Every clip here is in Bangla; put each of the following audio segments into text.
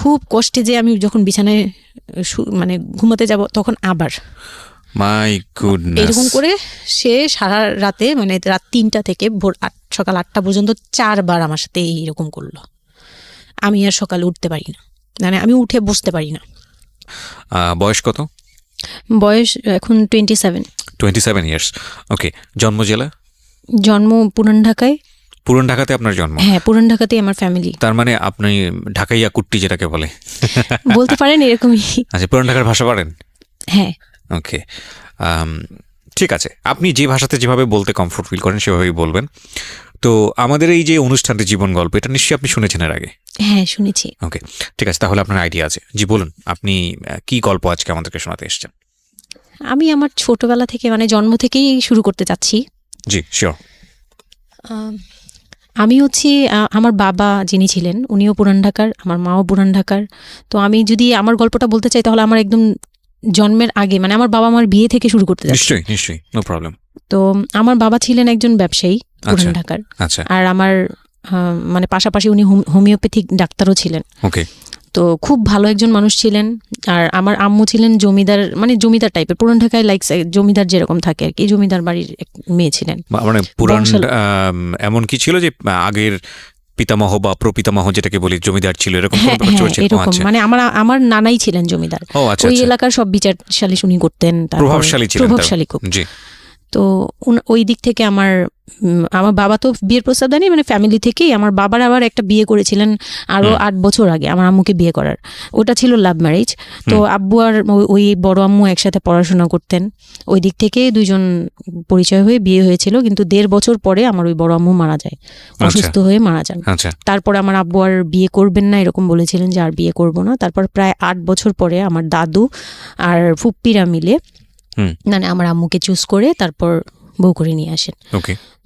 খুব কষ্টে যে আমি যখন বিছানায় মানে ঘুমাতে যাব তখন আবার মাই গুডনেস, এরকম করে সে সারা রাতে মানে রাত 3টা থেকে ভোর সকাল 8টা পর্যন্ত 4বার আমার সাথে এইরকম করলো। আমি আর সকালে উঠতে পারি না, মানে আমি উঠে বসতে পারি না। বয়স কত? বয়স এখন 27 ইয়ার্স। ওকে, জন্ম জেলা? জন্ম পুরান ঢাকায়। পুরান ঢাকাতে আপনার জন্ম? হ্যাঁ, পুরান ঢাকাতেই আমার ফ্যামিলি। তার মানে আপনি ঢাকাইয়া কুট্টি যেটাকে বলে বলতে পারেন এরকমই। আচ্ছা, পুরান ঢাকার ভাষা পারেন? হ্যাঁ। ওকে, ঠিক আছে, আপনি যে ভাষাতে যেভাবে বলতে কমফোর্ট ফিল করেন সেভাবেই বলবেন। তো আমাদের এই যে অনুষ্ঠানটি জীবন গল্প, এটা নিশ্চয়ই আপনি শুনেছেন এর আগে? হ্যাঁ, শুনেছি। ওকে, ঠিক আছে, তাহলে আপনার আইডিয়া আছে। জি বলুন, আপনি কি গল্প আজকে আমাদেরকে শোনাতে এসেছেন? আমি আমার ছোটবেলা থেকে মানে জন্ম থেকেই শুরু করতে চাচ্ছি। জি শিওর। আমি হচ্ছি আমার বাবা যিনি ছিলেন উনিও পুরান ঢাকার, আমার মাও পুরান ঢাকার। তো আমি যদি আমার গল্পটা বলতে চাই তাহলে আমার একদম জন্মের আগে মানে আমার বাবা আমার বিয়ে থেকে শুরু করতে যাচ্ছি। নিশ্চয়ই, নো প্রবলেম। তো আমার বাবা ছিলেন একজন ব্যবসায়ী পুরান ঢাকার। আচ্ছা। আর আমার মানে পাশাপাশি উনি হোমিওপ্যাথিক ডাক্তারও ছিলেন। ওকে। তো খুব ভালো একজন মানুষ ছিলেন। আর আমার আম্মু ছিলেন জমিদার, মানে জমিদার টাইপের, পুরান ঢাকায় লাইক জমিদার যেরকম থাকে আর কি, জমিদার বাড়ির এক মেয়ে ছিলেন। মানে পুরান এমন কি ছিল যে আগের পিতামহ বা প্রপিতামহ যেটাকে বলি জমিদার ছিল, এরকম? হ্যাঁ, এরকম। মানে আমার নানাই ছিলেন জমিদার। ওই এলাকার সব বিচার সালিশ উনি করতেন, প্রভাবশালী খুব। তো ওই দিক থেকে আমার বাবা তো বিয়ের প্রস্তাব দেয়নি, মানে ফ্যামিলি থেকেই। আমার বাবার আবার একটা বিয়ে করেছিলেন আরো 8 বছর আগে আমার আম্মুকে বিয়ে করার, ওটা ছিল লাভ ম্যারেজ। তো আব্বু আর ওই বড় আম্মু একসাথে পড়াশোনা করতেন, ওই দিক থেকে দুইজন পরিচয় হয়ে বিয়ে হয়েছিল। কিন্তু 1.5 বছর পরে আমার ওই বড় আম্মু মারা যায়, অসুস্থ হয়ে মারা যান। তারপরে আমার আব্বু আর বিয়ে করবেন না এরকম বলেছিলেন যে আর বিয়ে করব না। তারপর প্রায় 8 বছর পরে আমার দাদু আর ফুপ্পিরা মিলে মানে আমার আম্মুকে চুজ করে তারপর বউ করে নিয়ে আসেন।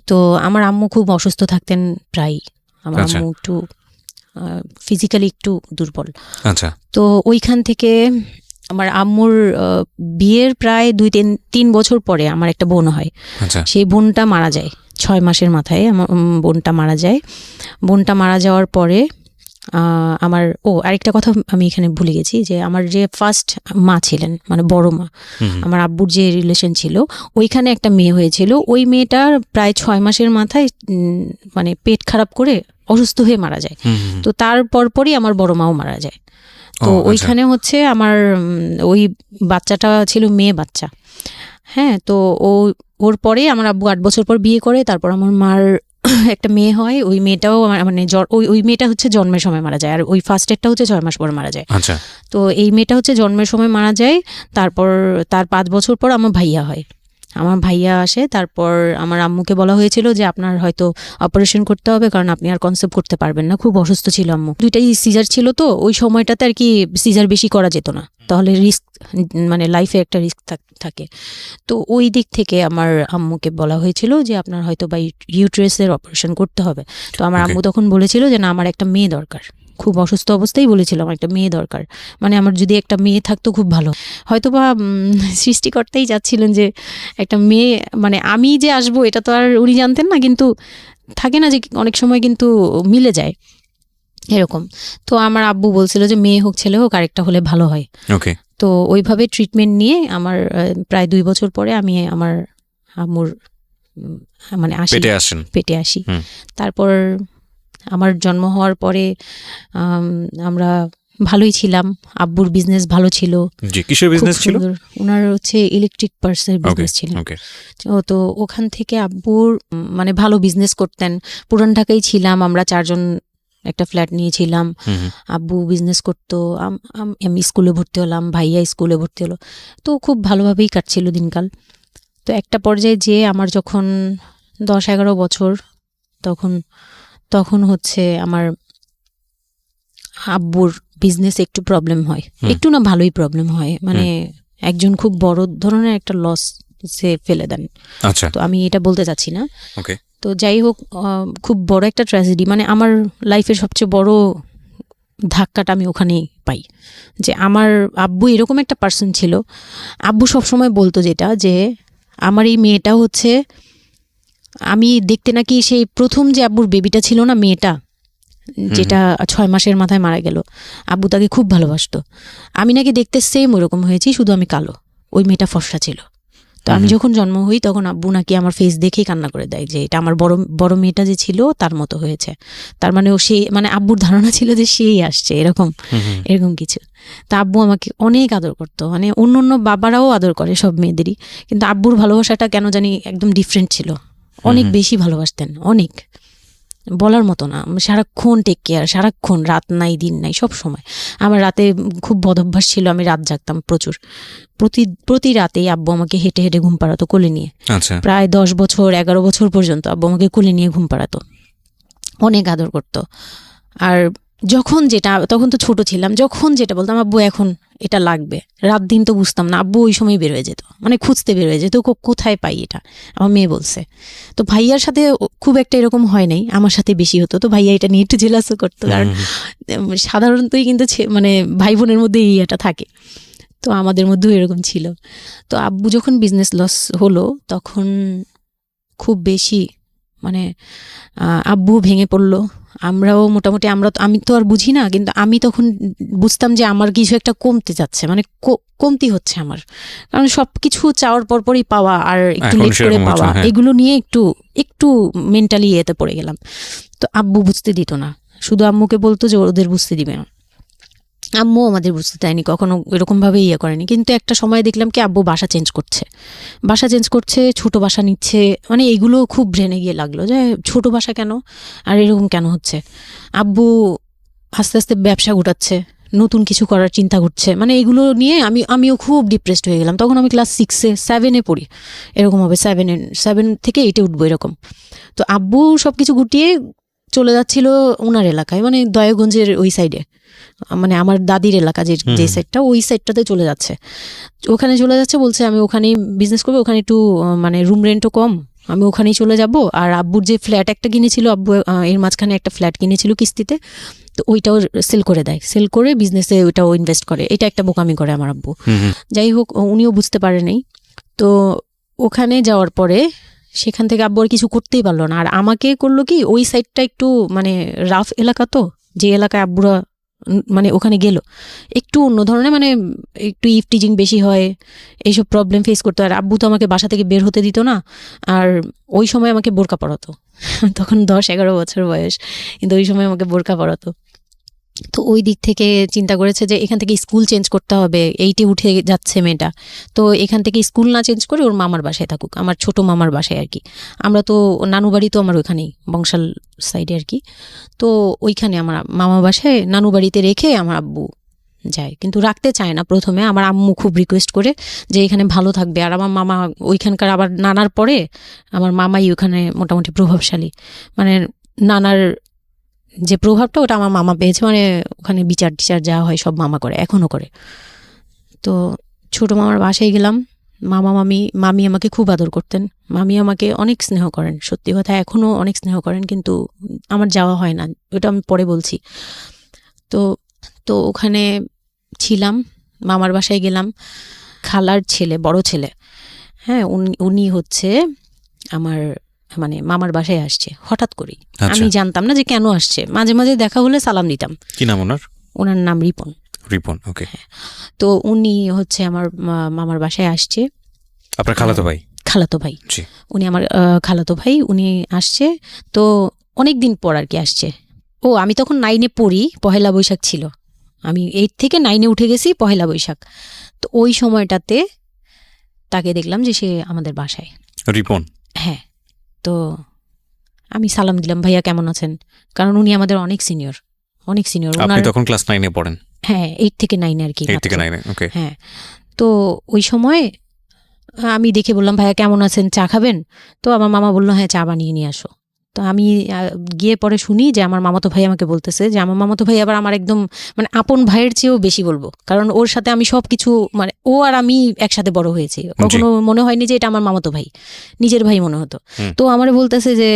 তো আমার আম্মু খুব অসুস্থ থাকতেন প্রায়। আমার আম্মু একটু ফিজিক্যালি একটু দুর্বল। তো ওইখান থেকে আমার আম্মুর বিয়ের প্রায় 2-3 বছর পরে আমার একটা বোন হয়। সেই বোনটা মারা যায় 6 মাসের মাথায়। আমার বোনটা মারা যায়। বোনটা মারা যাওয়ার পরে আমার আরেকটা কথা আমি এখানে ভুলে গেছি, যে আমার যে ফার্স্ট মা ছিলেন মানে বড় মা, আমার আব্বুর যে রিলেশন ছিল, ওইখানে একটা মেয়ে হয়েছিল। ওই মেয়েটার প্রায় 6 মাসের মাথায় মানে পেট খারাপ করে অসুস্থ হয়ে মারা যায়। তো তার পরপরই আমার বড় মাও মারা যায়। তো ওইখানে হচ্ছে আমার ওই বাচ্চাটা ছিল মেয়ে বাচ্চা। হ্যাঁ, তো ওর পরে আমার আব্বু 8 বছর পর বিয়ে করে। তারপর আমার মার একটা মেয়ে হয়, ওই মেয়েটাও মানে ওই মেয়েটা হচ্ছে জন্মের সময় মারা যায়, আর ওই ফার্স্টেরটা হচ্ছে 6 মাস পর মারা যায়। তো এই মেয়েটা হচ্ছে জন্মের সময় মারা যায়। তারপর তার 5 বছর পর আমার ভাইয়া হয়। আমার ভাইয়া আসে। তারপর আমার আম্মুকে বলা হয়েছিল যে আপনার হয়তো অপারেশন করতে হবে, কারণ আপনি আর কনসেপ্ট করতে পারবেন না, খুব অসুস্থ ছিল আম্মু। 2টাই সিজার ছিল, তো ওই সময়টাতে আর কি সিজার বেশি করা যেত না, তাহলে রিস্ক মানে লাইফে একটা রিস্ক থাকে। তো ওই দিক থেকে আমার আম্মুকে বলা হয়েছিল যে আপনার হয়তো বা ইউটেরাসের অপারেশন করতে হবে। তো আমার আম্মু তখন বলেছিল যে না, আমার একটা মেয়ে দরকার। খুব অসুস্থ অবস্থায় বলেছিল আমার একটা মেয়ে দরকার, মানে আমার যদি একটা মেয়ে থাকতো খুব ভালো। হয়তো বা সৃষ্টিকর্তাই যাচ্ছিলেন যে একটা মেয়ে, মানে আমি যে আসবো এটা তো আর উনি জানতেন না, কিন্তু থাকে না যে অনেক সময় কিন্তু মিলে যায় এরকম। তো আমার আব্বু বলছিল যে মেয়ে হোক ছেলে হোক আরেকটা হলে ভালো হয়। তো ওইভাবে ট্রিটমেন্ট নিয়ে আমার প্রায় 2 বছর পরে আমি আমার আম্মুর মানে পেটে আসি। তারপর আমার জন্ম হওয়ার পরে আমরা ভালোই ছিলাম। আব্বুর বিজনেস ভালো ছিল। কিসের বিজনেস ছিল? ওনার হচ্ছে ইলেকট্রিক পার্টসের বিজনেস ছিল। তো ওখান থেকে আব্বুর মানে ভালো বিজনেস করতেন। পুরান ঢাকায় ছিলাম আমরা 4 জন, একটা ফ্ল্যাট নিয়েছিলাম। আব্বু বিজনেস করতো, আমি স্কুলে ভর্তি হলাম, ভাইয়া স্কুলে ভর্তি হলো। তো খুব ভালোভাবেই কাটছিল দিনকাল। তো একটা পর্যায়ে যে আমার যখন 10-11 বছর, তখন হচ্ছে আমার আব্বুর বিজনেস একটু প্রবলেম হয়, একটু না ভালোই প্রবলেম হয়, মানে একজন খুব বড় ধরনের একটা লস সে ফেলে দেন। তো আমি এটা বলতে চাচ্ছি না। তো যাই হোক, খুব বড় একটা ট্র্যাজেডি, মানে আমার লাইফের সবচেয়ে বড় ধাক্কাটা আমি ওখানেই পাই, যে আমার আব্বু এরকম একটা পার্সন ছিল। আব্বু সবসময় বলতো যেটা, যে আমার এই মেয়েটা হচ্ছে, আমি দেখতে নাকি সেই প্রথম যে আব্বুর বেবিটা ছিল না মেয়েটা, যেটা 6 মাসের মাথায় মারা গেল। আব্বু তাকে খুব ভালোবাসতো। আমি নাকি দেখতে সেম ওরকম হয়েছি, শুধু আমি কালো, ওই মেয়েটা ফর্সা ছিল। তো আমি যখন জন্ম হই তখন আব্বু নাকি আমার ফেস দেখেই কান্না করে দেয় যে এটা আমার বড় মেয়েটা যে ছিল তার মতো হয়েছে। তার মানে ও সেই, মানে আব্বুর ধারণা ছিল যে সেই আসছে, এরকম কিছু। তা আব্বু আমাকে অনেক আদর করতো, মানে অন্য বাবারাও আদর করে সব মেয়েদেরই, কিন্তু আব্বুর ভালোবাসাটা কেন জানি একদম ডিফারেন্ট ছিল, অনেক বেশি ভালোবাসতেন, অনেক বলার মতো না। সারাক্ষণ টেক কেয়ার, সারাক্ষণ, রাত নাই দিন নাই, সব সময়। আমার রাতে খুব বদভ্যাস ছিল, আমি রাত জাগতাম প্রচুর। প্রতি রাতেই আব্বু আমাকে হেঁটে হেঁটে ঘুম পাড়াতো কোলে নিয়ে। প্রায় 10 বছর 11 বছর পর্যন্ত আব্বু আমাকে কোলে নিয়ে ঘুম পাড়াতো, অনেক আদর করতো। আর যখন যেটা, তখন তো ছোট ছিলাম, যখন যেটা বলতাম আব্বু এখন এটা লাগবে, রাত দিন তো বুঝতাম না, আব্বু ওই সময় বের হয়ে যেত, মানে খুঁজতে বের হয়ে যেত কোথায় পাই এটা, আমার মেয়ে বলছে। তো ভাইয়ার সাথে খুব একটা এরকম হয় নাই, আমার সাথে বেশি হতো। তো ভাইয়া এটা নিয়ে একটু জেলাসও করতো, কারণ সাধারণতই কিন্তু মানে ভাই বোনের মধ্যে এই এটা থাকে, তো আমাদের মধ্যেও এরকম ছিল। তো আব্বু যখন বিজনেস লস হলো তখন খুব বেশি, মানে আব্বু ভেঙে পড়লো, আমরাও মোটামুটি, আমি তো আর বুঝি না, কিন্তু আমি তখন বুঝতাম যে আমার কিছু একটা কমতে যাচ্ছে, মানে কমতি হচ্ছে আমার, কারণ সবকিছু চাওয়ার পরপরই পাওয়া আর একটু লেট করে পাওয়া, এগুলো নিয়ে একটু মেন্টালি এতে পড়ে গেলাম। তো আব্বু বুঝতে দিত না, শুধু আম্মুকে বলতো যে ওদের বুঝতে দিবে না। আম্মু আমাদের বুঝতে দেয়নি কখনো, এরকমভাবে করেনি। কিন্তু একটা সময় দেখলাম কি আব্বু বাসা চেঞ্জ করছে, ছোট বাসা নিচ্ছে, মানে এগুলো খুব ব্রেনে গিয়ে লাগলো যে ছোট বাসা কেন, আর এরকম কেন হচ্ছে। আব্বু আস্তে আস্তে ব্যবসা গোটাচ্ছে, নতুন কিছু করার চিন্তা করছে, মানে এগুলো নিয়ে আমিও খুব ডিপ্রেসড হয়ে গেলাম। তখন আমি ক্লাস 6-এ 7-এ পড়ি, এরকম হবে 7 থেকে 8-এ উঠবো এরকম। তো আব্বু সব কিছু গুটিয়ে চলে যাচ্ছিল ওনার এলাকায়, মানে দয়াগঞ্জের ওই সাইডে, মানে আমার দাদির এলাকা যে সাইডটা, ওই সাইডটাতে চলে যাচ্ছে, বলছে আমি ওখানেই বিজনেস করবো, ওখানে একটু মানে রুম রেন্টও কম, আমি ওখানেই চলে যাব। আর আব্বুর যে ফ্ল্যাট একটা কিনেছিল, আব্বু এর মাঝখানে একটা ফ্ল্যাট কিনেছিল কিস্তিতে, তো ওইটাও সেল করে দেয়, সেল করে বিজনেসে ওইটাও ইনভেস্ট করে। এটা একটা বোকামি করে আমার আব্বু। যাই হোক, উনিও বুঝতে পারে নাই। তো ওখানে যাওয়ার পরে সেখান থেকে আব্বু আর কিছু করতেই পারলো না। আর আমাকে করলো কি, ওই সাইডটা একটু মানে রাফ এলাকা, তো যে এলাকায় আব্বুরা মানে ওখানে গেল একটু অন্য ধরনের, মানে একটু ইফটিজিং বেশি হয়, এইসব প্রবলেম ফেস করতে হয়। আর আব্বু তো আমাকে বাসা থেকে বের হতে দিত না, আর ওই সময় আমাকে বোরকা পরাতো, তখন 10-11 বছর বয়স, কিন্তু ওই সময় আমাকে বোরকা পরাতো। তো ওই দিক থেকে চিন্তা করেছে যে এখান থেকে স্কুল চেঞ্জ করতে হবে, 8-এ উঠে যাচ্ছে মেয়েটা, তো এখান থেকে স্কুল না চেঞ্জ করে ওর মামার বাসায় থাকুক, আমার ছোট মামার বাসায় আর কি। আমরা তো নানু বাড়ি তো আমার ওইখানেই, বংশাল সাইডে আর কি। তো ওইখানে আমার মামা বাসায় নানু বাড়িতে রেখে আমার আব্বু যায়, কিন্তু রাখতে চায় না প্রথমে। আমার আম্মু খুব রিকোয়েস্ট করে যে এখানে ভালো থাকবে। আর আমার মামা ওইখানকার, আবার নানার পরে আমার মামাই ওখানে মোটামুটি প্রভাবশালী, মানে নানার যে প্রভাবটা ওটা আমার মামা পেয়েছে, মানে ওখানে বিচার টিচার যা হয় সব মামা করে, এখনও করে। তো ছোট মামার বাসায় গেলাম, মামি আমাকে খুব আদর করতেন, মামি আমাকে অনেক স্নেহ করেন, সত্যি কথা এখনও অনেক স্নেহ করেন, কিন্তু আমার যাওয়া হয় না, ওটা আমি পরে বলছি। তো ওখানে ছিলাম, মামার বাসায় গেলাম, খালার ছেলে, বড় ছেলে, হ্যাঁ, উনি হচ্ছে আমার মানে মামার বাসায় আসছে হঠাৎ করেই। আমি জানতাম না যে কেন আসছে, মাঝে মাঝে দেখা হলে সালাম দিতাম। কি নাম ওনার? ওনার নাম রিপন। ওকে। তো উনি হচ্ছে আমার মামার বাসায় আসছে। আপনার খালাতো ভাই? খালাতো ভাই, উনি আমার খালাতো ভাই, উনি আসছে। তো অনেক দিন পর আর কি আসছে। আমি তখন 9-এ পড়ি, পহেলা বৈশাখ ছিল, আমি 8 থেকে 9-এ উঠে গেছি পহেলা বৈশাখ। তো ওই সময়টাতে তাকে দেখলাম যে সে আমাদের বাসায়। রিপন? হ্যাঁ। তো আমি সালাম দিলাম, ভাইয়া কেমন আছেন, কারণ উনি আমাদের অনেক সিনিয়র। আপনি তখন ক্লাস 9-এ পড়েন? হ্যাঁ, 8 থেকে 9 আর কি। 8 থেকে 9, ওকে। হ্যাঁ। তো ওই সময় আমি দেখে বললাম, ভাইয়া কেমন আছেন, চা খাবেন? তো আমার মামা বললো, হ্যাঁ চা বানিয়ে নিয়ে আসো। তো আমি গিয়ে পরে শুনি যে আমার মামাতো ভাই আমাকে বলতেছে যে আমার মামাতো ভাই আবার আমার একদম মানে আপন ভাইয়ের চেয়েও বেশি বলবো, কারণ ওর সাথে আমি সব কিছু, মানে ও আর আমি একসাথে বড় হয়েছি, কখনো মনে হয়নি যে এটা আমার মামাতো ভাই, নিজের ভাই মনে হতো। তো আমার বলতেছে যে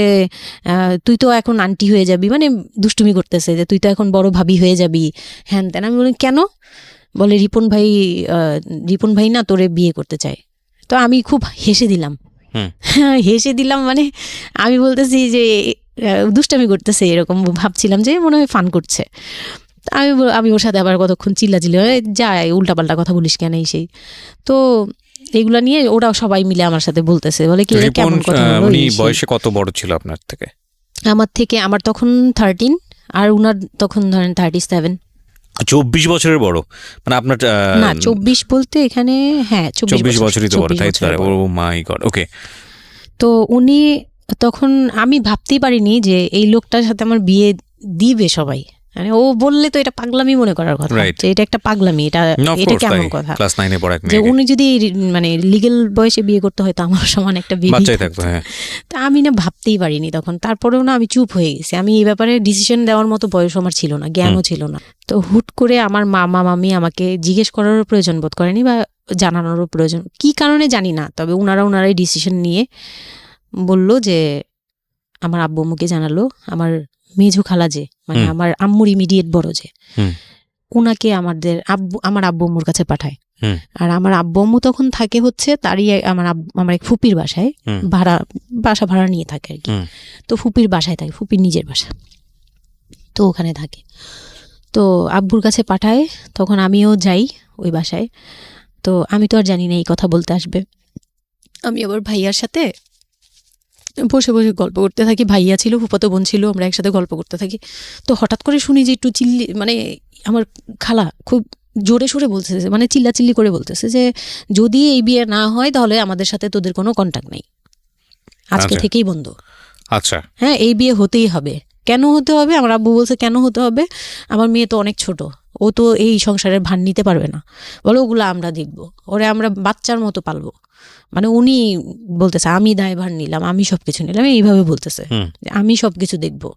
তুই তো এখন আন্টি হয়ে যাবি, মানে দুষ্টুমি করতেছে যে তুই তো এখন বড় ভাবি হয়ে যাবি, হ্যান তেন। আমি বলি কেন? বলে রিপন ভাই না তোরে বিয়ে করতে চায়। তো আমি খুব হেসে দিলাম, মানে আমি বলতেছি যে দুষ্টামি করতেছে এরকম ভাবছিলাম, যে মনে হয় ফান করছে। আমি ওর সাথে আবার কতক্ষণ চিল্লাচিল্লি, যাই উল্টাপাল্টা কথা বলিস কেন এই সেই। তো এগুলা নিয়ে ওরা সবাই মিলে আমার সাথে বলতেছে, বলে কি কেমন কথা বলো। বয়সে কত বড় ছিল আপনার থেকে? আমার তখন 13, আর উনার তখন ধরেন 37। 24 বছরের বড়, মানে আপনার না 24 বলতে এখানে, হ্যাঁ 24 বছরই তো বড়, তাই তো? ও মাই গড, ওকে। তো উনি তখন, আমি ভাবতেই পারিনি যে এই লোকটার সাথে আমার বিয়ে দিবে সবাই। মানে ও বললে তো এটা পাগলামি মনে করার কথা, যে এটা একটা পাগলামি, এটা কেমন কথা যে উনি যদি মানে লিগেল বয়সে বিয়ে করতে হয় তো আমার সমান একটা বাচ্চাই থাকবে। তা আমি না ভাবতেই পারিনি তখন। তারপরেও না আমি চুপ হয়ে গেছি, আমি এই ব্যাপারে ডিসিশন দেওয়ার মতো বয়স আমার ছিল না, জ্ঞানও ছিল না। তো হুট করে আমার মামা মামি আমাকে জিজ্ঞেস করারও প্রয়োজন বোধ করেনি বা জানানোরও প্রয়োজন, কি কারণে জানি না, তবে ওনারাই ডিসিশন নিয়ে বলল যে, আমার আব্বু আম্মুকে জানালো, আমার মেঝো খালা যে মানে আমার আম্মুর ইমিডিয়েট বড় যে, উনাকে আমার আব্বু আম্মুর কাছে পাঠায়। আর আমার আব্বু আম্মু তখন থাকে হচ্ছে তারই আমার এক ফুপির বাসায়, বাসা ভাড়া নিয়ে থাকে আর কি। তো ফুপির বাসায় থাকে, ফুপির নিজের বাসা, তো ওখানে থাকে। তো আব্বুর কাছে পাঠায়, তখন আমিও যাই ওই বাসায়। তো আমি তো আর জানি না এই কথা বলতে আসবে। আমি আবার ভাইয়ার সাথে বসে বসে গল্প করতে থাকি, ভাইয়া ছিল, ফুফাতো বোন ছিল, আমরা একসাথে গল্প করতে থাকি। তো হঠাৎ করে শুনি যে একটু মানে আমার খালা খুব জোরে সোরে বলতেছে, মানে চিল্লাচিল্লি করে বলতেছে যে যদি এই বিয়ে না হয় তাহলে আমাদের সাথে তোদের কোনো কন্ট্যাক্ট নেই, আজকে থেকেই বন্ধ। আচ্ছা, হ্যাঁ, এই বিয়ে হতেই হবে। কেন হতে হবে? আমার আব্বু বলছে কেন হতে হবে, আমার মেয়ে তো অনেক ছোট, ও তো এই সংসারের ভার নিতে পারবে না, বলো ওগুলো আমরা দেখবো, ওরে আমরা বাচ্চার মতো পালবো। মানে উনি বলতেছে আমি দায়ভার নিলাম, আমি সবকিছু নিলাম, এইভাবে বলতেছে আমি সবকিছু দেখবো,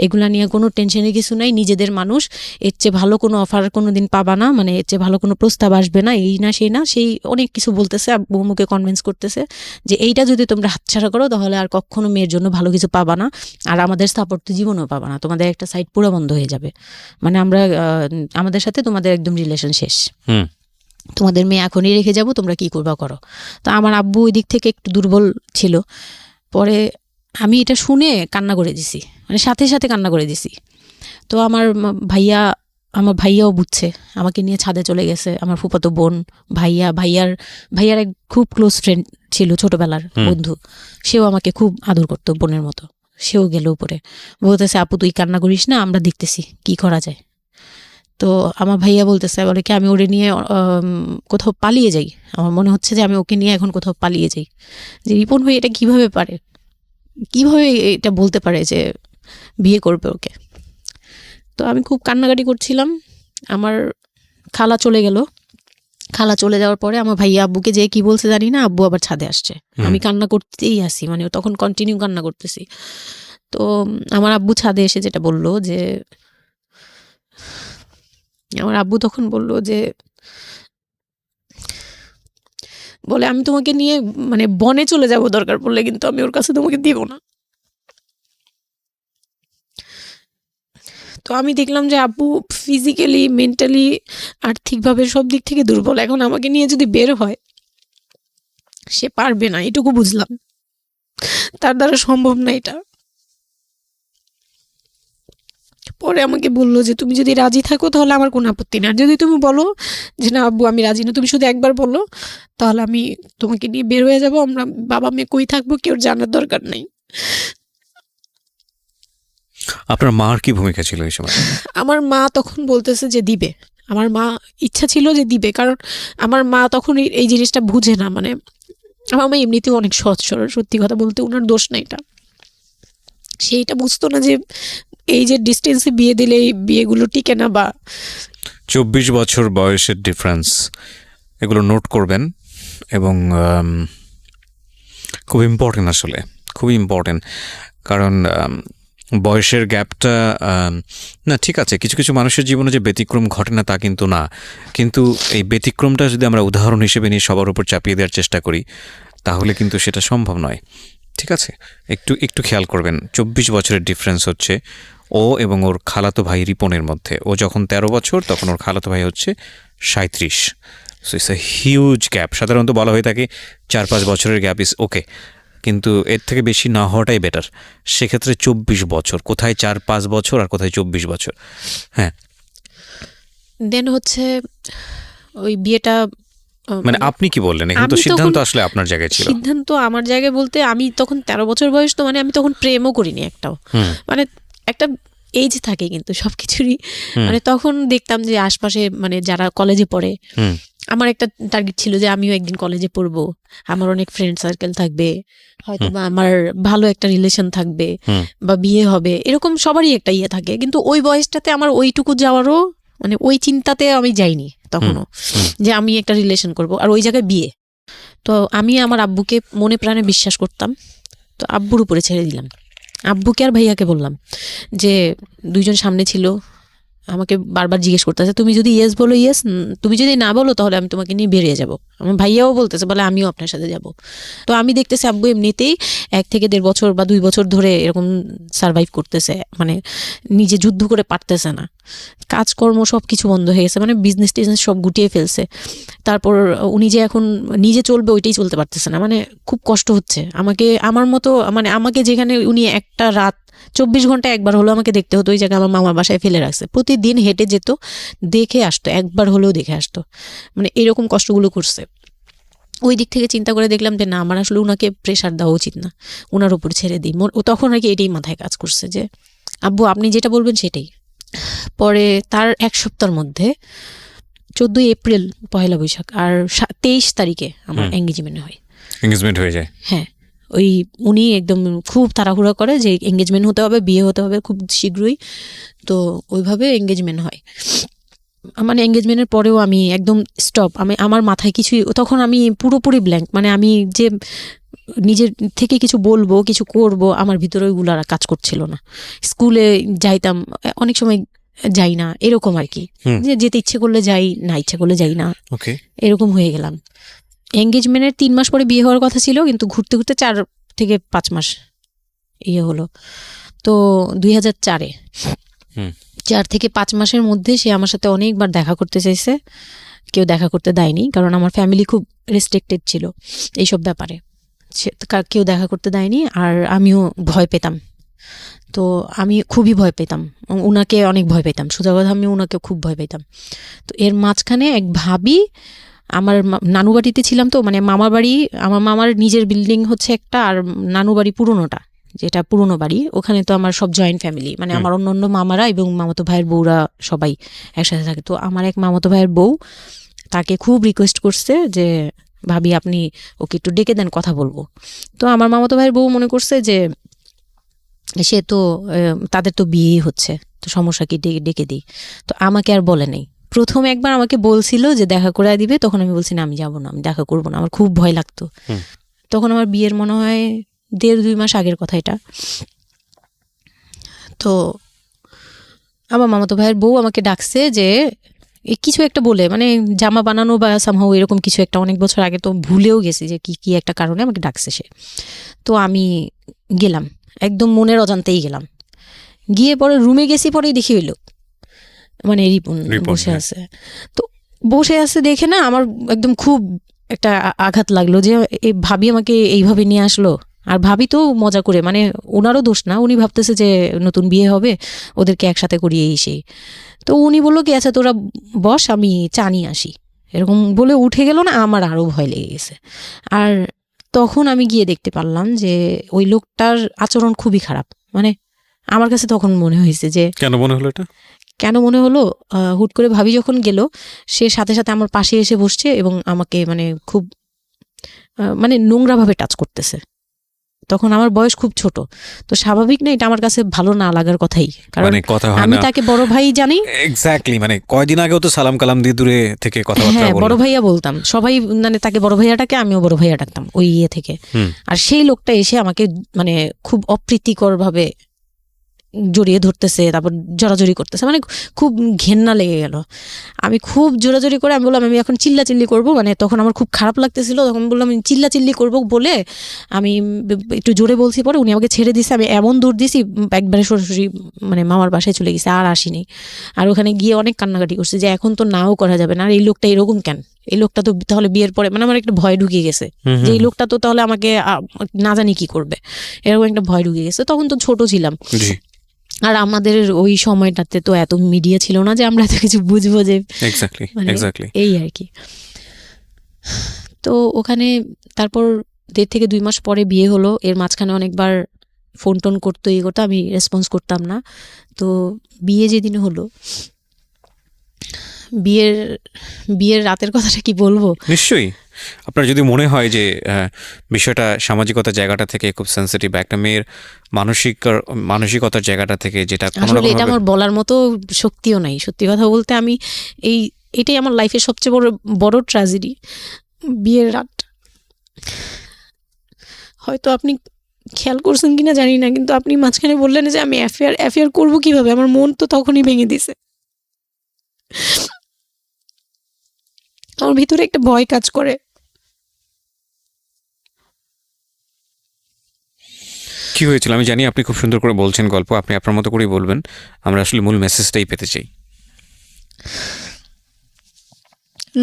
এগুলা নিয়ে কোনো টেনশনের কিছু নাই, নিজেদের মানুষ, এর চেয়ে ভালো কোনো অফার কোনো দিন পাবা না, মানে এর চেয়ে ভালো কোনো প্রস্তাব আসবে না, এই না সেই না সেই অনেক কিছু বলতেছে। আব্বু আম্মুকে কনভিন্স করতেছে যে এইটা যদি তোমরা হাতছাড়া করো তাহলে আর কখনো মেয়ের জন্য ভালো কিছু পাবা না, আর আমাদের সাপোর্ট তো জীবনেও পাবা না, তোমাদের একটা সাইড পুরো বন্ধ হয়ে যাবে, মানে আমাদের সাথে তোমাদের একদম রিলেশন শেষ, তোমাদের মেয়ে এখনই রেখে যাব, তোমরা কি করবা করো। তো আমার আব্বু ওই দিক থেকে একটু দুর্বল ছিল। পরে আমি এটা শুনে কান্না করে দিছি, মানে সাথে সাথে কান্না করে দিছি। তো আমার ভাইয়াও বুঝছে, আমাকে নিয়ে ছাদে চলে গেছে। আমার ফুফাতো বোন, ভাইয়ার এক খুব ক্লোজ ফ্রেন্ড ছিল, ছোটবেলার বন্ধু, সেও আমাকে খুব আদর করতো বোনের মতো, সেও গেল উপরে, বলতেছে আপু তুই কান্না করিস না, আমরা দেখতেছি কি করা যায়। তো আমার ভাইয়া বলতেছে, বলে কি আমি ওরে নিয়ে কোথাও পালিয়ে যাই, আমার মনে হচ্ছে যে আমি ওকে নিয়ে এখন কোথাও পালিয়ে যাই, যে রিপন ভাই এটা কিভাবে এটা বলতে পারে যে বিয়ে করবে ওকে। তো আমি খুব কান্নাকাটি করছিলাম। আমার খালা চলে গেল, খালা চলে যাওয়ার পরে আমার ভাইয়া আব্বুকে যে কি বলছে জানি না, আব্বু আবার ছাদে আসছে, আমি কান্না করতেই আসি, মানে তখন কন্টিনিউ কান্না করতেছি। তো আমার আব্বু ছাদে এসে যেটা বললো যে, আমার আব্বু তখন বলল যে, বলে আমি তোমাকে নিয়ে মানে বনে চলে যাব দরকার পড়লে, কিন্তু আমি ওর কাছে তোমাকে দিব না। তো আমি দেখলাম যে আব্বু ফিজিক্যালি, মেন্টালি, আর্থিকভাবে সব দিক থেকে দুর্বল, এখন আমাকে নিয়ে যদি বের হয় সে পারবে না, এটুকু বুঝলাম, তার দ্বারা সম্ভব না এটা। পরে আমাকে বললো যে তুমি যদি রাজি থাকো তাহলে আমার কোনো আপত্তি না, আর যদি তুমি বলো যে না আব্বু আমি রাজি না, তুমি শুধু একবার বলো, তাহলে আমি তোমাকে নিয়ে বের হয়ে যাবো, আমরা বাবা মেয়ে কই থাকবো কেউ জানার দরকার নেই। আপনার মার কি ভূমিকা ছিল এই সময়? আমার মা তখন বলতেছে যে দিবে, আমার মা ইচ্ছা ছিল যে দিবে, কারণ আমার মা তখন এই জিনিসটা বুঝে না, মানে আমার মা এমনিতেও অনেক সৎ সরল, সত্যি কথা বলতে ওনার দোষ না এটা, সেইটা বুঝতো না যে এই যে ডিস্টেন্সে বিয়ে দিলে এই বিয়েগুলো টিকে না, বা 24 বছর বয়সের ডিফারেন্স, এগুলো নোট করবেন এবং খুব ইম্পর্টেন্ট, আসলে খুবই ইম্পর্টেন্ট, কারণ বয়সের গ্যাপটা না ঠিক আছে, কিছু কিছু মানুষের জীবনে যে ব্যতিক্রম ঘটে না তা কিন্তু না, কিন্তু এই ব্যতিক্রমটা যদি আমরা উদাহরণ হিসেবে নিয়ে সবার উপর চাপিয়ে দেওয়ার চেষ্টা করি তাহলে কিন্তু সেটা সম্ভব নয়। ঠিক আছে, একটু খেয়াল করবেন, 24 বছরের ডিফারেন্স হচ্ছে ও এবং ওর খালাতো ভাই রিপনের মধ্যে। ও যখন 13 বছর তখন ওর খালাতো ভাই হচ্ছে 37। So it's a huge gap. সাধারণত বলা হয়ে থাকে 4-5 বছরের গ্যাপ ইজ ওকে, কিন্তু এর থেকে বেশি না হওয়াটাই বেটার। সেক্ষেত্রে 24 বছর, কোথায় 4-5 বছর আর কোথায় 24 বছর। হ্যাঁ, দেন হচ্ছে ওই বিয়েটা, মানে আপনি কি বললেন? এখন তো সিদ্ধান্ত আসলে আপনার জায়গায় ছিল। সিদ্ধান্ত আমার জায়গায় বলতে, আমি তখন 13 বছর বয়স, তো মানে আমি তখন প্রেমও করিনি একটাও। মানে একটা এজ থাকে কিন্তু সবকিছুরই, মানে তখন দেখতাম যে আশপাশে মানে যারা কলেজে পড়ে, আমার একটা টার্গেট ছিল যে আমিও একদিন কলেজে পড়বো, আমার অনেক ফ্রেন্ড সার্কেল থাকবে, হয়তো বা আমার ভালো একটা রিলেশন থাকবে, বা বিয়ে হবে, এরকম সবারই একটা ইয়ে থাকে। কিন্তু ওই বয়সটাতে আমার ওইটুকু যাওয়ারও মানে ওই চিন্তাতে আমি যাইনি তখনও, যে আমি একটা রিলেশন করব আর ওই জায়গায় বিয়ে। তো আমি আমার আব্বুকে মনে প্রাণে বিশ্বাস করতাম, তো আব্বুর উপরে ছেড়ে দিলাম। আব্বুকে আর ভাইয়াকে বললাম যে, দুইজন সামনে ছিল, আমাকে বারবার জিজ্ঞেস করতেছে তুমি যদি ইয়েস বলো ইয়েস, তুমি যদি না বলো তাহলে আমি তোমাকে নিয়ে বেরিয়ে যাব। আমার ভাইয়াও বলতেছে, বলে আমিও আপনার সাথে যাব। তো আমি দেখতেছি আব্বু এমনিতেই 1 থেকে 1.5 বছর বা 2 বছর ধরে এরকম সার্ভাইভ করতেছে, মানে নিজে যুদ্ধ করে পারতেছে না, কাজকর্ম সব কিছু বন্ধ হয়ে গেছে, মানে বিজনেস টিজনেস সব গুটিয়ে ফেলছে। তারপর উনি যে এখন নিজে চলবে ওইটাই চলতে পারতেছে না, মানে খুব কষ্ট হচ্ছে। আমাকে আমার মতো মানে আমাকে যেখানে উনি একটা রাত 24 ঘন্টা একবার হলো আমাকে দেখতে হতো, ওই জায়গায় আমার মামার বাসায় ফেলে রাখছে। প্রতিদিন হেঁটে যেত, দেখে আসতো, একবার হলেও দেখে আসতো, মানে এরকম কষ্টগুলো করছে। ওই দিক থেকে চিন্তা করে দেখলাম যে না, আমার আসলে উনাকে প্রেশার দেওয়া উচিত না, ওনার উপর ছেড়ে দিই। তখন আর কি এটাই মাথায় কাজ করছে যে আব্বু আপনি যেটা বলবেন সেটাই। পরে তার 1 সপ্তাহের মধ্যে 14 এপ্রিল পহেলা বৈশাখ আর 23 তারিখে আমার এঙ্গেজমেন্ট হয়। এঙ্গেজমেন্ট হয়ে যায়? হ্যাঁ, ওই উনি একদম খুব তাড়াহুড়া করে যে এঙ্গেজমেন্ট হতে হবে, বিয়ে হতে হবে খুব শীঘ্রই। তো ওইভাবে এঙ্গেজমেন্ট হয়। মানে এঙ্গেজমেন্টের পরেও আমি একদম স্টপ, আমার মাথায় কিছুই, তখন আমি পুরোপুরি ব্ল্যাঙ্ক। মানে আমি যে নিজের থেকে কিছু বলবো, কিছু করব, আমার ভিতরে ওইগুলো আর কাজ করছিল না। স্কুলে যাইতাম, অনেক সময় যাই না, এরকম আর কি, যে যেতে ইচ্ছে করলে যাই, না ইচ্ছে করলে যাই না, এরকম হয়ে গেলাম। এঙ্গেজমেন্টের 3 মাস পরে বিয়ে হওয়ার কথা ছিল, কিন্তু ঘুরতে ঘুরতে 4 থেকে 5 মাস ইয়ে হলো। তো 2004-এ 4 থেকে 5 মাসের মধ্যে সে আমার সাথে অনেকবার দেখা করতে চাইছে, কেউ দেখা করতে দেয়নি, কারণ আমার ফ্যামিলি খুব রেস্ট্রিক্টেড ছিল এইসব ব্যাপারে, কেউ দেখা করতে দেয়নি। আর আমিও ভয় পেতাম, তো আমি খুবই ভয় পেতাম, উনাকে অনেক ভয় পেতাম, সোজা কথা আমি উনাকে খুব ভয় পেতাম। তো এর মাঝখানে এক ভাবি, আমার নানু বাড়িতে ছিলাম, তো মানে মামার বাড়ি, আমার মামার নিজের বিল্ডিং হচ্ছে একটা, আর নানু বাড়ি পুরোনোটা, যেটা পুরোনো বাড়ি, ওখানে তো আমার সব জয়েন্ট ফ্যামিলি, মানে আমার অন্য মামারা এবং মামাতো ভাইয়ের বউরা সবাই একসাথে থাকে। তো আমার এক মামাতো ভাইয়ের বউ তাকে খুব রিকোয়েস্ট করছে যে ভাবি আপনি ওকে একটু ডেকে দেন, কথা বলবো। তো আমার মামাতো ভাইয়ের বউ মনে করছে যে সে তো তাদের তো বিয়েই হচ্ছে, তো সমস্যা কি, ডেকে দিই। তো আমাকে আর বলে নেই। প্রথম একবার আমাকে বলছিল যে দেখা করে দিবে, তখন আমি বলছি না, আমি যাবো না, আমি দেখা করবো না, আমার খুব ভয় লাগতো। তখন আমার বিয়ের মনে হয় 1.5-2 মাস আগের কথা এটা। তো আমার মামাতো ভাইয়ের বউ আমাকে ডাকছে যে কিছু একটা বলে, মানে জামা বানানো বা সামহাও এরকম কিছু একটা, অনেক বছর আগে, তো ভুলেও গেছি যে কি একটা কারণে আমাকে ডাকছে সে। তো আমি গেলাম, একদম মনের অজান্তেই গেলাম। গিয়ে পরে রুমে গেছি, পরেই দেখি হইল মানে রিপন বসে আছে। তো বসে আছে দেখে না আমার একদম খুব একটা আঘাত লাগলো যে এই ভাবি আমাকে এইভাবে নিয়ে আসলো। আর ভাবি তো মজা করে, মানে ওনারও দোষ না, উনি ভাবতেছে যে নতুন বিয়ে হবে, ওদেরকে একসাথে করিয়ে সেই। তো উনি বললো কি আচ্ছা তোরা বস, আমি চা নিয়ে আসি, এরকম বলে উঠে গেল না। আমার আরও ভয় লেগে গেছে। আর তখন আমি গিয়ে দেখতে পারলাম যে ওই লোকটার আচরণ খুবই খারাপ। মানে আমার কাছে তখন মনে হয়েছে যে কেন মনে হলো এটা, কেন মনে হলো, হুট করে ভাবি যখন গেল, সে সাথে সাথে আমার পাশে এসে বসছে এবং আমাকে মানে খুব মানে নোংরাভাবে টাচ করতেছে। তখন আমার বয়স খুব ছোট, তো স্বাভাবিক না, এটা আমার কাছে ভালো না লাগার কথাই, কারণ আমি তাকে বড় ভাই জানি। এক্স্যাক্টলি, মানে কয়দিন আগেও তো সালাম কালাম দিয়ে দূরে থেকে কথাবার্তা, হ্যাঁ বড় ভাইয়া বলতাম, সবাই মানে তাকে বড় ভাইয়াটাকে আমিও বড় ভাইয়া ডাকতাম ওই ইয়ে থেকে। আর সেই লোকটা এসে আমাকে মানে খুব অপ্রীতিকর ভাবে জড়িয়ে ধরতেছে, তারপর জড়াজড়ি করতেছে, মানে খুব ঘেন্না লেগে গেল। আমি খুব জোরাজোরি করে আমি বললাম আমি এখন চিল্লাচিল্লি করবো, মানে তখন আমার খুব খারাপ লাগতেছিল, তখন বললাম আমি চিল্লাচিল্লি করবো বলে আমি একটু জোরে বলছি, পরে উনি আমাকে ছেড়ে দিছে। আমি এমন দূর দিছি একবারে সরাসরি মানে মামার বাসায় চলে গেছি, আর আসিনি। আর ওখানে গিয়ে অনেক কান্নাকাটি করছে যে এখন তো নাও করা যাবে না, আর এই লোকটা এরকম কেন, এই লোকটা তো তাহলে বিয়ের পরে, মানে আমার একটা ভয় ঢুকিয়ে গেছে যে এই লোকটা তো তাহলে আমাকে না জানি কি করবে, এরকম একটা ভয় ঢুকিয়ে গেছে। তখন তো ছোট ছিলাম, আর আমাদের ওই সময়টাতে তো এত মিডিয়া ছিল না যে আমরা এত কিছু বুঝবো যে এই আর কি। তো ওখানে তারপর 1.5 থেকে 2 মাস পরে বিয়ে হলো। এর মাঝখানে অনেকবার ফোন টোন করতো, ইয়ে করতো, আমি রেসপন্স করতাম না। তো বিয়ে যেদিন হলো, বিয়ের রাতের কথাটা কি বলবো? নিশ্চয়ই আপনার যদি মনে হয় যে বিষয়টা সামাজিকতার জায়গাটা থেকে খুব সেন্সিটিভ, একটা মেয়ের মানসিকতার জায়গাটা থেকে, যেটা আসলে এটা আমার বলার মতো শক্তিও নাই, সত্যি কথা বলতে। আমি এটাই আমার লাইফের সবচেয়ে বড় ট্র্যাজেডি, বিয়ের রাত। হয়তো আপনি খেয়াল করছেন কিনা জানি না, কিন্তু আপনি মাঝখানে বললেন যে আমি অ্যাফেয়ার করবো কিভাবে, আমার মন তো তখনই ভেঙে দিছে। আমার ভিতরে একটা ভয় কাজ করে। কি হয়েছিল আমি জানি, আপনি খুব সুন্দর করে বলছেন গল্প, আপনি আপনার মতো করেই বলবেন, আমরা আসলে মূল মেসেজটাই পেতে চাই।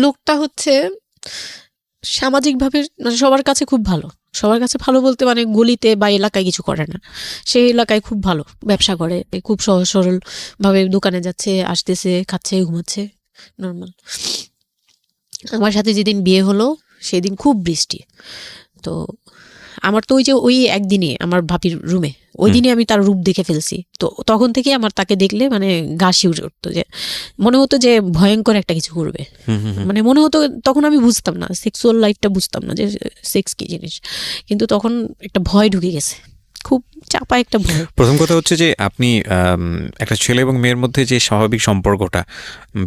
লোকটা হচ্ছে সামাজিকভাবে সবার কাছে খুব ভালো, সবার কাছে ভালো বলতে মানে গলিতে বা এলাকায় কিছু করে না, সেই এলাকায় খুব ভালো ব্যবসা করে, খুব সহজ সরল ভাবে দোকানে যাচ্ছে, আসতেছে, খাচ্ছে, ঘুমাচ্ছে, নর্মাল। আমার সাথে যেদিন বিয়ে হলো সেদিন খুব বৃষ্টি। তো আমার তো ওই একদিনে আমার ভাবির রুমে, ওই দিনে আমি তার রূপ দেখে ফেলছি। তো তখন থেকে আমার তাকে দেখলে মানে গা শিউরে উঠতো, যে মনে হতো যে ভয়ঙ্কর একটা কিছু করবে। মানে মনে হতো, তখন আমি বুঝতাম না, সেক্সুয়াল লাইফটা বুঝতাম না যে সেক্স কি জিনিস, কিন্তু তখন একটা ভয় ঢুকে গেছে, খুব চাপা একটা ভয়। প্রথম কথা হচ্ছে যে আপনি একটা ছেলে এবং মেয়ের মধ্যে যে স্বাভাবিক সম্পর্কটা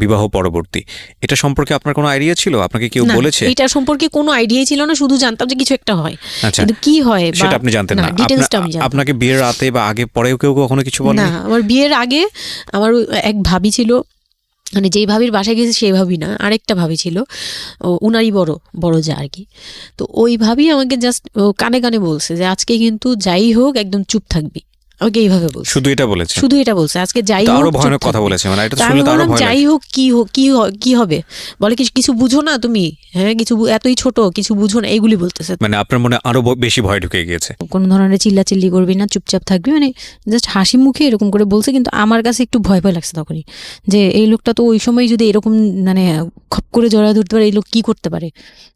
বিবাহ পরবর্তী, এটা সম্পর্কে আপনার কোনো আইডিয়া ছিল? আপনাকে কেউ বলেছে? এটা সম্পর্কে কোনো আইডিয়াই ছিল না, শুধু জানতাম যে কিছু একটা হয়, কিন্তু কি হয় সেটা আপনি জানতেন না। আপনাকে বিয়ের রাতে বা আগে পরেও কেউ কখনো কিছু বলে না? আমার বিয়ের আগে আমার এক ভাবি ছিল, মানে যেই ভাবির বাসায় গেছে সেই ভাবি না, আরেকটা ভাবি ছিল, উনারই বড় যা আর কি। তো ওই ভাবি আমাকে জাস্ট কানে কানে বলছে যে আজকে কিন্তু যাই হোক একদম চুপ থাকবি, আমাকে এইভাবে বলছে। শুধু এটা বলছে আজকে যাই হোক, ভয়ানক কথা বলেছে, মানে এটা শুনলে তো আরো ভয় লাগে। যাই হোক কি হবে, বলে কিছু বুঝো না তুমি, হ্যাঁ কিছু এতই ছোট, কিছু বুঝো না, এইগুলি বলতেছে। মানে আপনার মনে আরো বেশি ভয় ঢুকে গিয়েছে। কোনো ধরনের চিল্লাচিল্লি করবি না, চুপচাপ থাকবি, মানে জাস্ট হাসি মুখে এরকম করে বলছে। কিন্তু আমার কাছে একটু ভয় লাগছে তখনই, যে এই লোকটা তো ওই সময় যদি এরকম মানে খপ করে জড়া ধরতে পারে, এই লোক কি করতে পারে,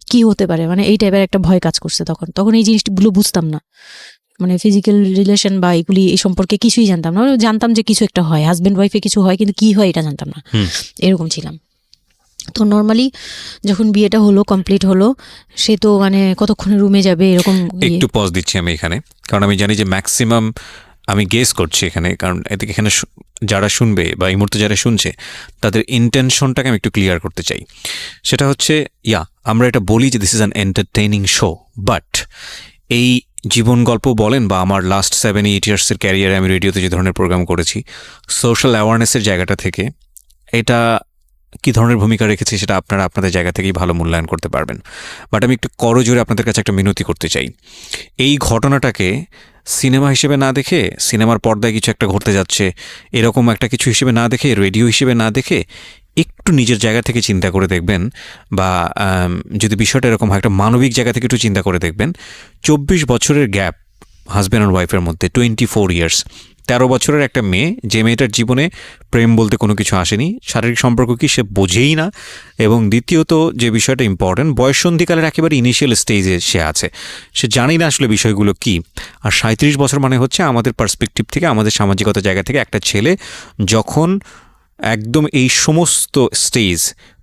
কি হতে পারে, মানে এই টাইপের একটা ভয় কাজ করছে তখন এই জিনিসগুলো বুঝতাম না, মানে ফিজিক্যাল রিলেশন বা এগুলি এই সম্পর্কে কিছুই জানতাম না। জানতাম যে কিছু একটা হয়, হাজব্যান্ড ওয়াইফে কিছু হয়, কিন্তু কি হয় এটা জানতাম না, এরকম ছিলাম। তো নর্মালি যখন বিয়েটা হলো, কমপ্লিট হলো, সে তো মানে কতক্ষণে রুমে যাবে এরকম। একটু পজ দিচ্ছি আমি এখানে, কারণ আমি জানি যে ম্যাক্সিমাম আমি গেস করছি এখানে, কারণ এদিকে এখানে যারা শুনবে বা এই মুহূর্তে যারা শুনছে তাদের ইন্টেনশনটাকে আমি একটু ক্লিয়ার করতে চাই। সেটা হচ্ছে আমরা এটা বলি যে this is an entertaining show, but এই জীবন গল্প বলেন বা আমার লাস্ট 7-8 ইয়ার্সের ক্যারিয়ারে আমি রেডিওতে যে ধরনের প্রোগ্রাম করেছি, সোশ্যাল অ্যাওয়ারনেসের জায়গাটা থেকে এটা কী ধরনের ভূমিকা রেখেছে সেটা আপনারা আপনাদের জায়গা থেকেই ভালো মূল্যায়ন করতে পারবেন। বাট আমি একটু করজোরে আপনাদের কাছে একটা মিনতি করতে চাই, এই ঘটনাটাকে সিনেমা হিসেবে না দেখে, সিনেমার পর্দায় কিছু একটা ঘটতে যাচ্ছে এরকম একটা কিছু হিসেবে না দেখে, রেডিও হিসেবে না দেখে, একটু নিজের জায়গা থেকে চিন্তা করে দেখবেন, বা যদি বিষয়টা এরকম হয় একটা মানবিক জায়গা থেকে একটু চিন্তা করে দেখবেন। 24 বছরের গ্যাপ হাজব্যান্ড আর ওয়াইফের মধ্যে, 24 ইয়ার্স, 13 বছরের একটা মেয়ে, যে মেয়েটার জীবনে প্রেম বলতে কোনো কিছু আসেনি, শারীরিক সম্পর্ক কি সে বোঝেই না, এবং দ্বিতীয়ত যে বিষয়টা ইম্পর্টেন্ট, বয়ঃসন্ধিকালের একেবারে ইনিশিয়াল স্টেজে সে আছে, সে জানি না আসলে বিষয়গুলো কি। আর 37 বছর মানে হচ্ছে আমাদের পার্সপেক্টিভ থেকে, আমাদের সামাজিকতার জায়গা থেকে একটা ছেলে যখন একদম এই সমস্ত স্টেজ,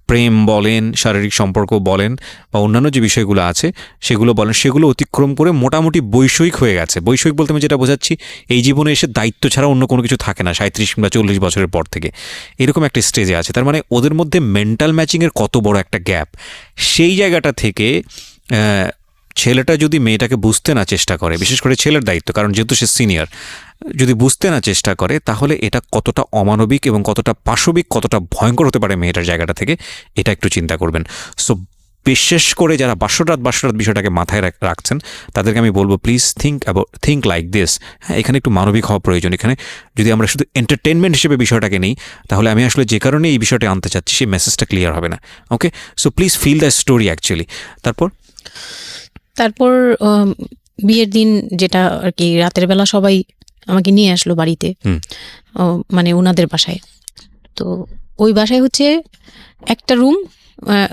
প্রেম বলেন, শারীরিক সম্পর্ক বলেন, বা অন্যান্য যে বিষয়গুলো আছে সেগুলো বলেন, সেগুলো অতিক্রম করে মোটামুটি বৈষয়িক হয়ে গেছে। বৈষয়িক বলতে আমি যেটা বোঝাচ্ছি, এই জীবনে এসে দায়িত্ব ছাড়া অন্য কোনো কিছু থাকে না 37 কিংবা 40 বছরের পর থেকে, এরকম একটা স্টেজে আছে। তার মানে ওদের মধ্যে মেন্টাল ম্যাচিংয়ের কত বড় একটা গ্যাপ। সেই জায়গাটা থেকে ছেলেটা যদি মেয়েটাকে বুঝতে না চেষ্টা করে, বিশেষ করে ছেলের দায়িত্ব, কারণ যেহেতু সে সিনিয়র, যদি বুঝতে না চেষ্টা করে তাহলে এটা কতটা অমানবিক এবং কতটা পাশবিক, কতটা ভয়ঙ্কর হতে পারে মেয়েটার জায়গাটা থেকে, এটা একটু চিন্তা করবেন। সো বিশেষ করে যারা বাসরাত বিষয়টাকে মাথায় রাখছেন তাদেরকে আমি বলবো প্লিজ থিঙ্ক লাইক দিস। হ্যাঁ, এখানে একটু মানবিক হওয়া প্রয়োজন। এখানে যদি আমরা শুধু এন্টারটেনমেন্ট হিসেবে বিষয়টাকে নিই তাহলে আমি আসলে যে কারণে এই বিষয়টা আনতে চাচ্ছি সেই মেসেজটা ক্লিয়ার হবে না। Okay, so please feel the story actually. তারপর বিয়ের দিন যেটা আর কি, রাতের বেলা সবাই আমাকে নিয়ে আসলো বাড়িতে, মানে ওনাদের বাসায়। তো ওই বাসায় হচ্ছে একটা রুম,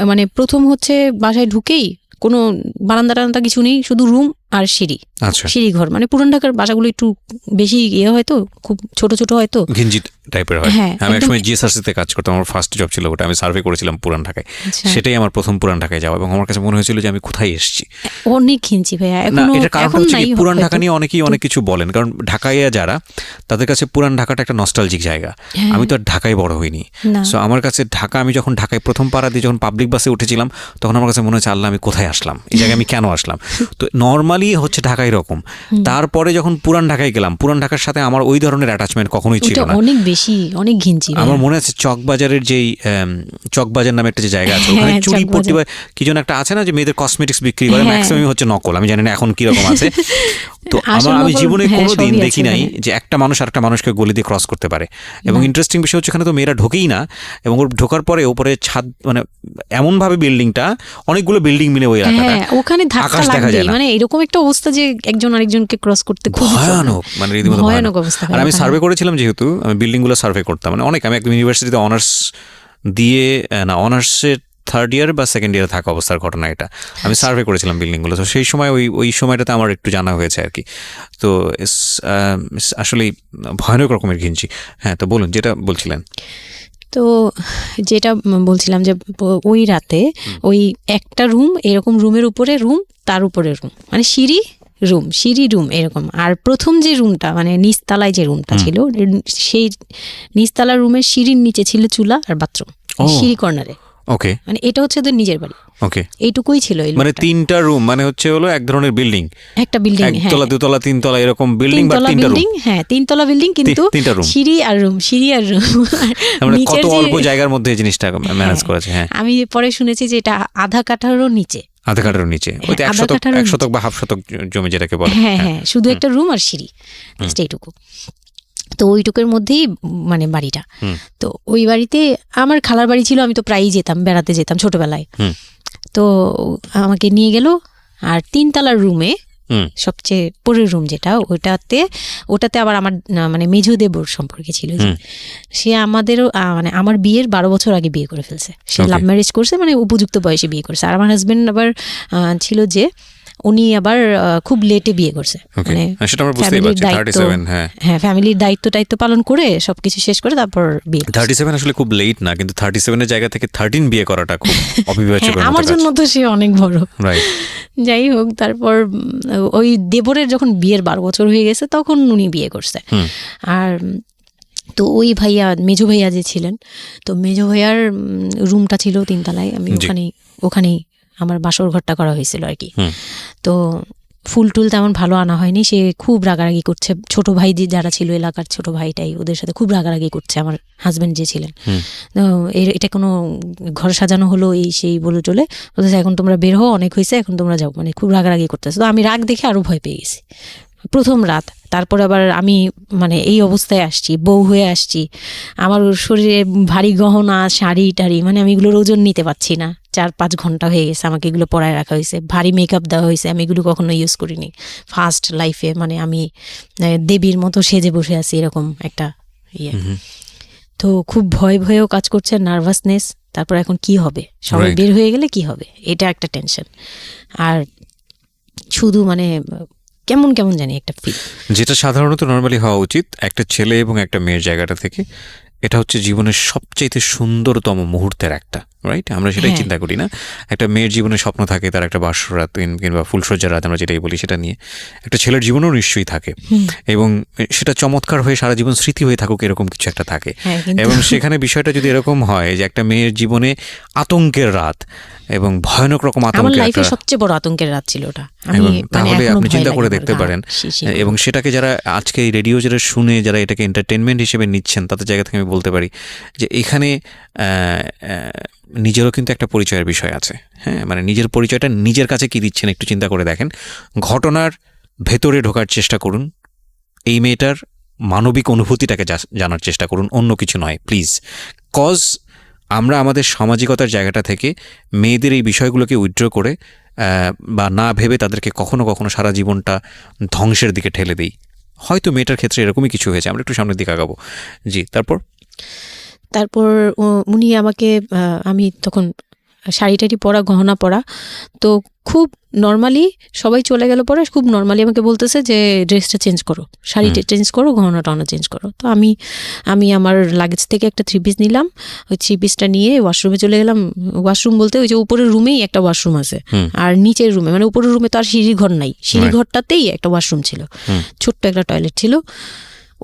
মানে প্রথম হচ্ছে বাসায় ঢুকেই কোনো বারান্দা টারান্দা কিছু নেই, শুধু রুম আর সিঁড়ি, সিঁড়ি ঘর। মানে পুরান ঢাকার বাসাগুলো একটু বেশি হয়তো, খুব ছোট ছোট হয়তো, ঘিঞ্জি টাইপের হয়। আমি একসময় জিএসআরসিতে কাজ করতাম, আমার ফার্স্ট জব ছিল ওটা, আমি সার্ভে করেছিলাম পুরান ঢাকায়। সেটাই আমার প্রথম পুরান ঢাকায় যাওয়া, এবং আমার কাছে মনে হয়েছিল যে আমি কোথায় এসেছি। অনেক ঘিঞ্জি ভাইয়া। এটা কারণ হচ্ছে পুরান ঢাকা নিয়ে অনেকেই অনেক কিছু বলেন, কারণ ঢাকায় যারা, তাদের কাছে পুরান ঢাকাটা একটা নস্টালজিক জায়গা। আমি তো আর ঢাকায় বড় হইনি, সো আমার কাছে ঢাকা, আমি যখন ঢাকায় প্রথম পাড়া দিয়ে যখন পাবলিক বাসে উঠেছিলাম তখন আমার কাছে মনে হচ্ছে আল্লাহ আমি কোথায় আসলাম, এই জায়গায় আমি কেন আসলাম। তো নর্মালি হচ্ছে ঢাকা এরকম। তারপরে যখন পুরান ঢাকায় গেলাম, পুরান ঢাকার সাথে আমার ওই ধরনের অ্যাটাচমেন্ট কখনোই ছিল না, অনেক বেশি, অনেক ঘিঞ্জি। আমার মনে আছে চকবাজারের যেই চকবাজার নামে একটা যে জায়গা আছে, ওখানে চুরি পট্টি কি যেন একটা আছে না, যে মেয়েদের কসমেটিক্স বিক্রি করে, ম্যাক্সিমাম হচ্ছে নকল, আমি জানি না এখন কিরকম আছে। তো আমি জীবনে কোনোদিন দেখি নাই যে একটা মানুষ আরেকটা মানুষকে গলি দিয়ে ক্রস করতে পারে। এবং ইন্টারেস্টিং বিষয় হচ্ছে এখানে তো মেয়েরা ঢোকেই না, এবং ওর ঢোকার পরে ওপরে ছাদ, মানে এমন ভাবে বিল্ডিংটা, অনেকগুলো বিল্ডিং মিলে ওই এলাকাটা, ওখানে আকাশ দেখা যায় না, মানে এরকম একটা অবস্থা যে একজন আরেকজনকে ক্রস করতে খুব ভয়ানক, মানে রীতিমতো ভয়ানক অবস্থা। আর আমি সার্ভে করেছিলাম, যেহেতু আমি বিল্ডিংগুলো সার্ভে করতাম, মানে অনেক, আমি একদম ইউনিভার্সিটিতে অনার্স দিয়ে, না অনার্সের থার্ড ইয়ার বা সেকেন্ড ইয়ারে থাকা অবস্থার ঘটনা এটা, আমি সার্ভে করেছিলাম বিল্ডিংগুলো। তো সেই সময় ওই সময়টাতে আমার একটু জানা হয়েছে আর কি। তো আসলে ভয়ানক রকমের ঘিঞ্জি। হ্যাঁ, তো বলুন যেটা বলছিলেন। তো যেটা বলছিলাম যে ওই রাতে ওই একটা রুম, এরকম রুমের উপরে রুম, তার উপরে রুম, মানে সিঁড়ি রুম এরকম। আর প্রথম যে রুমটা, মানে নিচতলায় যে রুমটা ছিল, সেই নিচতলার রুমের সিঁড়ির নিচে ছিল চুলা আর বাথরুম, সিঁড়ি কর্নারে। ওকে, মানে এটা হচ্ছে ওদের নিজের বাড়ি। ওকে, এইটুকুই ছিল। মানে তিনটা রুম, মানে হচ্ছে হলো এক ধরনের বিল্ডিং, একটা বিল্ডিং, একতলা দুতলা তিনতলা এরকম বিল্ডিং, বা তিনটা রুম। হ্যাঁ, তিনতলা বিল্ডিং, কিন্তু সিঁড়ি আর রুম। মানে কত অল্প জায়গার মধ্যে এই জিনিসটা ম্যানেজ করেছে। হ্যাঁ, আমি পরে শুনেছি যে এটা আধা কাঠারও নিচে, ওই 1 শতক বা হাফ শতক জমি যেটাকে বলে। হ্যাঁ, শুধু একটা রুম আর সিঁড়ি, এইটুকু। তো ওইটুকুর মধ্যেই মানে বাড়িটা। তো ওই বাড়িতে আমার খালার বাড়ি ছিল, আমি তো প্রায়ই যেতাম, বেড়াতে যেতাম ছোটবেলায়। তো আমাকে নিয়ে গেল, আর তিনতলার রুমে সবচেয়ে পরের রুম যেটা, ওটাতে আবার আমার মানে মেঝো দেবর সম্পর্কে ছিল। সে আমাদেরও, মানে আমার বিয়ের 12 বছর আগে বিয়ে করে ফেলছে। সে লাভ ম্যারেজ করছে, মানে উপযুক্ত বয়সে বিয়ে করছে। আর আমার হাজবেন্ড আবার ছিল যে উনি আবার খুব লেটে বিয়ে করছে, মানে ফ্যামিলির দায়িত্ব পালন করে সবকিছু শেষ করে তারপর বিয়ে। 37 আসলে খুব লেট না, কিন্তু 37 জায়গা থেকে 13 বিয়ে করাটা খুব অবিবেচক। আমার জন্য তো সে অনেক বড়। যাই হোক, তারপর ওই দেবরের যখন বিয়ের 12 বছর হয়ে গেছে তখন উনি বিয়ে করছে। আর তো ওই ভাইয়া, মেজো ভাইয়া যে ছিলেন, তো মেজো ভাইয়ার রুমটা ছিল তিনতলায়। আমি ওখানেই আমার বাসর ঘরটা করা হয়েছিল আর কি। তো ফুল টুল তেমন ভালো আনা হয়নি, সে খুব রাগারাগি করছে। ছোট ভাই যারা ছিল, এলাকার ছোট ভাইটাই, ওদের সাথে খুব রাগারাগি করছে আমার হাজব্যান্ড যে ছিলেন। এটা কোনো ঘর সাজানো হলো এই সেই বলে চলে বলতেছে, এখন তোমরা বের হও, অনেক হয়েছে, এখন তোমরা যাও, মানে খুব রাগারাগি করতেছে। তো আমি রাগ দেখে আরো ভয় পেয়ে গেছি প্রথম রাত। তারপর আবার আমি মানে এই অবস্থায় আসছি, বউ হয়ে আসছি, আমার শরীরে ভারী গহনা, শাড়ি টাড়ি, মানে আমি এগুলোর ওজন নিতে পারছি না। 4-5 ঘন্টা হয়ে গেছে আমাকে এগুলো পরায় রাখা হয়েছে, ভারী মেকআপ দেওয়া হয়েছে, আমি এগুলো কখনো ইউজ করিনি ফার্স্ট লাইফে। মানে আমি দেবীর মতো সেজে বসে আছি, এরকম একটা ইয়ে। তো খুব ভয়েও কাজ করছে, নার্ভাসনেস। তারপর এখন কি হবে, সবাই বের হয়ে গেলে কি হবে, এটা একটা টেনশন। আর শুধু মানে কেমন জানি একটা ফিল, যেটা সাধারণত নর্মালি হওয়া উচিত একটা ছেলে এবং একটা মেয়ের জায়গাটা থেকে। এটা হচ্ছে জীবনের সবচেয়ে সুন্দরতম মুহূর্তের একটা, রাইট? আমরা সেটাই চিন্তা করি না? একটা মেয়ের জীবনে স্বপ্ন থাকে তার একটা বাসরাত কিংবা ফুলসজ্জার রাত আমরা যেটাই বলি সেটা নিয়ে। একটা ছেলের জীবনেও নিশ্চয়ই থাকে, এবং সেটা চমৎকার হয়ে সারা জীবন স্মৃতি হয়ে থাকুক এরকম কিছু একটা থাকে। এবং সেখানে বিষয়টা যদি এরকম হয় যে একটা মেয়ের জীবনে আতঙ্কের রাত এবং ভয়ানক রকম আতঙ্কের, সবচেয়ে বড় আতঙ্কের রাত ছিল ওটা, তাহলে আপনি চিন্তা করে দেখতে পারেন। এবং সেটাকে যারা আজকে এই রেডিও যারা শুনে যারা এটাকে এন্টারটেনমেন্ট হিসেবে নিচ্ছেন তাদের জায়গা থেকে আমি বলতে পারি যে এখানে নিজেরও কিন্তু একটা পরিচয়ের বিষয় আছে। হ্যাঁ, মানে নিজের পরিচয়টা নিজের কাছে কি দিচ্ছেন একটু চিন্তা করে দেখেন। ঘটনার ভেতরে ঢোকার চেষ্টা করুন, এই মেয়েটার মানবিক অনুভূতিটাকে জানার চেষ্টা করুন, অন্য কিছু নয় প্লিজ। কজ আমরা আমাদের সামাজিকতার জায়গাটা থেকে মেয়েদের এই বিষয়গুলোকে উইথড্র করে বা না ভেবে তাদেরকে কখনো কখনো সারা জীবনটা ধ্বংসের দিকে ঠেলে দিই। হয়তো মেয়েটার ক্ষেত্রে এরকমই কিছু হয়েছে, আমরা একটু সামনের দিকে আগাবো। জি, তারপর উনি আমাকে, আমি তখন শাড়ি টাড়ি পরা, গহনা পরা, তো খুব নর্মালি সবাই চলে গেল পরে খুব নর্মালি আমাকে বলতেছে যে ড্রেসটা চেঞ্জ করো, শাড়িটা চেঞ্জ করো, গহনা টহনা চেঞ্জ করো। তো আমি আমার লাগেজ থেকে একটা 3 পিস নিলাম, ওই 3 পিসটা নিয়ে ওয়াশরুমে চলে গেলাম। ওয়াশরুম বলতে ওই যে উপরের রুমেই একটা ওয়াশরুম আছে, আর নিচের রুমে, মানে উপরের রুমে তো আর সিঁড়ি ঘর নাই, সিঁড়ি ঘরটাতেই একটা ওয়াশরুম ছিল, ছোট্ট একটা টয়লেট ছিল।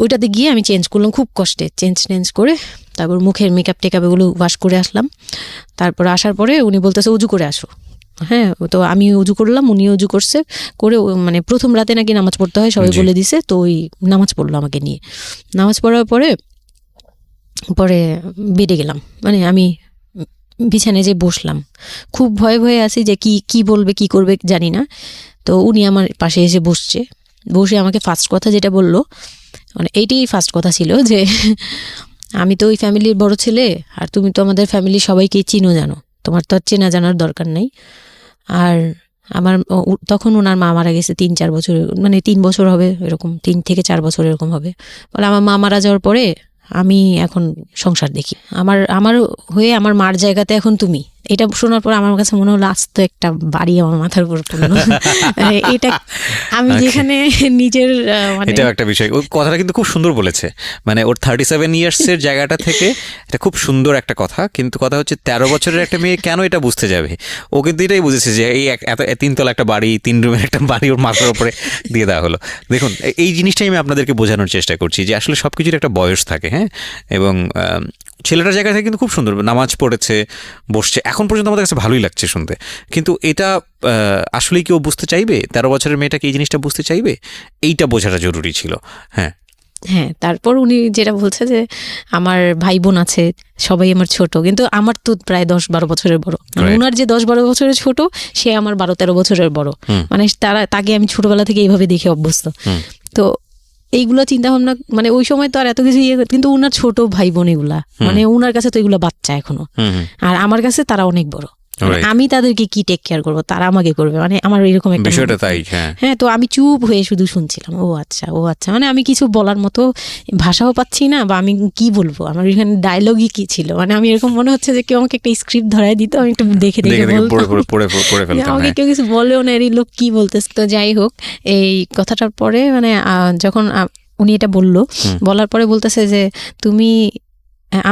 ওইটাতে গিয়ে আমি চেঞ্জ করলাম খুব কষ্টে, চেঞ্জ করে তারপর মুখের মেকআপ টেকআপ এগুলো ওয়াশ করে আসলাম। তারপর আসার পরে উনি বলতেছে উজু করে আসো। হ্যাঁ, তো আমি উজু করলাম, উনি উজু করছে করে, মানে প্রথম রাতে নাকি নামাজ পড়তে হয় সবাই বলে দিছে, তো ওই নামাজ পড়লো আমাকে নিয়ে। নামাজ পড়ার পরে বেডে গেলাম, মানে আমি বিছানায় যে বসলাম, খুব ভয়ে ভয়ে আছি যে কি বলবে কি করবে জানি না। তো উনি আমার পাশে এসে বসে আমাকে ফার্স্ট কথা যেটা বললো, মানে এইটাই ফার্স্ট কথা ছিল যে আমি তো ওই ফ্যামিলির বড় ছেলে, আর তুমি তো আমাদের ফ্যামিলির সবাইকেই চিনো জানো, তোমার তো আর চেনা জানার দরকার নেই। আর আমার তখন ওনার মা মারা গেছে 3-4 বছর, মানে 3 বছর হবে এরকম, 3 থেকে 4 বছর এরকম হবে। বলে আমার মা মারা যাওয়ার পরে আমি এখন সংসার দেখি, আমার হয়ে আমার মার জায়গাতে এখন তুমি। এটা শোনার পর আমার কাছে মনে হলো আস্ত একটা বাড়ি আমার মাথার উপর পড়লো। এটা আমি যেখানে নিজের, মানে এটা একটা বিষয়, ওই কথাটা কিন্তু খুব সুন্দর বলেছে, মানে ওর 37 ইয়ার্সের জায়গাটা থেকে এটা খুব সুন্দর একটা কথা। কিন্তু কথা হচ্ছে 13 বছরের একটা মেয়ে কেন এটা বুঝতে যাবে? ও কিন্তু এটাই বুঝেছে যে এই এত 3 তলা একটা বাড়ি, 3 রুমের একটা বাড়ি ওর মাথার উপরে দিয়ে দেওয়া হলো। দেখুন, এই জিনিসটাই আমি আপনাদেরকে বোঝানোর চেষ্টা করছি যে আসলে সব কিছুর একটা বয়স থাকে। হ্যাঁ, এবং ছেলেটার জায়গা থেকে কিন্তু খুব সুন্দর নামাজ পড়েছে, বসছে, এখন পর্যন্ত আমাদের কাছে ভালোই লাগছে শুনতে। কিন্তু এটা আসলেই কেউ বুঝতে চাইবে? 13 বছরের মেয়েটাকে এই জিনিসটা বুঝতে চাইবে? এইটা বোঝাটা জরুরি ছিল। হ্যাঁ, তারপর উনি যেটা বলছে যে আমার ভাই বোন আছে, সবাই আমার ছোট, কিন্তু আমার তো প্রায় 10-12 বছরের বড়। মানে ওনার যে 10-12 বছরের ছোট, সে আমার 12-13 বছরের বড়। মানে তাকে আমি ছোটবেলা থেকে এইভাবে দেখে অভ্যস্ত। তো এইগুলো চিন্তা ভাবনা, মানে ওই সময় তো আর এত কিছু কিন্তু উনার ছোট ভাই বোন এগুলা, মানে উনার কাছে তো এগুলো বাচ্চা এখনো, আর আমার কাছে তারা অনেক বড়। আমি তাদেরকে কি টেক কেয়ার করবো, তারা আমাকে করবে, মানে আমার এরকম একটা বিষয়টা তাই। হ্যাঁ, তো আমি চুপ হয়ে শুধু শুনছিলাম। ও আচ্ছা, মানে আমি কিছু বলার মতো ভাষাও পাচ্ছি না, বা আমি কি বলবো, আমার এখানে ডায়লগই কি ছিল, মানে আমি এরকম মনে হচ্ছে যে কেউ আমাকে একটা স্ক্রিপ্ট ধরায় দিত, আমি একটু দেখে আমাকে কেউ কিছু বলেও না, এই লোক কি বলতেছে। তো যাই হোক, এই কথাটার পরে মানে যখন উনি এটা বলার পরে বলতেছে যে তুমি,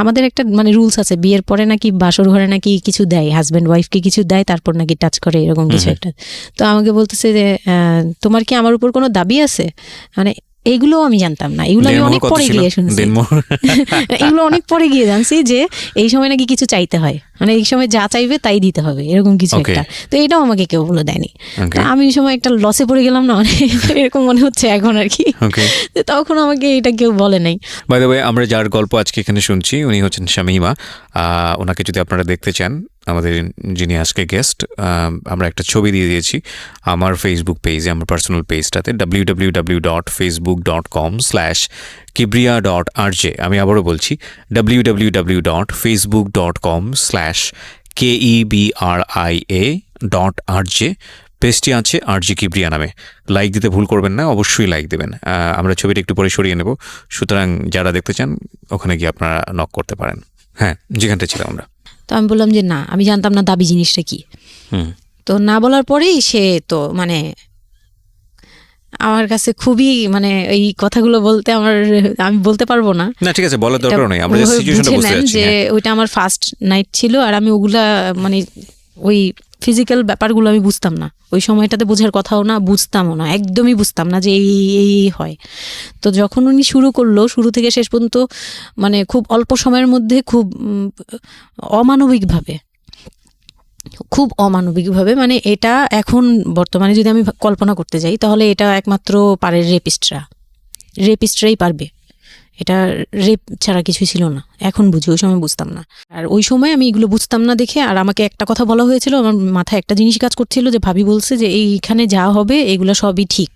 আমাদের একটা মানে রুলস আছে, বিয়ের পরে নাকি বাসর ঘরে নাকি কিছু দেয়, হাজব্যান্ড ওয়াইফকে কিছু দেয়, তারপর নাকি টাচ করে, এরকম কিছু একটা। তো আমাকে বলতেছে যে তোমার কি আমার উপর কোনো দাবি আছে? মানে এইগুলো আমি জানতাম না, এগুলো আমি অনেক পরে গিয়ে শুনছি, এগুলো অনেক পরে গিয়ে জানছি যে এই সময় নাকি কিছু চাইতে হয়, মানে এই সময় যা চাইবে তাই দিতে হবে, এরকম কিছু একটা। তো এটাও আমাকে কেউ বলে দেয়নি। আমি এই সময় একটা লসে পড়ে গেলাম না, মানে এরকম মনে হচ্ছে এখন আর কি। তখন আমাকে এটা কেউ বলে নাই। বাই দ্য ওয়ে, আমরা যার গল্প আজকে এখানে শুনছি উনি হচ্ছেন শামীমা। ওনাকে যদি আপনারা দেখতে চান, আমাদের যিনি আজকে গেস্ট, আমরা একটা ছবি দিয়ে দিয়েছি আমার ফেসবুক পেজে, আমার পার্সোনাল পেজটাতে, www.facebook.com/kibriya.rj। আমি আবারও বলছি, www.facebook.com/KEBRIA.RJ। পেজটি আছে RJ কিবরিয়া নামে। লাইক দিতে ভুল করবেন না, অবশ্যই লাইক দেবেন। আমরা ছবিটা একটু পরে সরিয়ে নেব, সুতরাং যারা দেখতে চান ওখানে গিয়ে আপনারা নক করতে পারেন। হ্যাঁ, যেখানটা ছিলাম আমরা। তো আমি বললাম যে না, আমি জানতাম না দাবি জিনিসটা কি। তো না বলার পরেই সে তো মানে আমার কাছে খুবই মানে এই কথাগুলো বলতে আমি বলতে পারবো না। না ঠিক আছে, বলার দরকার নেই, আমরা জাস্ট সিচুয়েশনটা বুঝতে যাচ্ছি যে ওইটা আমার ফার্স্ট নাইট ছিল, আর আমি ওগুলা মানে ওই ফিজিক্যাল ব্যাপারগুলো আমি বুঝতাম না ওই সময়টাতে, বোঝার কথাও না, বুঝতামও না, একদমই বুঝতাম না যে এই হয়। তো যখন উনি শুরু করলো, শুরু থেকে শেষ পর্যন্ত মানে খুব অল্প সময়ের মধ্যে খুব অমানবিকভাবে মানে এটা এখন বর্তমানে যদি আমি কল্পনা করতে যাই তাহলে এটা একমাত্র পারে রেপিস্টরাই পারবে, এটা রেপ ছাড়া কিছু ছিল না। এখন বুঝি, ওই সময় বুঝতাম না। আর ওই সময় আমি এগুলো বুঝতাম না দেখে, আর আমাকে একটা কথা বলা হয়েছিল, আমার মাথায় একটা জিনিস কাজ করছিল যে ভাবি বলছে যে এইখানে যা হবে এগুলো সবই ঠিক,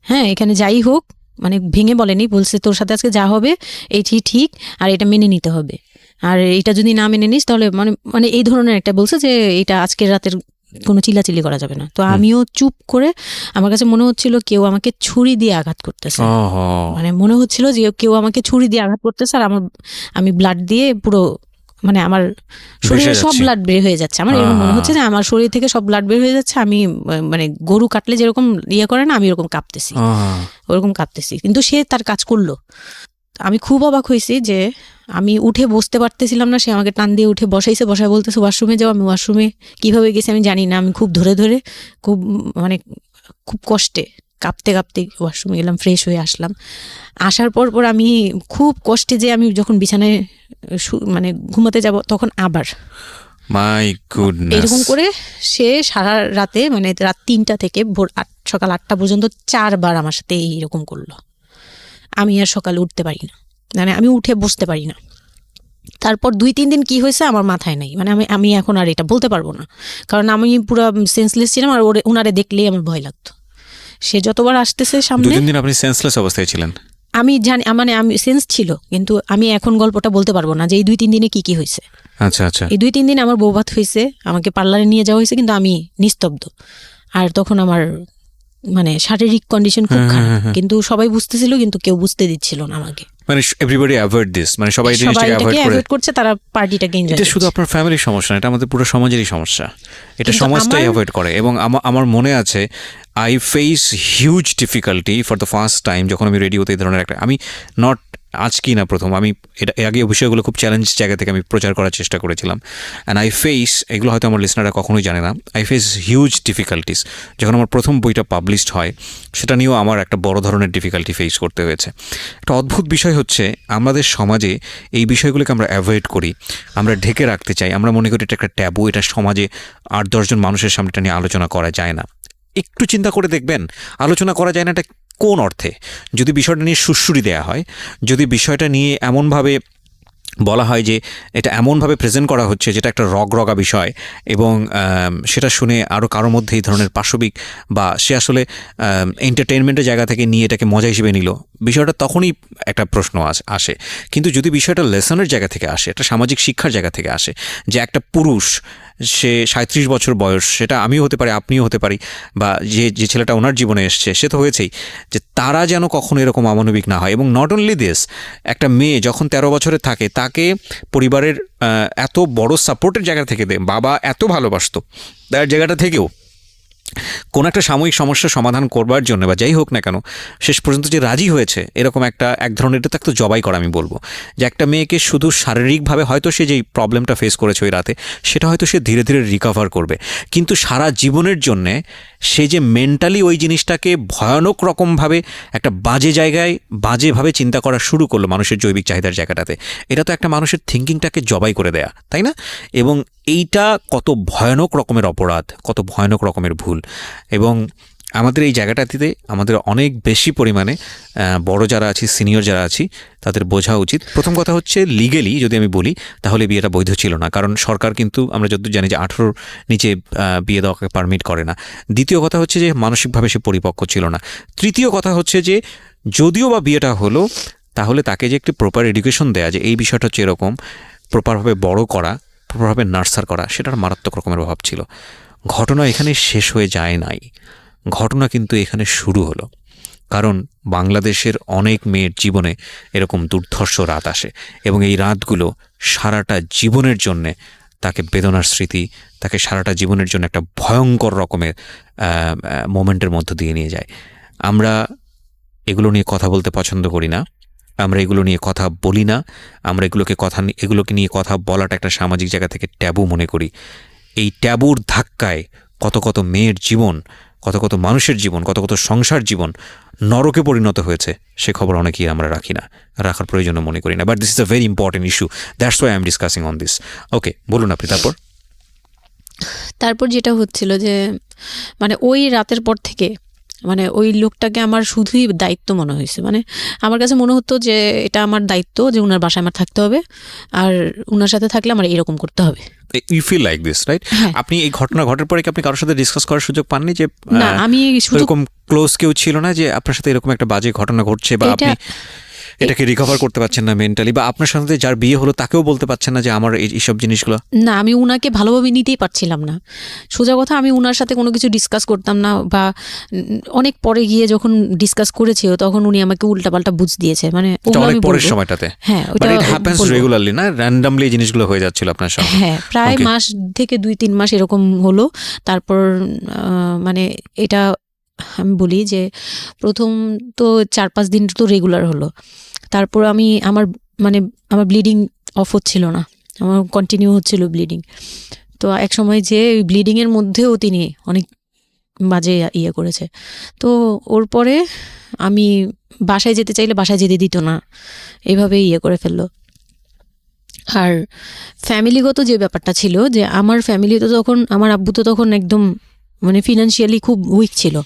হ্যাঁ এখানে যাই হোক, মানে ভেঙে বলেনি, বলছে তোর সাথে আজকে যা হবে এইটি ঠিক, আর এটা মেনে নিতে হবে, আর এটা যদি না মেনে নিস তাহলে মানে এই ধরনের একটা বলছে যে এটা আজকের রাতের কোনো চিল্লাচিল্লি করা যাবে না। তো আমিও চুপ করে, আমার কাছে মনে হচ্ছিল কেউ আমাকে ছুরি দিয়ে আঘাত করতেছে, মানে মনে হচ্ছিল যে কেউ আমাকে ছুরি দিয়ে আঘাত করতেছে, আর আমি ব্লাড দিয়ে পুরো মানে আমার শরীরে সব ব্লাড বের হয়ে যাচ্ছে। আমার এরকম মনে হচ্ছে যে আমার শরীর থেকে সব ব্লাড বের হয়ে যাচ্ছে, আমি মানে গরু কাটলে যেরকম ইয়ে করে না, আমি এরকম কাঁপতেছি, ওরকম কাঁপতেছি। কিন্তু সে তার কাজ করলো। আমি খুব অবাক হয়েছি যে আমি উঠে বসতে পারতেছিলাম না, সে আমাকে টান দিয়ে উঠে বসায় বলতেছে ওয়াশরুমে যাও। আমি ওয়াশরুমে কিভাবে গেছি আমি জানি না, আমি খুব ধরে খুব কষ্টে কাঁপতে ওয়াশরুমে গেলাম, ফ্রেশ হয়ে আসলাম। আসার পর আমি খুব কষ্টে, যে আমি যখন বিছানায় মানে ঘুমাতে যাব তখন আবার মাই গুডনেস এরকম করে সে সারা রাতে মানে রাত 3টা থেকে ভোর সকাল 8টা পর্যন্ত 4বার আমার সাথে এইরকম করলো। আমি আর সকালে উঠতে পারি না, মানে আমি উঠে বসতে পারি না। তারপর 2-3 দিন কি হয়েছে আমার মাথায় নাই, মানে আমি এখন আর এটা বলতে পারবো না, কারণ আমি পুরো সেন্সলেস ছিলাম, আর ওনারে দেখলেই আমার ভয় লাগতো। সে যতবার আসতেছে সামনে। 2-3 দিন আপনি সেন্সলেস অবস্থায় ছিলেন? আমি জানি, মানে আমি সেন্স ছিল, কিন্তু আমি এখন গল্পটা বলতে পারবো না যে এই 2-3 দিনে কি হয়েছে। আচ্ছা, এই 2-3 দিন আমার বৌভাত হয়েছে, আমাকে পার্লারে নিয়ে যাওয়া হয়েছে, কিন্তু আমি নিস্তব্ধ। আর তখন আমার মানে শারীরিক কন্ডিশন খুব খারাপ, কিন্তু সবাই বুঝতেছিল, কিন্তু কেউ বুঝতে দিচ্ছিল না আমাকে। মানে এভরিবডি অ্যাভয়েড দিস, মানে সবাই জিনিসটাকে অ্যাভয়েড করছে, তারা পার্টিটাকে এনজয় করছে। এটা শুধু আপনার ফ্যামিলির সমস্যা না, এটা আমাদের পুরো সমাজেরই সমস্যা। এটা সমাজটাই অ্যাভয়েড করে। এবং আমার মনে আছে I face huge difficulty for the first time যখন আমি রেডিওতে এই ধরনের একটা, আমি নট আজকেই না প্রথম, আমি এটা আগে বিষয়গুলো খুব চ্যালেঞ্জ জায়গা থেকে আমি প্রচার করার চেষ্টা করেছিলাম। অ্যান্ড আই ফেস, এগুলো হয়তো আমার লিসনাররা কখনোই জানে না, আই ফেস হিউজ ডিফিকাল্টিস। যখন আমার প্রথম বইটা পাবলিশড হয় সেটা নিয়েও আমার একটা বড় ধরনের ডিফিকাল্টি ফেস করতে হয়েছে। একটা অদ্ভুত বিষয় হচ্ছে আমাদের সমাজে এই বিষয়গুলোকে আমরা অ্যাভয়েড করি, আমরা ঢেকে রাখতে চাই, আমরা মনে করি এটা একটা ট্যাবু, এটা সমাজে 8-10 জন মানুষের সামনে এটা নিয়ে আলোচনা করা যায় না। একটু চিন্তা করে দেখবেন আলোচনা করা যায় না এটা কোন অর্থে? যদি বিষয়টা নিয়ে সুড়সুড়ি দেওয়া হয়, যদি বিষয়টা নিয়ে এমনভাবে বলা হয় যে এটা এমনভাবে প্রেজেন্ট করা হচ্ছে যেটা একটা রগা বিষয়, এবং সেটা শুনে আরও কারোর মধ্যে এই ধরনের পাশবিক বা সে আসলে এন্টারটেনমেন্টের জায়গা থেকে নিয়ে এটাকে মজা হিসেবে নিল, বিষয়টা তখনই একটা প্রশ্ন আসে। কিন্তু যদি বিষয়টা লেসনের জায়গা থেকে আসে, একটা সামাজিক শিক্ষার জায়গা থেকে আসে, যে একটা পুরুষ, সে 37 বছর বয়স, সেটা আমিও হতে পারি, আপনিও হতে পারি, বা যে ছেলেটা ওনার জীবনে এসছে সে তো হয়েছেই, যে তারা যেন কখনো এরকম অমানবিক না হয়। এবং নট অনলি দিস, একটা মেয়ে যখন 13 বছরের থাকে, তাকে পরিবারের এত বড় সাপোর্টের জায়গা থেকে বাবা এত ভালোবাসতো, তার জায়গাটা থেকেও কোনো একটা সাময়িক সমস্যার সমাধান করবার জন্য বা যাই হোক না কেন, শেষ পর্যন্ত যে রাজি হয়েছে, এরকম এক ধরনের, এটা তো জবাই করা আমি বলবো, যে একটা মেয়েকে শুধু শারীরিকভাবে হয়তো সে যেই প্রবলেমটা ফেস করেছে ওই রাতে, সেটা হয়তো সে ধীরে ধীরে রিকভার করবে, কিন্তু সারা জীবনের জন্যে সে যে মেন্টালি ওই জিনিসটাকে ভয়ানক রকমভাবে একটা বাজে জায়গায় বাজেভাবে চিন্তা করা শুরু করলো মানুষের জৈবিক চাহিদার জায়গাটাতে, এটা তো একটা মানুষের থিঙ্কিংটাকে জবাই করে দেয়া, তাই না? এবং এইটা কত ভয়ানক রকমের অপরাধ, কত ভয়ানক রকমের ভুল। এবং আমাদের এই জায়গাটাতে আমাদের অনেক বেশি পরিমাণে বড় যারা আছি, সিনিয়র যারা আছি, তাদের বোঝা উচিত। প্রথম কথা হচ্ছে লিগেলি যদি আমি বলি তাহলে বিয়েটা বৈধ ছিল না, কারণ সরকার কিন্তু আমরা যতদূর জানি যে 18 নিচে বিয়ে দেওয়াকে পারমিট করে না। দ্বিতীয় কথা হচ্ছে যে মানসিকভাবে সে পরিপক্ক ছিল না। তৃতীয় কথা হচ্ছে যে যদিও বা বিয়েটা হলো, তাহলে তাকে যে একটি প্রপার এডুকেশন দেয়া, যে এই বিষয়টা হচ্ছে এরকম, প্রপারভাবে বড় করা, প্রপারভাবে নার্সার করা, সেটার মারাত্মক রকমের অভাব ছিল। ঘটনা এখানে শেষ হয়ে যায় নাই, ঘটনা কিন্তু এখানে শুরু হলো। কারণ বাংলাদেশের অনেক মেয়ের জীবনে এরকম দুর্ধর্ষ রাত আসে, এবং এই রাতগুলো সারাটা জীবনের জন্যে তাকে বেদনার স্মৃতি, তাকে সারাটা জীবনের জন্য একটা ভয়ঙ্কর রকমের মোমেন্টের মধ্য দিয়ে নিয়ে যায়। আমরা এগুলো নিয়ে কথা বলতে পছন্দ করি না, আমরা এগুলো নিয়ে কথা বলি না, আমরা এগুলোকে নিয়ে কথা বলাটা একটা সামাজিক জায়গা থেকে ট্যাবু মনে করি। এই ট্যাবুর ধাক্কায় কত কত মেয়ের জীবন, কত কত মানুষের জীবন, কত কত সংসার জীবন নরকে পরিণত হয়েছে, সে খবর অনেকেই আমরা রাখি না, রাখার প্রয়োজন মনে করি না। But this is a very important issue, that's why I am discussing on this. Okay, বলুন আপনি। তারপর যেটা হচ্ছিল যে মানে ওই রাতের পর থেকে মানে ওই লোকটাকে আমার শুধুই দায়িত্ব মনে হয়েছে। মানে আমার কাছে মনে হতো যে এটা আমার দায়িত্ব, যে উনার বাসায় আমার থাকতে হবে, আর উনার সাথে থাকলে আমার এরকম করতে হবে। You feel like this, right? আপনি এই ঘটনা ঘটার পরে কি আপনি কারোর সাথে ডিসকাস করার সুযোগ পাননি যে না, আমি এরকম ক্লোজ কেউ ছিল না যে আপনার সাথে এরকম একটা বাজে ঘটনা ঘটছে, বা আপনি এটাকে রিকভার করতে পারছেন না মেন্টালি, বা আপনার সাথে যার বিয়ে হলো তাকেও বলতে পারছেন না যে আমার এইসব জিনিসগুলো? না, আমি উনাকে ভালোভাবে নিতেই পারছিলাম না। সোজা কথা, আমি উনার সাথে কোনো কিছু ডিসকাস করতাম না, বা অনেক পরে গিয়ে যখন ডিসকাস করেছি তখন উনি আমাকে উল্টাপাল্টা বুঝ দিয়েছে। মানে অনেক পরের সময়টাতে। হ্যাঁ, বাট ইট হ্যাপেন্স রেগুলারলি, না র্যান্ডমলি জিনিসগুলো হয়ে যাচ্ছিল আপনার সাথে? হ্যাঁ, প্রায় মাস থেকে 2-3 মাস এরকম হলো। তারপর মানে এটা আমি বলি যে প্রথম তো 4-5 দিন তো রেগুলার হলো। তারপর আমার ব্লিডিং অফ হচ্ছিল না, আমার কন্টিনিউ হচ্ছিল ব্লিডিং। তো এক সময় যে ওই ব্লিডিংয়ের মধ্যেও তিনি অনেক বাজে ইয়ে করেছে। তো ওর পরে আমি বাসায় যেতে চাইলে বাসায় যেতে দিত না, এভাবে ইয়ে করে ফেললো। আর ফ্যামিলিগত যে ব্যাপারটা ছিল, যে আমার ফ্যামিলি তো তখন, আমার আব্বু তো তখন একদম মানে ফিনান্সিয়ালি খুব উইক ছিল।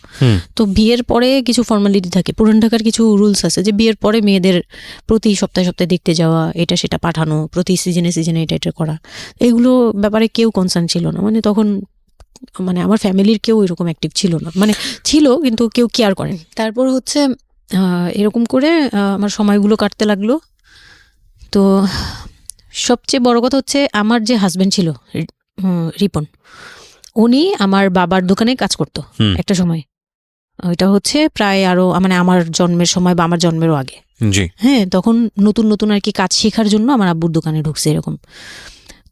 তো বিয়ের পরে কিছু ফর্মালিটি থাকে, পুরান ঢাকার কিছু রুলস আছে যে বিয়ের পরে মেয়েদের প্রতি সপ্তাহে সপ্তাহে দেখতে যাওয়া, এটা সেটা পাঠানো, প্রতি সিজনে সিজনে এটা করা, এগুলো ব্যাপারে কেউ কনসার্ন ছিল না। মানে তখন মানে আমার ফ্যামিলির কেউ এরকম অ্যাক্টিভ ছিল না, মানে ছিল কিন্তু কেউ কেয়ার করেন। তারপর হচ্ছে এরকম করে আমার সময়গুলো কাটতে লাগলো। তো সবচেয়ে বড় কথা হচ্ছে, আমার যে হাজব্যান্ড ছিল রিপন, উনি আমার বাবার দোকানে কাজ করতো একটা সময়। ওইটা হচ্ছে প্রায় আরো মানে আমার জন্মের সময় বা আমার জন্মেরও আগে। হ্যাঁ, তখন নতুন নতুন আর কি কাজ শেখার জন্য আমার আব্বুর দোকানে ঢুকছে এরকম।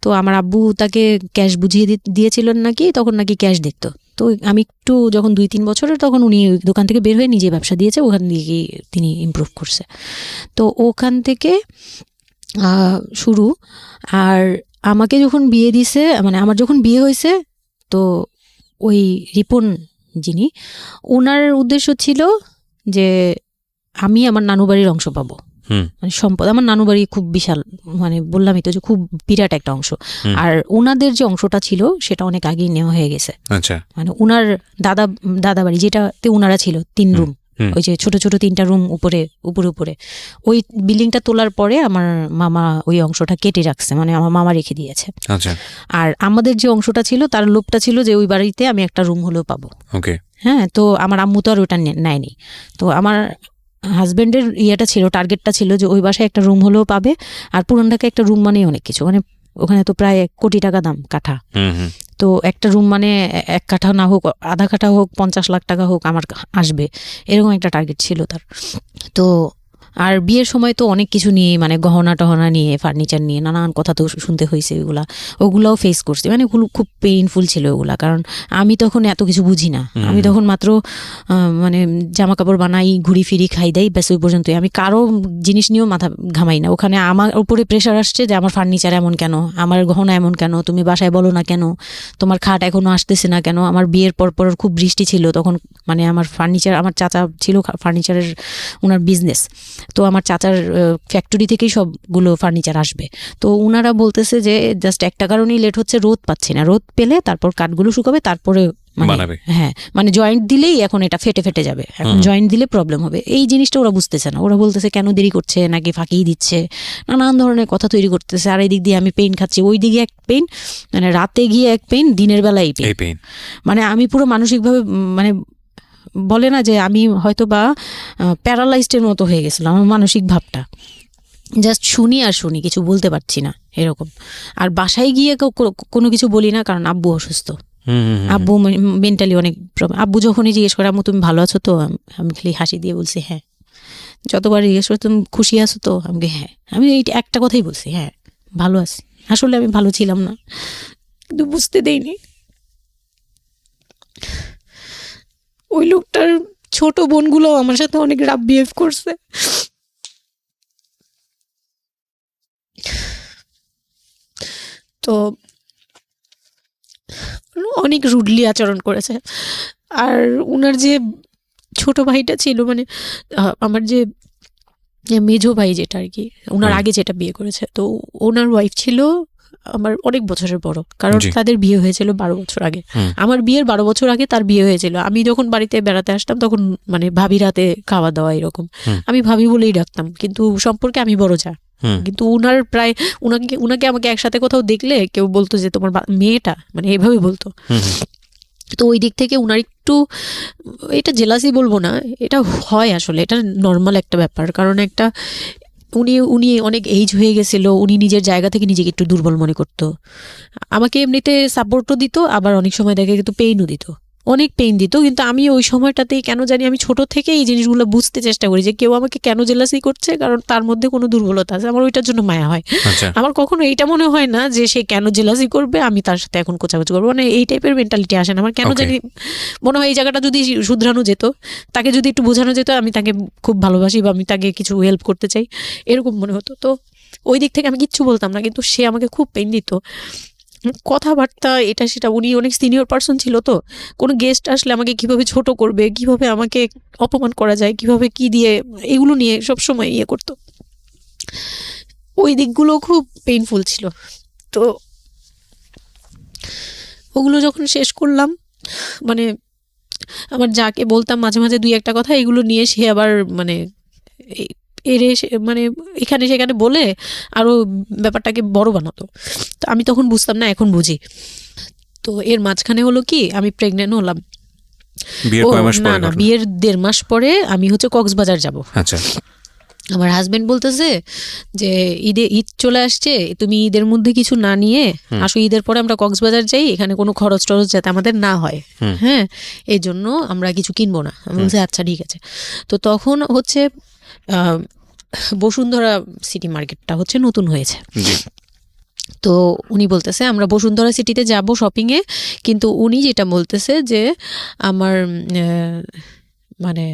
তো আমার আব্বু তাকে ক্যাশ বুঝিয়ে দিয়েছিলেন নাকি, তখন নাকি ক্যাশ দেখতো। তো আমি একটু যখন 2-3 বছরের, তখন উনি দোকান থেকে বের হয়ে নিজে ব্যবসা দিয়েছে, ওখান থেকে তিনি ইমপ্রুভ করছে। তো ওখান থেকে শুরু। আর আমাকে যখন বিয়ে দিছে, মানে আমার যখন বিয়ে হয়েছে, তো ওই রিপন যিনি, ওনার উদ্দেশ্য ছিল যে আমি আমার নানু বাড়ির অংশ পাবো, মানে সম্পদ। আমার নানু বাড়ি খুব বিশাল, মানে বললামই তো যে খুব বিরাট একটা অংশ। আর ওনাদের যে অংশটা ছিল সেটা অনেক আগেই নেওয়া হয়ে গেছে। মানে ওনার দাদা বাড়ি যেটাতে ওনারা ছিল 3 রুম, ওই যে ছোট ছোট 3টা রুম উপরে, ওই বিল্ডিংটা তোলার পরে আমার মামা ওই অংশটা কেটে রাখছে, মানে আমার মামা রেখে দিয়েছে। আর আমাদের যে অংশটা ছিল তার লোভটা ছিল যে ওই বাড়িতে আমি একটা রুম হলেও পাবো। হ্যাঁ, তো আমার আম্মু তো আর ওটা নেয়নি। তো আমার হাজব্যান্ডের ইয়েটা ছিল, টার্গেটটা ছিল যে ওই বাসায় একটা রুম হলেও পাবে। আর পুরান ঢাকায় একটা রুম মানেই অনেক কিছু, মানে ওখানে তো প্রায় 1 কোটি টাকা দাম কাঠা। তো একটা রুম মানে 1 কাঠা না হোক, আধা কাঠা হোক, 50 লাখ টাকা হোক আমার আসবে, এরকম একটা টার্গেট ছিল তার। তো আর বিয়ের সময় তো অনেক কিছু নিয়ে, মানে গহনা টহনা নিয়ে, ফার্নিচার নিয়ে নানান কথা তো শুনতে হয়েছে, ওগুলাও ফেস করছি। মানে খুব পেইনফুল ছিল ওগুলা, কারণ আমি তখন এত কিছু বুঝি না। আমি তখন মাত্র মানে জামা কাপড় বানাই, ঘুরি ফিরি, খাই দেই, ব্যাস ওই পর্যন্তই। আমি কারো জিনিস নিয়েও মাথা ঘামাই না। ওখানে আমার উপরে প্রেশার আসছে যে আমার ফার্নিচার এমন কেন, আমার গহনা এমন কেন, তুমি বাসায় বলো না কেন, তোমার খাট এখনো আসতেছে না কেন। আমার বিয়ের পর খুব বৃষ্টি ছিল তখন, মানে আমার ফার্নিচার, আমার চাচা ছিল ফার্নিচারের, ওনার বিজনেস। তো আমার চাচার ফ্যাক্টরি থেকেই সবগুলো ফার্নিচার আসবে। তো ওনারা বলতেছে যে জাস্ট একটা কারণেই লেট হচ্ছে, রোদ পাচ্ছি না, রোদ পেলে তারপর কাঠগুলো শুকাবে, তারপরে হ্যাঁ, মানে জয়েন্ট দিলেই এখন এটা ফেটে ফেটে যাবে, এখন জয়েন্ট দিলে প্রবলেম হবে। এই জিনিসটা ওরা বুঝতেছে না। ওরা বলতেছে কেন দেরি করছে, নাকি ফাঁকিই দিচ্ছে, নানান ধরনের কথা তৈরি করতেছে। আর এই দিক দিয়ে আমি পেইন খাচ্ছি, ওই দিকে এক পেইন, মানে রাতে গিয়ে এক পেইন, দিনের বেলায় পেইন। মানে আমি পুরো মানসিকভাবে, মানে বলে না যে আমি হয়তো বা প্যারালাইজডের মতো হয়ে গেছিলাম, আমার মানসিক ভাবটা। জাস্ট শুনি আর শুনি, কিছু বলতে পারছি না এরকম। আর বাসায় গিয়ে কোনো কিছু বলি না, কারণ আব্বু অসুস্থ। আব্বু মেন্টালি অনেক প্রবলেম। আব্বু যখনই জিজ্ঞেস করে আম্মু তুমি ভালো আছো তো, আমি খালি হাসি দিয়ে বলছি হ্যাঁ। যতবার জিজ্ঞেস করে তুমি খুশি আছো তো, আমাকে হ্যাঁ। আমি এই একটা কথাই বলছি, হ্যাঁ ভালো আছি। আসলে আমি ভালো ছিলাম না, কিন্তু বুঝতে দেইনি। ওই লোকটার ছোট বোনগুলো আমার সাথে অনেক রাফ বিহেভ করছে। তো অনেক রুডলি আচরণ করেছে। আর উনার যে ছোট ভাইটা ছিল, মানে আমার যে মেজো ভাই যেটা আর কি, ওনার আগে যেটা বিয়ে করেছে, তো ওনার ওয়াইফ ছিল আমার অনেক বছরের বড়, কারণ তাদের বিয়ে হয়েছিল 12 বছর আগে। আমার বিয়ের 12 বছর আগে তার বিয়ে হয়েছিল। আমি যখন বাড়িতে বেড়াতে আসতাম তখন মানে ভাবি রাতে খাওয়া দাওয়া এরকম, আমি ভাবি বলেই ডাকতাম, কিন্তু সম্পর্কে আমি বড় যা। কিন্তু উনার প্রায় উনাকে আমাকে একসাথে কোথাও দেখলে কেউ বলতো যে তোমার মেয়েটা, মানে এইভাবে বলতো। তো ওই দিক থেকে উনার একটু, এটা জেলাসি বলবো না, এটা হয় আসলে, এটা নর্মাল একটা ব্যাপার। কারণ একটা উনি অনেক এইজ হয়ে গেছিল, উনি নিজের জায়গা থেকে নিজেকে একটু দুর্বল মনে করতো। আমাকে এমনিতে সাপোর্টও দিত, আবার অনেক সময় দেখে কিন্তু পেইনও দিত, অনেক পেইন দিত। কিন্তু আমি ওই সময়টাতেই কেন জানি আমি ছোট থেকে এই জিনিসগুলো বুঝতে চেষ্টা করি যে কেউ আমাকে কেন জেলাসি করছে, কারণ তার মধ্যে কোনো দুর্বলতা আছে, আমার ওইটার জন্য মায়া হয়। আমার কখনো এইটা মনে হয় না যে সে কেন জেলাসি করবে, আমি তার সাথে এখন কোচাকুচি করবো, মানে এই টাইপের মেন্টালিটি আসে না আমার। কেন জানি মনে হয় এই জায়গাটা যদি শুধরানো যেত, তাকে যদি একটু বোঝানো যেত আমি তাকে খুব ভালোবাসি বা আমি তাকে কিছু হেল্প করতে চাই, এরকম মনে হতো। তো ওই দিক থেকে আমি কিচ্ছু বলতাম না, কিন্তু সে আমাকে খুব পেইন দিত, কথাবার্তা এটা সেটা। উনি অনেক সিনিয়র পার্সন ছিল, তো কোনো গেস্ট আসলে আমাকে কিভাবে ছোট করবে, কিভাবে আমাকে অপমান করা যায়, কিভাবে কি দিয়ে, এগুলো নিয়ে সবসময় ইয়ে করতো। ওই দিকগুলো খুব পেইনফুল ছিল। তো ওগুলো যখন শেষ করলাম, মানে আমার যাকে বলতাম মাঝে মাঝে দুই একটা কথা, এগুলো নিয়ে সে আবার মানে মানে এখানে সেখানে বলে আরো ব্যাপারটাকে বড় বানাতো। তো আমি তখন বুঝতাম না, এখন বুঝি। তো এর মাঝখানে হলো কি, আমি প্রেগনেন্ট হলাম। না, বিয়ের 1.5 মাস পরে আমি হচ্ছে কক্সবাজার যাব। আচ্ছা। আমার হাজবেন্ড বলতেছে যে ঈদ চলে আসছে, তুমি ঈদের মধ্যে কিছু না নিয়ে আসো, ঈদের পরে আমরা কক্সবাজার যাই, এখানে কোনো খরচ টরচ যাতে আমাদের না হয়, হ্যাঁ, এই জন্য আমরা কিছু কিনবো না। আমি বলছি আচ্ছা ঠিক আছে। তো তখন হচ্ছে বসুন্ধরা সিটি মার্কেটটা হচ্ছে নতুন হয়েছে। তো উনি বলতেছে আমরা বসুন্ধরা সিটিতে যাব শপিংয়ে, কিন্তু উনি যেটা বলতেছে যে আমার মানে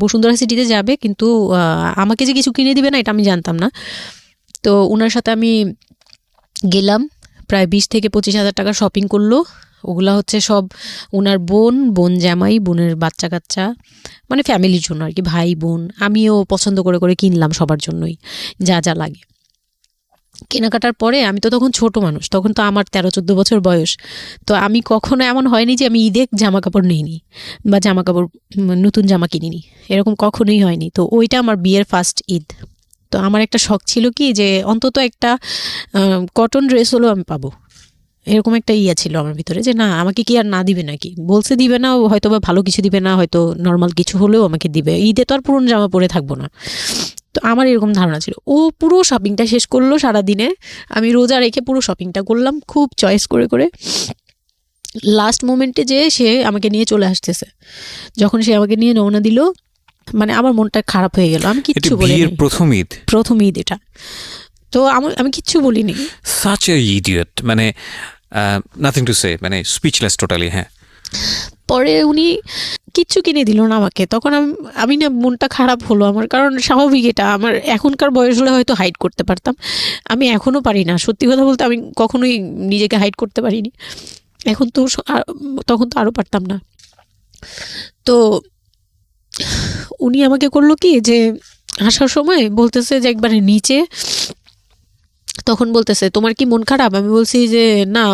বসুন্ধরা সিটিতে যাবে, কিন্তু আমাকে যে কিছু কিনে দিবে না এটা আমি জানতাম না। তো ওনার সাথে আমি গেলাম, প্রায় 20 থেকে 25 হাজার টাকা শপিং করলো। ওগুলা হচ্ছে সব ওনার বোন জামাই, বোনের বাচ্চা কাচ্চা, মানে ফ্যামিলির জন্য আর কি, ভাই বোন। আমিও পছন্দ করে করে কিনলাম সবার জন্যই যা যা লাগে। কেনাকাটার পরে আমি তো তখন ছোট মানুষ, তখন তো আমার 13-14 বছর বয়স। তো আমি কখনো এমন হয়নি যে আমি ঈদে জামা কাপড় নিইনি বা জামা কাপড় নতুন জামা কিনিনি, এরকম কখনোই হয়নি। তো ওইটা আমার বিয়ের ফার্স্ট ঈদ। তো আমার একটা শখ ছিল কি যে অন্তত একটা কটন ড্রেস হলেও আমি পাবো, এরকম একটা ইয়া ছিল আমার ভিতরে, যে না আমাকে কি আর না দিবে নাকি, বলছে দিবে না, হয়তো বা ভালো কিছু দিবে না, হয়তো নর্মাল কিছু হলেও আমাকে দিবে, ঈদে তো আর পুরনো জামা পরে থাকবো না। তো আমার এরকম ধারণা ছিল। ও পুরো শপিংটা শেষ করলো সারাদিনে, আমি রোজা রেখে পুরো শপিংটা করলাম খুব চয়েস করে করে। লাস্ট মোমেন্টে যে সে আমাকে নিয়ে চলে আসতেছে, যখন সে আমাকে নিয়ে রওনা দিল, মানে আমার মনটা খারাপ হয়ে গেল। আমি কিচ্ছু বলিনি, প্রথম ঈদ এটা। তো আমি কিচ্ছু বলিনি। সাচ এ ইডিয়েট, মানে নাথিং টু সে, মানে স্পিচলেস টোটালি। হ্যাঁ, পরে উনি কিচ্ছু কিনে দিল না আমাকে। তখন আমি না, মনটা খারাপ হলো আমার, কারণ স্বাভাবিক এটা। আমার এখনকার বয়স হলে হয়তো হাইড করতে পারতাম, আমি এখনও পারি না। সত্যি কথা বলতে আমি কখনোই নিজেকে হাইড করতে পারিনি, এখন তো, তখন তো আরও পারতাম না। তো উনি আমাকে করলো কি, যে আসার সময় বলতেছে যে একবারে নিচে, তখন বলতেছে তোমার কি মন খারাপ? আমি বলছি যে না,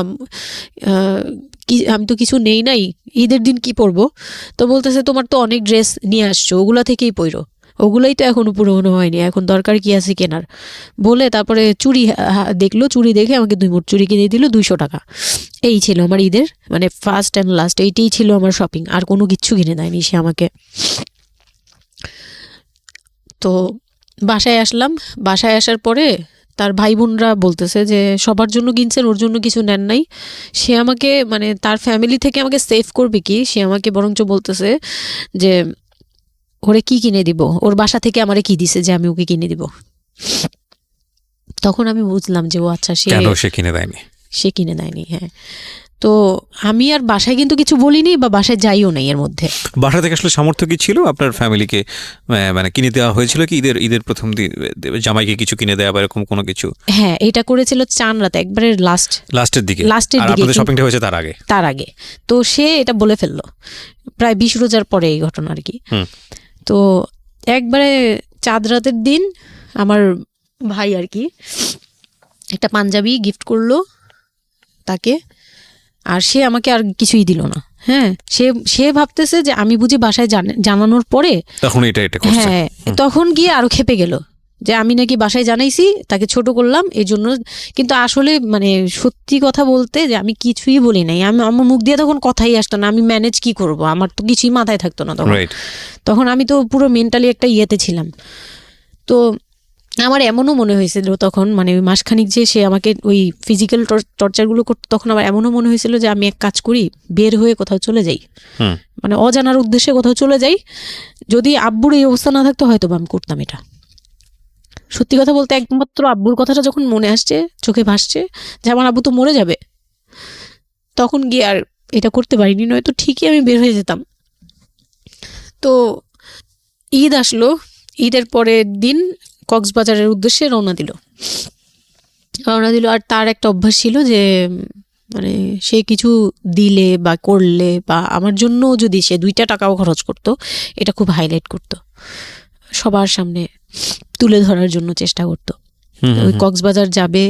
আমি তো কিছু নেই নাই, ঈদের দিন কি পরবো? তো বলতেছে তোমার তো অনেক ড্রেস নিয়ে আসছো, ওগুলা থেকেই পরো, ওগুলাই তো এখনো পুরোনো হয়নি, এখন দরকার কি আছে কেনার? বলে তারপরে চুড়ি দেখলো, চুড়ি দেখে আমাকে 2 মুঠ চুড়ি কিনে দিল 200 টাকা। এই ছিল আমার ঈদের, মানে ফার্স্ট অ্যান্ড লাস্ট, এইটাই ছিল আমার শপিং, আর কোনো কিচ্ছু কিনে দেয়নি সে আমাকে। তো বাসায় আসলাম, বাসায় আসার পরে তার ভাই বোনরা বলতেছে যে সবার জন্য কিনছেন, ওর জন্য কিছু নেন নাই। সে আমাকে, মানে তার ফ্যামিলি থেকে আমাকে সেভ করবে কি, সে আমাকে বরঞ্চ বলতেছে যে ওরে কি কিনে দিব, ওর বাসা থেকে আমারে কি দিছে যে আমি ওকে কিনে দিব। তখন আমি বুঝলাম যে ও আচ্ছা, সে কিনে দেয়নি। হ্যাঁ, তো আমি আর বাসায় কিন্তু কিছু বলিনি বা বাসায় যাইও নাই এর মধ্যে। বাসা থেকে আসলে সামর্থ্য কি ছিল আপনার ফ্যামিলিকে, মানে কিনে দেওয়া হয়েছিল কি ঈদের প্রথম দিন জামাইকে কিছু কিনে দেওয়া বা এরকম কোনো কিছু? হ্যাঁ, এটা করেছিল চান রাতে একবারে লাস্টের দিকে। শপিংটা হয়েছে তার আগে। তো সে এটা বলে ফেললো প্রায় 20 রোজার পরে এই ঘটনা আর কি। তো একবারে চাঁদ রাতের দিন আমার ভাই আর কি একটা পাঞ্জাবি গিফট করলো তাকে, আর সে আমাকে আর কিছুই দিল না। হ্যাঁ, সে ভাবতেছে যে আমি বুঝি বাসায় জানানোর পরে তখন এটা করছে। হ্যাঁ, তখন গিয়ে আরো খেপে গেল যে আমি নাকি বাসায় জানাইছি, তাকে ছোট করলাম এই জন্য। কিন্তু আসলে মানে সত্যি কথা বলতে যে আমি কিছুই বলি নাই, আমার মুখ দিয়ে তখন কথাই আসতো না, আমি ম্যানেজ কি করব, আমার তো কিছুই মাথায় থাকতো না তখন আমি তো পুরো মেন্টালি একটা ইয়েতে ছিলাম। তো আমার এমনও মনে হয়েছিল তখন, মানে ওই মাসখানিক যে সে আমাকে ওই ফিজিক্যাল টর্চারগুলো করতো, তখন আমার এমনও মনে হয়েছিল যে আমি এক কাজ করি, বের হয়ে কোথাও চলে যাই, মানে অজানার উদ্দেশ্যে কোথাও চলে যাই। যদি আব্বুর এই অবস্থা না থাকতো হয়তো আমি করতাম এটা। সত্যি কথা বলতে একমাত্র আব্বুর কথাটা যখন মনে আসছে, চোখে ভাসছে যে আমার আব্বু তো মরে যাবে, তখন গিয়ে আর এটা করতে পারিনি, নয়তো ঠিকই আমি বের হয়ে যেতাম। তো ঈদ আসলো, ঈদের পরের দিন কক্সবাজারের উদ্দেশ্যে রওনা দিল। আর তার একটা অভ্যাস ছিল যে মানে সে কিছু দিলে বা করলে বা আমার জন্য যদি সে 2টা টাকাও খরচ করতো, এটা খুব হাইলাইট করতো, সবার সামনে তুলে ধরার জন্য চেষ্টা করতো। ওই কক্সবাজার যাবে,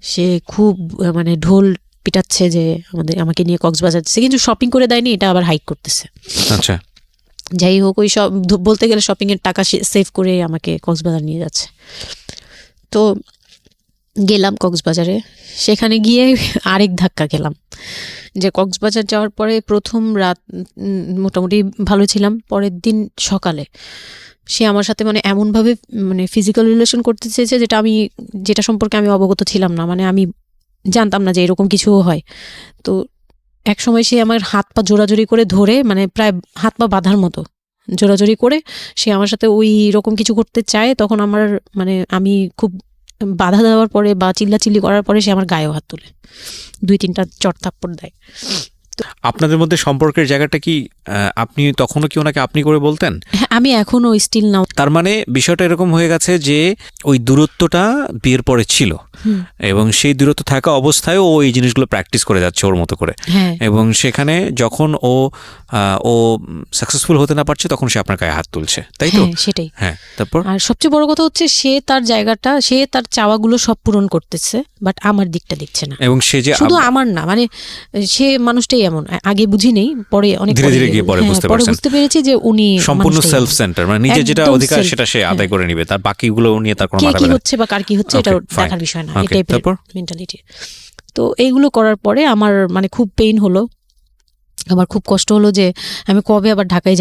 সে খুব মানে ঢোল পিটাচ্ছে যে আমাকে নিয়ে কক্সবাজার যাচ্ছে, কিন্তু শপিং করে দেয়নি, এটা আবার হাইক করতেছে। আচ্ছা, যাই হোক, ওই সব বলতে গেলে শপিং এর টাকা সেভ করে আমাকে কক্সবাজার নিয়ে যাচ্ছে। তো গেলাম কক্সবাজারে, সেখানে গিয়ে আরেক ধাক্কা খেলাম যে কক্সবাজার যাওয়ার পরে প্রথম রাত মোটামুটি ভালো ছিলাম, পরের দিন সকালে সে আমার সাথে মানে এমনভাবে মানে ফিজিক্যাল রিলেশন করতে চেয়েছে যেটা সম্পর্কে আমি অবগত ছিলাম না, মানে আমি জানতাম না যে এরকম কিছুও হয়। তো এক সময় সে আমার হাত পা জোড়াজোড়ি করে ধরে, মানে প্রায় হাত পা বাঁধার মতো জোড়াজোড়ি করে সে আমার সাথে ওই রকম কিছু করতে চায়। তখন আমার মানে আমি খুব বাধা দেওয়ার পরে বা চিল্লাচিল্লি করার পরে সে আমার গায়েও হাত তুলে 2-3টা চট থাপ্পড় দেয়। আপনাদের মধ্যে সম্পর্কের জায়গাটা কি আপনি তখনও কি ওনাকে আপনি করে বলতেন? হ্যাঁ, আমি এখনো স্টিল নাও। তার মানে বিষয়টা এরকম হয়ে গেছে যে ওই দূরত্বটা বিয়ের পরে ছিল, এবং সেই দূরত্ব থাকা অবস্থায় ও এই জিনিসগুলো প্র্যাকটিস করে যাচ্ছে ওর মতো করে, এবং সেখানে যখন ও সাকসেসফুল হতে না পারছে তখন সে আপনার গায়ে হাত তুলছে, তাই তো? সেটাই। হ্যাঁ, তারপর আর সবচেয়ে বড় কথা হচ্ছে সে তার জায়গাটা, সে তার চাওয়াগুলো সব পূরণ করতেছে, বাট আমার দিকটা দেখছে না। এবং সে যে শুধু আমার না, মানে সে মানুষটাই এমন, আগে বুঝি নেই, পরে অনেক ধীরে ধীরে গিয়ে পরে বুঝতে পেরেছি যে উনি সম্পূর্ণ সেলফ সেন্টার, মানে নিজের যেটা অধিকার সেটা সে আদায় করে নিবে, তার বাকিগুলো নিয়ে তার কোনো মাথা ব্যথা কি হচ্ছে বা কার কি হচ্ছে এটা দেখার বিষয় না, এটাই মেন্টালিটি। তো এইগুলো করার পরে আমার মানে খুব পেইন হলো, আমার খুব কষ্ট হলো যে আমি কবে ঢাকায়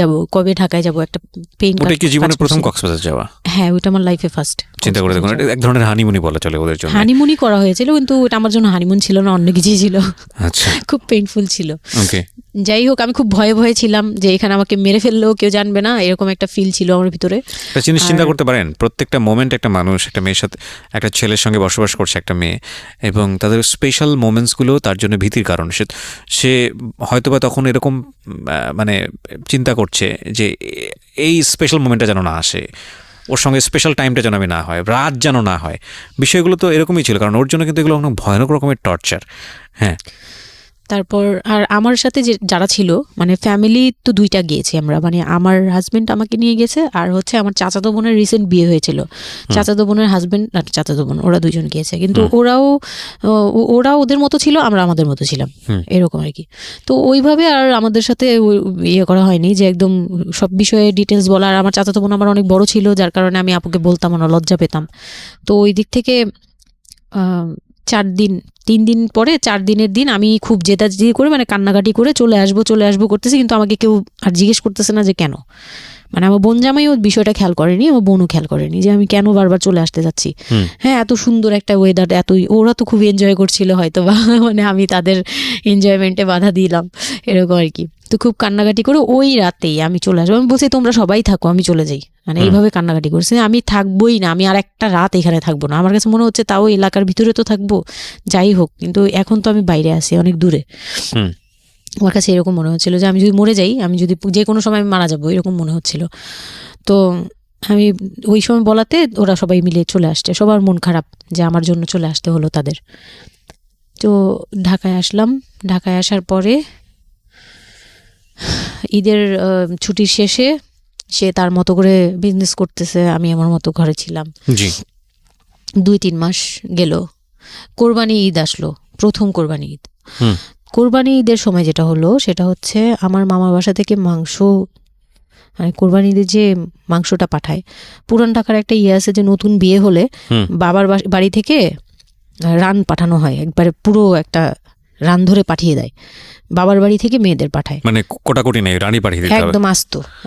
যাব, একটা পেইন। ওটা কি জীবনে প্রথম কক্সবাজার যাওয়া? হ্যাঁ, ওটা আমার লাইফে ফার্স্ট। চিন্তা করে দেখুন, এক ধরনের হানিমুনি বলা চলে ওদের জন্য। হানিমুনি করা হয়েছিল, কিন্তু ওটা আমার জন্য হানিমুন ছিল না, অন্য কিছুই ছিল। আচ্ছা, খুব পেইনফুল ছিল। ওকে, যাই হোক, আমি খুব ভয়ে ছিলাম যে এখানে আমাকে মেরে ফেললেও কেউ জানবে না, এরকম একটা ফিল ছিল আমার ভিতরে। চিন্তা করতে পারেন, প্রত্যেকটা মোমেন্ট একটা মানুষ, একটা মেয়ের সাথে, একটা ছেলের সঙ্গে বসবাস করছে একটা মেয়ে, এবং তাদের স্পেশাল মোমেন্টসগুলো তার জন্য ভীতির কারণ। সে হয়তোবা তখন এরকম মানে চিন্তা করছে যে এই স্পেশাল মোমেন্টটা যেন না আসে, ওর সঙ্গে স্পেশাল টাইমটা যেন আমি না হয়, রাত যেন না হয়। বিষয়গুলো তো এরকমই ছিল, কারণ ওর জন্য কিন্তু এগুলো অনেক ভয়ানক রকমের টর্চার। হ্যাঁ, তারপর আর আমার সাথে যারা ছিল, মানে ফ্যামিলি তো 2টা গিয়েছি আমরা, মানে আমার হাজবেন্ড আমাকে নিয়ে গেছে, আর হচ্ছে আমার চাচাতো বোনের রিসেন্ট বিয়ে হয়েছিল, চাচাতো বোনের হাজবেন্ড আর চাচাতো বোন, ওরা 2জন গিয়েছে। কিন্তু ওরা ওদের মতো ছিল, আমরা আমাদের মতো ছিলাম, এরকম আর কি। তো ওইভাবে আর আমাদের সাথে ইয়ে করা হয়নি যে একদম সব বিষয়ে ডিটেলস বলা। আর আমার চাচাতো বোন আমার অনেক বড় ছিল, যার কারণে আমি আপুকে বলতাম না, লজ্জা পেতাম। তো ওই দিক থেকে 3 দিন পরে 4 দিনের দিন আমি খুব জেদাজেদি করে, মানে কান্নাকাটি করে চলে আসবো করতেছি, কিন্তু আমাকে কেউ আর জিজ্ঞেস করতেছে না যে কেন। মানে আমার বোন জামাইও বিষয়টা খেয়াল করেনি, আমার বোনও খেয়াল করেনি যে আমি কেন বারবার চলে আসতে যাচ্ছি। হ্যাঁ, এত সুন্দর একটা ওয়েদার, ওরা তো খুব এনজয় করছিল হয়তো বা, মানে আমি তাদের এনজয়মেন্টে বাধা দিলাম, এরকম আর কি। তো খুব কান্নাকাটি করে ওই রাতেই আমি চলে আসবো, আমি বলছি তোমরা সবাই থাকো, আমি চলে যাই, মানে এইভাবে কান্নাকাটি করছে, আমি থাকবোই না, আমি আর একটা রাত এখানে থাকবো না। আমার কাছে মনে হচ্ছে তাও এলাকার ভিতরে তো থাকবো, যাই হোক, কিন্তু এখন তো আমি বাইরে আছি, অনেক দূরে। আমার কাছে এরকম মনে হচ্ছিল যে আমি যদি মরে যাই, আমি যদি যে কোনো সময় মারা যাবো, এরকম মনে হচ্ছিল। তো আমি ওই সময় বলাতে ওরা সবাই মিলে চলে আসছে, সবার মন খারাপ যে আমার জন্য চলে আসতে হলো তাদের। তো ঢাকায় আসলাম। ঢাকায় আসার পরে ঈদের ছুটির শেষে সে তার মতো করে বিজনেস করতেছে, আমি আমার মতো ঘরে ছিলাম। 2-3 মাস গেল, কোরবানি ঈদ আসলো, প্রথম কোরবানি ঈদ। কোরবানি ঈদের সময় যেটা হলো সেটা হচ্ছে আমার মামার বাসা থেকে মাংস, মানে কোরবানি ঈদের যে মাংসটা পাঠায়, পুরান ঢাকার একটা আছে যে নতুন বিয়ে হলে বাবার বাড়ি থেকে রান পাঠানো হয়, একবারে পুরো একটা রান ধরে পাঠিয়ে দেয়, বাবার বাড়ি থেকে মেয়েদের পাঠায়, মানে কোটাকুটি নেই, রানী পাঠিয়ে দিতে হবে, একদম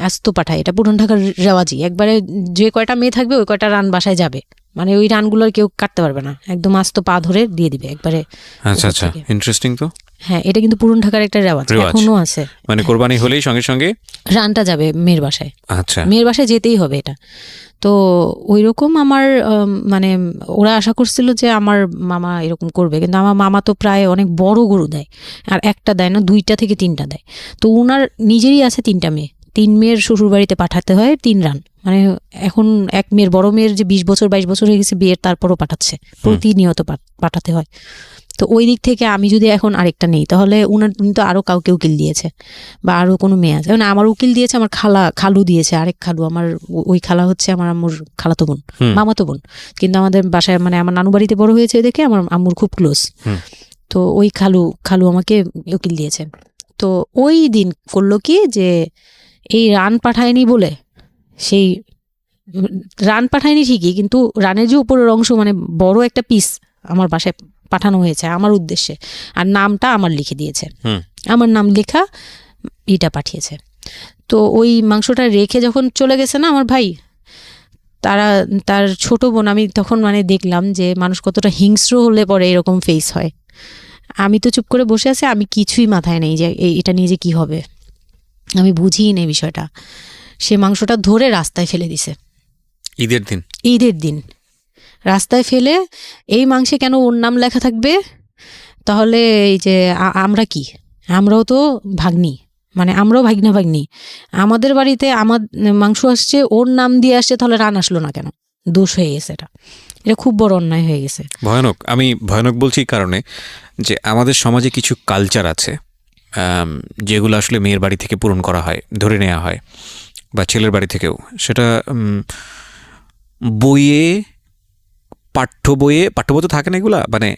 আস্ত পাঠায়। এটা পুরান ঢাকার রেওয়াজি, একবারে যে কয়টা মেয়ে থাকবে ওই কয়টা রান বাসায় যাবে, মানে ওই রানগুলোর কেউ কাটতে পারবে না, একদম আস্ত পা ধরে দিয়ে দিবে একবারে। আচ্ছা আচ্ছা, ইন্টারেস্টিং তো। হ্যাঁ, এটা কিন্তু পুরান ঢাকার একটা রেওয়াজ, এখনো আছে। মানে কোরবানি হলেই সঙ্গে সঙ্গে রানটা যাবে মেয়ের বাসায়। আচ্ছা, মেয়ের বাসায় যেতেই হবে এটা। তো ওই রকম আমার মানে ওরা আশা করছিল যে আমার মামা এরকম করবে, কিন্তু আমার মামা তো প্রায় অনেক বড় গরু দেয়, আর একটা দেয় না, 2টা থেকে 3টা দেয়। তো ওনার নিজেরই আছে 3টা মেয়ে, 3 মেয়ের শ্বশুর বাড়িতে পাঠাতে হয় 3 রান। মানে এখন এক মেয়ের, বড় মেয়ের যে 20 বছর 22 বছর হয়ে গেছে বিয়ের, তারপরও পাঠাচ্ছে, প্রতিনিয়ত পাঠাতে হয়। তো ওই দিক থেকে আমি যদি এখন আরেকটা নেই, তাহলে উনি তো আরও কাউকে উকিল দিয়েছে, বা আরও কোনো মেয়ে আছে, মানে আমার উকিল দিয়েছে, আমার খালু দিয়েছে, আরেক খালু, আমার ওই খালা হচ্ছে আমার আম্মুর খালাতো বোন, মামাতো বোন, কিন্তু আমাদের বাসায় মানে আমার নানু বাড়িতে বড় হয়েছে দেখে আমার আম্মুর খুব ক্লোজ। তো ওই খালু আমাকে উকিল দিয়েছে। তো ওই দিন করলো কি, যে এই রান পাঠায়নি বলে, সেই রান পাঠায়নি ঠিকই, কিন্তু রানের যে উপরের অংশ, মানে বড় একটা পিস আমার বাসায় পাঠানো হয়েছে আমার উদ্দেশ্যে, আর নামটা আমার লিখে দিয়েছে, আমার নাম লেখা এটা পাঠিয়েছে। তো ওই মাংসটা রেখে যখন চলে গেছে না আমার ভাই, তার ছোট বোন, আমি তখন মানে দেখলাম যে মানুষ কতটা হিংস্র হলে পরে এরকম ফেস হয়। আমি তো চুপ করে বসে আছি, আমি কিছুই মাথায় নেই যে এটা নিয়ে যে কী হবে, আমি বুঝিই নেই বিষয়টা। সে মাংসটা ধরে রাস্তায় ফেলে দিছে ঈদের দিন রাস্তায় ফেলে, এই মাংসে কেন ওর নাম লেখা থাকবে? তাহলে এই যে আমরাও তো ভাগ্নি, মানে আমরাও ভাগ্নি, আমাদের বাড়িতে আমার মাংস আসছে, ওর নাম দিয়ে আসছে, তাহলে রান আসলো না কেন? দোষ হয়ে গেছে, এটা খুব বড় অন্যায় হয়ে গেছে। ভয়ানক। আমি ভয়ানক বলছি এই কারণে যে আমাদের সমাজে কিছু কালচার আছে যেগুলো আসলে মেয়ের বাড়ি থেকে পূরণ করা হয়, ধরে নেওয়া হয়, বা ছেলের বাড়ি থেকেও। সেটা পাঠ্য বইয়ে তো থাকে না এগুলা, মানে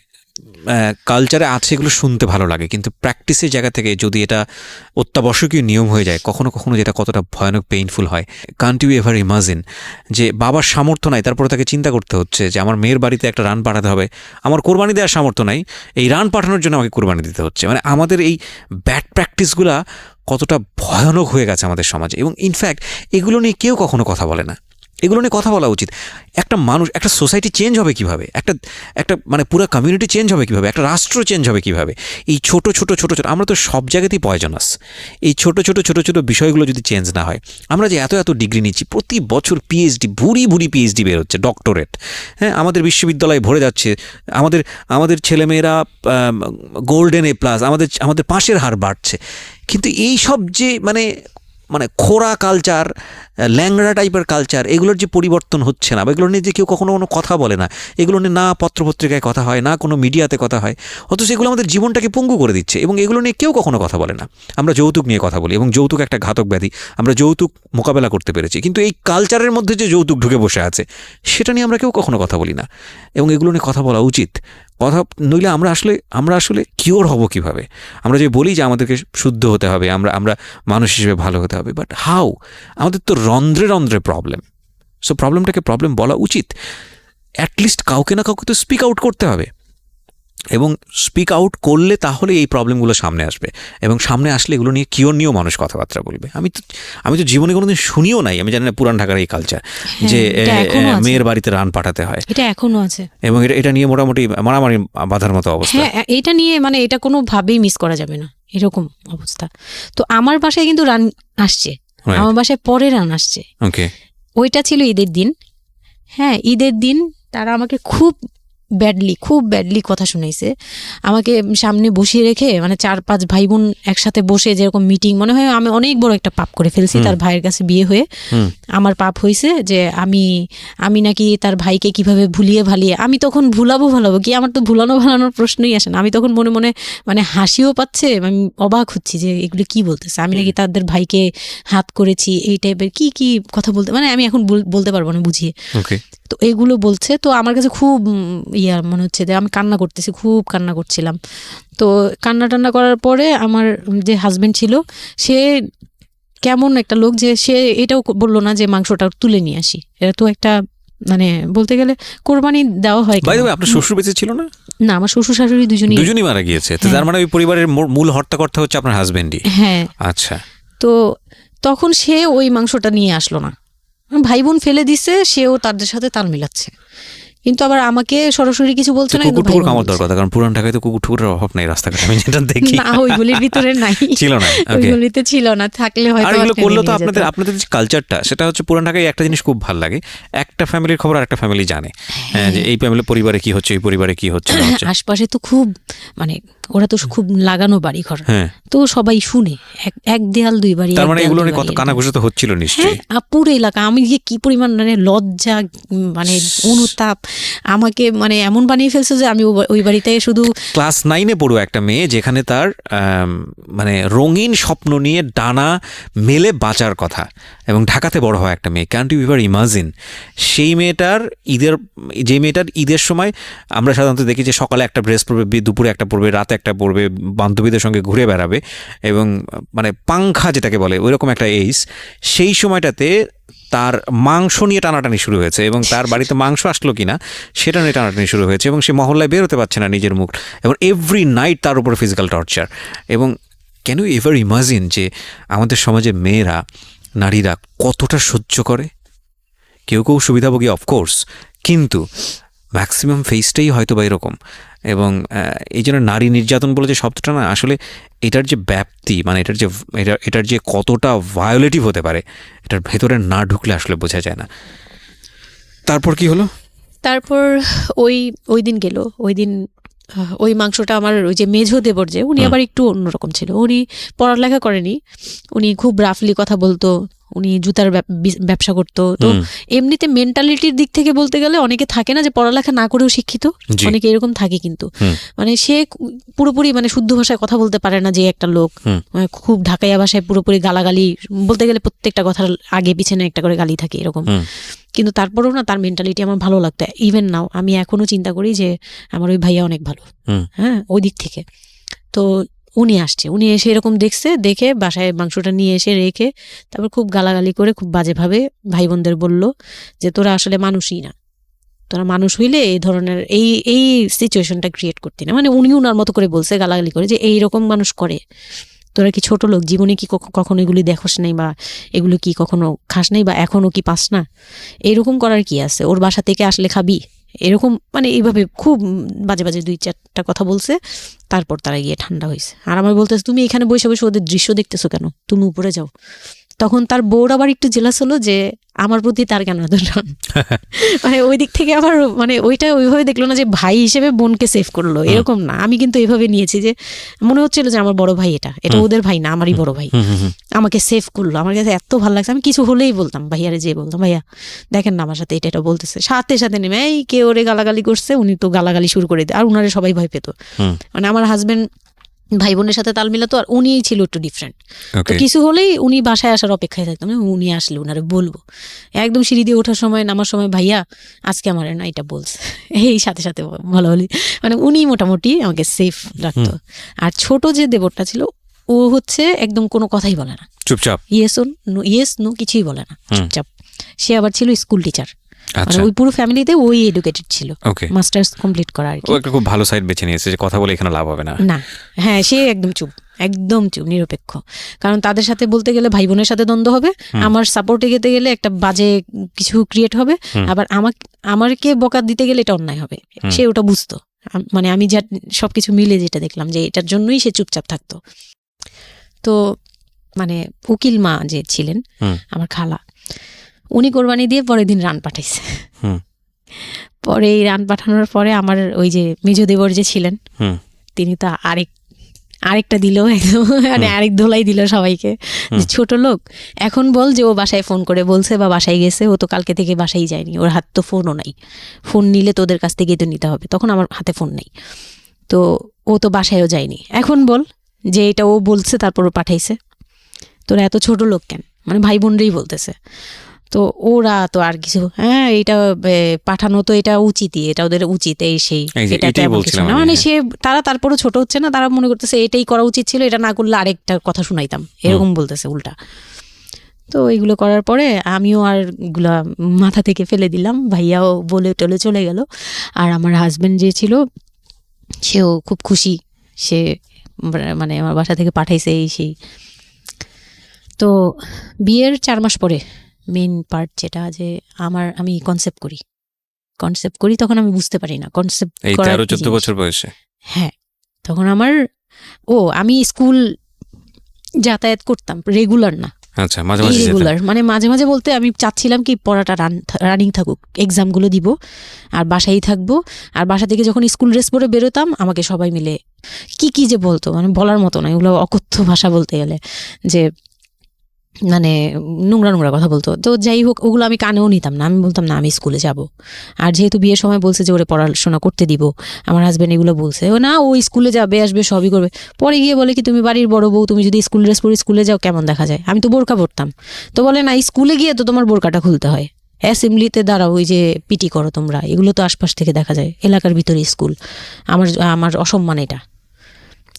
কালচারে আছে, এগুলো শুনতে ভালো লাগে, কিন্তু প্র্যাকটিসের জায়গা থেকে যদি এটা অত্যাবশ্যকীয় নিয়ম হয়ে যায়, কখনো কখনো যেটা কতটা ভয়ানক পেইনফুল হয়। কান্ট ইউ এভার ইমাজিন যে বাবার সামর্থ্য নাই, তারপরে তাকে চিন্তা করতে হচ্ছে যে আমার মেয়ের বাড়িতে একটা রান পাঠাতে হবে, আমার কোরবানি দেওয়ার সামর্থ্য নাই, এই রান পাঠানোর জন্য আমাকে কোরবানি দিতে হচ্ছে। মানে আমাদের এই ব্যাড প্র্যাকটিসগুলা কতটা ভয়ানক হয়ে গেছে আমাদের সমাজে, এবং ইনফ্যাক্ট এগুলো নিয়ে কেউ কখনো কথা বলে না। এগুলো নিয়ে কথা বলা উচিত। একটা মানুষ, একটা সোসাইটি চেঞ্জ হবে কিভাবে, একটা মানে পুরো কমিউনিটি চেঞ্জ হবে কিভাবে, একটা রাষ্ট্র চেঞ্জ হবে কিভাবে, এই ছোট আমরা তো সব জায়গাতেই পয়জনাস। এই ছোট বিষয়গুলো যদি চেঞ্জ না হয়, আমরা যে এত ডিগ্রি নিচ্ছি, প্রতি বছর পিএইচডি, ভুরি পিএইচডি বের হচ্ছে, ডক্টরেট, হ্যাঁ, আমাদের বিশ্ববিদ্যালয়ে ভরে যাচ্ছে, আমাদের ছেলেমেয়েরা গোল্ডেন A+, আমাদের পাশের হার বাড়ছে, কিন্তু এই সব যে মানে খোরা কালচার, ল্যাংড়া টাইপের কালচার, এগুলোর যে পরিবর্তন হচ্ছে না, বা এগুলো নিয়ে যে কেউ কখনো কোনো কথা বলে না, এগুলো নিয়ে না পত্রপত্রিকায় কথা হয়, না কোনো মিডিয়াতে কথা হয়, অথচ এগুলো আমাদের জীবনটাকে পঙ্গু করে দিচ্ছে, এবং এগুলো নিয়ে কেউ কখনো কথা বলে না। আমরা যৌতুক নিয়ে কথা বলি, এবং যৌতুক একটা ঘাতক ব্যাধি, আমরা যৌতুক মোকাবেলা করতে পেরেছি, কিন্তু এই কালচারের মধ্যে যে যৌতুক ঢুকে বসে আছে, সেটা নিয়ে আমরা কেউ কখনো কথা বলি না, এবং এগুলো নিয়ে কথা বলা উচিত। নইলে আমরা আসলে কিওর হব কিভাবে? আমরা যে বলি যে আমাদেরকে শুদ্ধ হতে হবে, আমরা মানুষ হিসেবে ভালো হতে হবে, বাট হাউ? আমাদের তো রন্ধ্রে প্রবলেম। সো প্রবলেমটাকে প্রবলেম বলা উচিত, অ্যাটলিস্ট কাউকে না কাউকে তো স্পিক আউট করতে হবে, এবং স্পিক আউট করলে তাহলে এই প্রবলেমগুলো সামনে আসবে, এবং সামনে আসলে এগুলো নিয়ে কিওর নিয়েও মানুষ কথাবার্তা বলবে। আমি তো জীবনে কোনোদিন শুনিও নাই, আমি জানি না পুরান ঢাকার এই কালচার যে মেয়ের বাড়িতে রান পাঠাতে হয়, এটা এখনো আছে, এবং এটা নিয়ে মোটামুটি মারামারি বাঁধার মতো অবস্থা। হ্যাঁ, এটা নিয়ে মানে এটা কোনোভাবেই মিস করা যাবে না, এরকম অবস্থা। তো আমার বাসায় কিন্তু রান আসছে, আমার বাসায় পরে রান আসছে। ওকে, ওইটা ছিল ঈদের দিন। হ্যাঁ, ঈদের দিন তারা আমাকে খুব ব্যাডলি কথা শুনাইছে। আমাকে সামনে বসিয়ে রেখে, মানে 4-5 ভাই বোন একসাথে বসে যেরকম মিটিং, মনে হয় আমি অনেক বড় একটা পাপ করে ফেলছি তার ভাইয়ের কাছে বিয়ে হয়ে। আমার পাপ হয়েছে যে আমি নাকি তার ভাইকে কিভাবে ভুলিয়ে ভালিয়ে, আমি তখন ভুলাবো কি, আমার তো ভালানোর প্রশ্নই আসে না। আমি তখন মনে মনে মানে হাসিও পাচ্ছে, আমি অবাক হচ্ছি যে এগুলো কি বলতেছে, আমি নাকি তাদের ভাইকে হাত করেছি, এই টাইপের কি কথা বলতে, মানে আমি এখন বলতে পারবো না বুঝিয়ে। তো এইগুলো বলছে, তো আমার কাছে খুব মনে হচ্ছে যে আমি কান্না করতেছি, খুব কান্না করছিলাম। তো কান্না টান্না করার পরে আমার যে হাজবেন্ড ছিল, সে কেমন একটা লোক যে সে এটাও বললো না যে মাংসটা তুলে নিয়ে আসি। এটা তো একটা মানে বলতে গেলে কোরবানি দেওয়া হয়। আপনার শ্বশুর বেঁচে ছিল না? না, আমার শ্বশুর শাশুড়ি দুজনই মারা গিয়েছে। তার মানে ওই পরিবারের মূল হর্তাকর্তা হচ্ছে আপনার হাজবেন্ডই। হ্যাঁ, আচ্ছা। তো তখন সে ওই মাংসটা নিয়ে আসলো না, ভাই বোন ফেলে দিছে, সেও তাদের সাথে তাল মিলাচ্ছে, কিন্তু আবার আমাকে সরাসরি কিছু বলছে না। কুকুর কামড় দেওয়ার কথা, কারণ পুরান ঢাকায় তো কুকুরের অভাব নাই রাস্তাঘাটে, আমি যেটা দেখি। না, ওইগুলির ভিতরে নাই, ছিল না, ওইগুলিতে ছিল না, থাকলে হয়তো। আর এগুলো করলে তো আপনাদের যে কালচারটা, সেটা হচ্ছে পুরান ঢাকায় একটা জিনিস খুব ভালো লাগে, একটা ফ্যামিলির খবর আরেকটা ফ্যামিলি জানে, যে এই ফ্যামিলি পরিবারে কি হচ্ছে, এই পরিবারে কি হচ্ছে। আশপাশে তো খুব মানে ওরা তো খুব লাগানো বাড়ি ঘর, তো সবাই শুনে, এক দেয়াল দুই বাড়ি। তার মানে এগুলো কত কানাঘুষো তো হচ্ছিল নিশ্চয়ই পুরো এলাকা। আমি যে কি পরিমাণ মানে লজ্জা, মানে অনুতাপ, আমাকে মানে এমন বানিয়ে ফেলছে যে আমি ওই বাড়িতে শুধু ক্লাস 9-এ পড়ুয়া একটা মেয়ে, যেখানে তার মানে রঙিন স্বপ্ন নিয়ে ডানা মেলে বাঁচার কথা, এবং ঢাকাতে বড় হয় একটা মেয়ে, ক্যান্ট ইউ এভার ইমাজিন? সেই মেয়েটার ঈদের সময় আমরা সাধারণত দেখি যে সকালে একটা ড্রেস পরবে, দুপুরে একটা পরবে, রাতে একটা পরবে, বান্ধবীদের সঙ্গে ঘুরে বেড়াবে, এবং মানে পাংখা যেটাকে বলে ওইরকম একটা এইজ। সেই সময়টাতে তার মাংস নিয়ে টানাটানি শুরু হয়েছে, এবং তার বাড়িতে মাংস আসলো কিনা সেটা নিয়ে টানাটানি শুরু হয়েছে, এবং সে মহল্লায় বেরোতে পারছে না নিজের মুখ, এবং এভরি নাইট তার উপর ফিজিক্যাল টর্চার। এবং ক্যান ইউ এভার ইমাজিন যে আমাদের সমাজে মেয়েরা, নারীরা কতটা সহ্য করে? কেউ সুবিধাভোগী অফকোর্স, কিন্তু ম্যাক্সিমাম ফেসটাই হয়তো বা এরকম। এবং এই জন্য নারী নির্যাতন বলে যে শব্দটা না, আসলে এটার যে ব্যাপ্তি, মানে এটার যে কতটা ভায়োলেটিভ হতে পারে, এটার ভেতরে না ঢুকলে আসলে বোঝা যায় না। তারপর কি হলো? তারপর ওই দিন গেল, ওই দিন ওই মাংসটা আমার ওই যে মেঝো দেবর, যে উনি আবার একটু অন্যরকম ছিল, উনি পড়ালেখা করেনি, উনি খুব রাফলি কথা বলতো, উনি জুতার ব্যবসা করতো। তো এমনিতে মেন্টালিটির দিক থেকে বলতে গেলে অনেকে থাকে না যে পড়ালেখা না করেও শিক্ষিত, অনেকে এরকম থাকে, কিন্তু মানে সে পুরোপুরি মানে শুদ্ধ ভাষায় কথা বলতে পারে না যে একটা লোক, খুব ঢাকাইয়া ভাষায় পুরোপুরি গালাগালি, বলতে গেলে প্রত্যেকটা কথার আগে পিছনে একটা করে গালি থাকে এরকম। কিন্তু তারপরেও না, তার মেন্টালিটি আমার ভালো লাগতো। ইভেন নাও আমি এখনো চিন্তা করি যে আমার ওই ভাইয়া অনেক ভালো, হ্যাঁ, ওই দিক থেকে। তো উনি এসে এরকম দেখে বাসায় মাংসটা নিয়ে এসে রেখে তারপর খুব গালাগালি করে, খুব বাজেভাবে ভাই বোনদের বলল যে তোরা আসলে মানুষই না, তোরা মানুষ হইলে এই ধরনের এই সিচুয়েশনটা ক্রিয়েট করতি না। মানে উনি উনার মতো করে বলছে, গালাগালি করে, যে এইরকম মানুষ করে, তোরা কি ছোট লোক, জীবনে কি কখনো এগুলি দেখোস নাই, বা এগুলো কি কখনো খাস নাই, বা এখনো কি পাস না? এরকম করার কি আছে? ওর বাসা থেকে আসলে খাবি? এরকম মানে এইভাবে খুব বাজে 2-4টা কথা বলছে। তারপর তারা গিয়ে ঠান্ডা হয়েছে, আর আমার বলতেছে তুমি এখানে বসে বসে ওদের দৃশ্য দেখতেছো কেন, তুমি উপরে যাও। তখন তার বউর আবার একটু জেলাস হলো যে আমার প্রতি তার কেন এত টান। মানে ওই দিক থেকে আবার মানে ওইটা ওইভাবে দেখলো না যে ভাই হিসেবে বোনকে সেভ করলো, এরকম না। আমি কিন্তু এইভাবে নিয়েছি যে মনে হচ্ছিল যে আমার বড় ভাই, এটা ওদের ভাই না, আমারই বড় ভাই, আমাকে সেভ করলো। আমার কাছে এত ভালো লাগছে, আমি কিছু হলেই বলতাম ভাইয়ারে, যে বলতাম ভাইয়া দেখেন না আমার সাথে এটা বলতেছে, সাথে সাথে নেমে এই কে ওরে গালাগালি করছে, উনি তো গালাগালি শুরু করে দেয়। আর উনারে সবাই ভয় পেত, মানে আমার হাজবেন্ড ভাই বোনের সাথে তাল মিলাতো, আর উনি ছিল একটু ডিফারেন্ট। তো কিছু হলেই উনি বাসায় আসার অপেক্ষায় থাকতাম, উনি আসলে উনারে বলবো। একদম সিঁড়ি দিয়ে ওঠার সময়, নামার সময়, ভাইয়া আজকে আমার না এটা বলছে, এই সাথে সাথে ভালো হলি, মানে উনি মোটামুটি আমাকে সেফ রাখতো। আর ছোট যে দেবরটা ছিল, ও হচ্ছে একদম কোনো কথাই বলে না, চুপচাপ, ইয়েস নো কিছুই বলে না, চুপচাপ। সে আবার ছিল স্কুল টিচার, মানে ওই পুরো ফ্যামিলিতে ওই এডুকেটেড ছিল, মাস্টার্স কমপ্লিট করা আর কি। একটা খুব ভালো সাইড বেছে নিয়েছে যে কথা বলে এখানে লাভ হবে না। হ্যাঁ, সে একদম চুপ, নিরপেক্ষ। কারণ তাদের সাথে বলতে গেলে ভাই বোনের সাথে দ্বন্দ্ব হবে, আমার সাপোর্টে যেতে গেলে একটা বাজে কিছু ক্রিয়েট হবে, আবার আমাকে বকা দিতে গেলে এটা অন্যায় হবে। সে ওটা বুঝতো, মানে আমি যা সবকিছু মিলে যেটা দেখলাম যে এটার জন্যই সে চুপচাপ থাকতো। তো মানে উকিল মা যে ছিলেন আমার খালা, উনি কোরবানি দিয়ে পরের দিন রান পাঠাইছে। পরে এই রান পাঠানোর পরে আমার ওই যে মেজ দেবর যে ছিলেন তিনি তো আরেকটা দিল একদম, মানে আরেক ধোলাই দিল সবাইকে, যে ছোট লোক এখন বল যে ও বাসায় ফোন করে বলছে বা বাসায় গেছে, ও তো কালকে থেকে বাসায় যায়নি, ওর হাত তো ফোনও নাই, ফোন নিলে তোদের কাছ থেকেই তো নিতে হবে, তখন আমার হাতে ফোন নেই, তো ও তো বাসায়ও যায়নি, এখন বল যে এটা ও বলছে তারপর ও পাঠাইছে, তোরা এত ছোট লোক কেন, মানে ভাই বোনরাই বলতেছে। তো ওরা তো আর কিছু, হ্যাঁ এটা পাঠানো তো এটা উচিতই, এটা ওদের উচিত, এই সেই, এটা তেমন কিছু না, মানে সে তারা তারপরও ছোট হচ্ছে না, তারা মনে করতেছে এটাই করা উচিত ছিল, এটা না করলে আরেকটা কথা শুনাইতাম, এরকম বলতেছে উল্টা। তো এইগুলো করার পরে আমিও আর এগুলা মাথা থেকে ফেলে দিলাম, ভাইয়াও বলে টলে চলে গেল, আর আমার হাজবেন্ড যে ছিল সেও খুব খুশি, সে মানে আমার বাসা থেকে পাঠাইছে এই সেই। তো বিয়ের 4 মাস পরে মেইন পার্ট যেটা, যে আমি কনসেপ্ট করি, তখন আমি বুঝতে পারি না কনসেপ্ট করার 13-14 বছর বয়সে। হ্যাঁ, তখন আমি স্কুল যাতায়াত করতাম, রেগুলার না, আচ্ছা, মাঝে মাঝে রেগুলার, মানে মাঝে মাঝে বলতে আমি চাচ্ছিলাম কি পড়াটা রানিং থাকুক, এক্সামগুলো দিব আর বাসায় থাকবো, আর বাসা থেকে যখন স্কুল ড্রেস পরে বেরোতাম আমাকে সবাই মিলে কি যে বলতো, মানে বলার মতো না, এগুলো অকথ্য ভাষা বলতে গেলে, যে মানে নোংরা কথা বলতো। তো যাই হোক, ওগুলো আমি কানেও নিতাম না, আমি বলতাম না আমি স্কুলে যাব, আর যেহেতু বিয়ের সময় বলছে যে ওরে পড়াশোনা করতে দিব, আমার হাজব্যান্ড এগুলো বলছে, ও না ও স্কুলে যাবে আসবে সবই করবে, পরে গিয়ে বলে কি তুমি বাড়ির বড় বউ, তুমি যদি স্কুল ড্রেস পরে স্কুলে যাও কেমন দেখা যায়, আমি তো বোরকা পরতাম, তো বলে না স্কুলে গিয়ে তো তোমার বোরকাটা খুলতে হয়, অ্যাসেম্বলিতে দাঁড়াও, ওই যে পিটি করো তোমরা, এগুলো তো আশপাশ থেকে দেখা যায়, এলাকার ভিতরে স্কুল, আমার অসম্মান,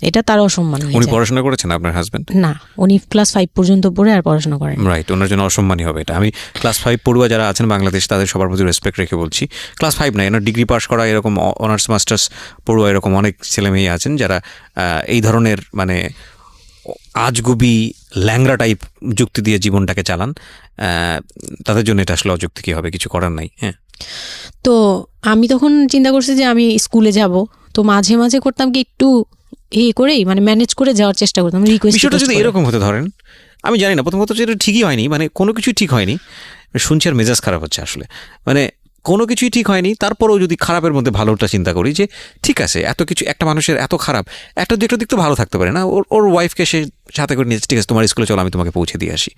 এটা তার অসম্মান। উনি পড়াশোনা করেছেন আপনার হাজবেন্ড? না, উনি ক্লাস 5 পর্যন্ত পড়ে আর পড়াশোনা করেন। রাইট, ওনার জন্য অসম্মানই হবে এটা। আমি ক্লাস 5 পড়ুয়া যারা আছেন বাংলাদেশ, তাদের সবার প্রতি রেসপেক্ট রেখে বলছি, ক্লাস 5 না, এনার ডিগ্রি পাস করা এরকম অনার্স মাস্টার্স পড়ুয়া এরকম অনেক ছেলেমেয়ে আছেন যারা এই ধরনের মানে আজগুবি ল্যাংরা টাইপ যুক্তি দিয়ে জীবনটাকে চালান, তাদের জন্য এটা আসলে অযুক্তি কি হবে, কিছু করার নাই। হ্যাঁ, তো আমি তখন চিন্তা করছি যে আমি স্কুলে যাব, তো মাঝে মাঝে করতাম কি একটু করেই মানে ম্যানেজ করে যাওয়ার চেষ্টা করতাম, বিষয়টা যদি এরকম হতে ধরেন, আমি জানি না, প্রথম কথা যেটা ঠিকই হয়নি, মানে কোনো কিছুই ঠিক হয়নি, শুনছি আর মেজাজ খারাপ হচ্ছে আসলে, মানে কোনো কিছুই ঠিক হয়নি, তারপরেও যদি খারাপের মধ্যে ভালোটা চিন্তা করি, যে ঠিক আছে এত কিছু, একটা মানুষের এত খারাপ, একটা দিক তো ভালো থাকতে পারে না, ওর ওয়াইফকে সে সাথে করে নিয়ে, ঠিক আছে তোমার স্কুলে চলো আমি তোমাকে পৌঁছে দিয়ে আসি,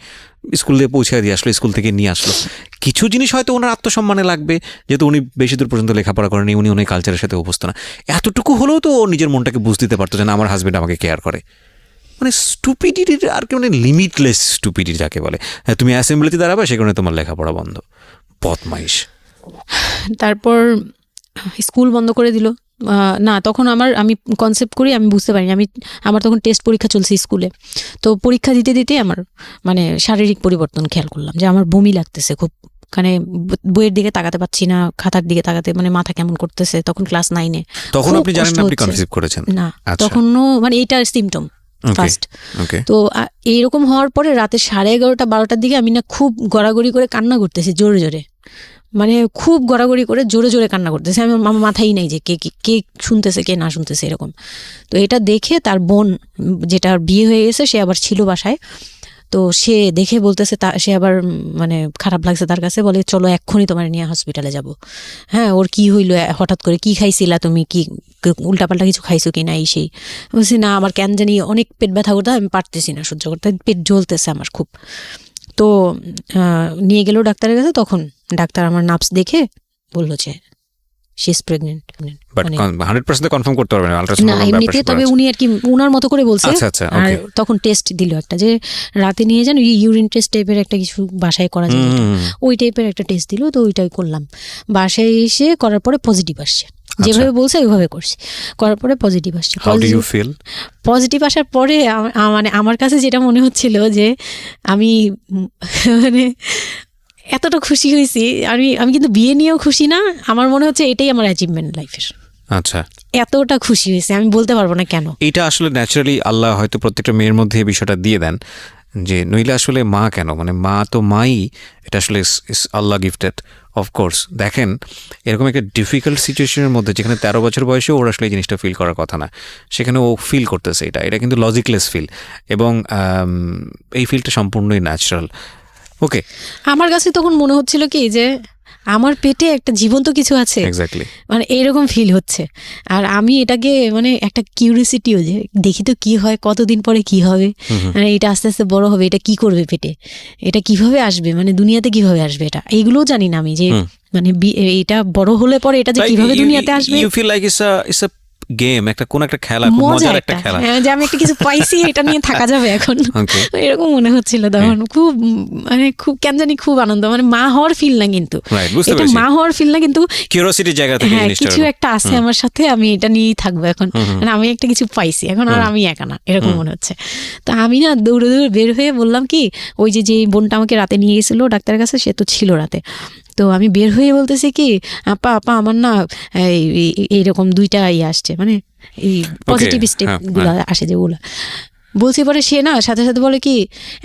স্কুলে পৌঁছে দিয়ে আসলো, স্কুল থেকে নিয়ে আসলো, কিছু জিনিস হয়তো ওনার আত্মসম্মানে লাগবে, যেহেতু উনি বেশি দূর পর্যন্ত লেখাপড়া করেনি, উনি অনেক কালচারের সাথে অভ্যস্ত না, এতটুকু হলেও তো ও নিজের মনটাকে বুঝতে দিতে পারতো যে না আমার হাজবেন্ড আমাকে কেয়ার করে, মানে স্টুপিডিটির আর কি, মানে লিমিটলেস স্টুপিডিটি যাকে বলে, হ্যাঁ তুমি অ্যাসেম্বলিতে দাঁড়াবে সেখানে তোমার লেখাপড়া বন্ধ, বদমাইশ। তারপর স্কুল বন্ধ করে দিল, না তখন আমি কনসেপ্ট করি, আমি বুঝতে পারিনি, আমার তখন টেস্ট পরীক্ষা চলছে স্কুলে, তো পরীক্ষা দিতে দিতে আমার মানে শারীরিক পরিবর্তন খেয়াল করলাম, যে আমার বমি লাগতেছে খুব, মানে বইয়ের দিকে তাকাতে পারছি না, খাতার দিকে তাকাতে মানে মাথা কেমন করতেছে, তখন ক্লাস 9-এ। তখন আপনি জানেন না আপনি কনসিভ করেছেন? না, তখনও মানে এইটার সিমটম ফার্স্ট। তো এইরকম হওয়ার পরে রাতে 11:30-12টার দিকে আমি না খুব গড়াগড়ি করে কান্না করতেছি, জোরে জোরে, মানে খুব গড়াগড়ি করে জোরে জোরে কান্না করতেছে, আমার মাথায় নেই যে কে শুনতেছে কে না শুনতেছে এরকম। তো এটা দেখে তার বোন, যেটা বিয়ে হয়ে গেছে, সে আবার ছিল বাসায়, তো সে দেখে বলতেছে, সে আবার মানে খারাপ লাগছে তার কাছে, বলে চলো এক্ষুনি তোমার নিয়ে হসপিটালে যাব। হ্যাঁ, ওর কি হইলো হঠাৎ করে, কি খাইছিলা তুমি, কি উল্টাপাল্টা কিছু খাইছো কি না, এই সেই। বলছি না, আমার কেন জানি অনেক পেট ব্যথা করতে, আমি পারতেছি না সহ্য করতে, পেট জ্বলতেছে আমার খুব। তো নিয়ে গেল ডাক্তারের কাছে, তখন ডাক্তার আমার নার্ভস দেখে বললো যে she is pregnant, but 100% confirm করতে পারবেন না এমনিতে, তবে উনি আর কি উনার মতো করে বলছে। আর তখন টেস্ট দিল একটা, যে রাতে নিয়ে যান, ইউরিন টেস্ট টাইপের একটা কিছু বাসায় করা যায়, ওই টাইপের একটা টেস্ট দিল, তো ওইটাই করলাম। বাসায় এসে করার পরে পজিটিভ আসছে, যেভাবে বলছে ওইভাবে করছি, করার পরে পজিটিভ আসছে। পজিটিভ আসার পরে মানে আমার কাছে যেটা মনে হচ্ছিল, যে আমি মানে এতটা খুশি হয়েছি, আমি কিন্তু বিয়ে নিয়েও খুশি না, আমার মনে হচ্ছে এটাই আমার অ্যাচিভমেন্ট লাইফের। আচ্ছা, এতটা খুশি হয়েছে আমি বলতে পারবো না কেন। এটা আসলে ন্যাচারালি আল্লাহ হয়তো প্রত্যেকটা মেয়ের মধ্যে এই বিষয়টা দিয়ে দেন, যে নইলে আসলে মা কেন, মানে মা তো মাই, এটা আসলে আল্লাহ গিফটেড অফকোর্স। দেখেন এরকম একটা ডিফিকাল্ট সিচুয়েশনের মধ্যে, যেখানে 13 বছর বয়সে ওর আসলে এই জিনিসটা ফিল করার কথা না, সেখানে ও ফিল করতেছে, এটা কিন্তু লজিকলেস ফিল, এবং এই ফিলটা সম্পূর্ণই ন্যাচারাল। ওকে, আমার কাছে তখন মনে হচ্ছিল কি যে আমার পেটে একটা জীবন্ত কিছু আছে, এক্স্যাক্টলি, মানে এরকম ফিল হচ্ছে। আর আমি এটাকে মানে একটা কিউরিয়াসিটিও, যে দেখি তো কি হয়, কতদিন পরে কি হবে, মানে এটা আস্তে আস্তে বড় হবে, এটা কি করবে পেটে, এটা কিভাবে আসবে, মানে দুনিয়াতে কিভাবে আসবে, এটা এইগুলোও জানি না আমি, যে মানে এটা বড় হলে পরে এটা যে কিভাবে দুনিয়াতে আসবে। You feel like it's a game, কোন একটা খেলা, খুব মজার একটা খেলা, যে আমি একটা কিছু পাইছি, এটা নিয়ে থাকা যাবে এখন, এরকম মনে হচ্ছিল তখন। খুব মানে খুব কেন জানি খুব আনন্দ, মানে মা হওয়ার ফিল না, কিন্তু এটা মা হওয়ার ফিল না, কিন্তু কিউরিওসিটির জায়গা থেকে কিছু একটা আছে আমার সাথে, আমি এটা নিয়েই থাকবো এখন, মানে আমি একটা কিছু পাইছি এখন, আর আমি একা না, এরকম মনে হচ্ছে। তা আমি না দৌড়ে দৌড়ে বের হয়ে বললাম কি, ওই যে বোনটা আমাকে রাতে নিয়ে গেছিল ডাক্তারের কাছে, সে তো ছিল রাতে, তো আমি বের হয়ে বলতেছি কি, আপা আমার না এইরকম 2টা আসছে, মানে এই পজিটিভ স্টেপ গুলো আসে যেগুলো বলছি। পরে সে না সাথে সাথে বলে কি,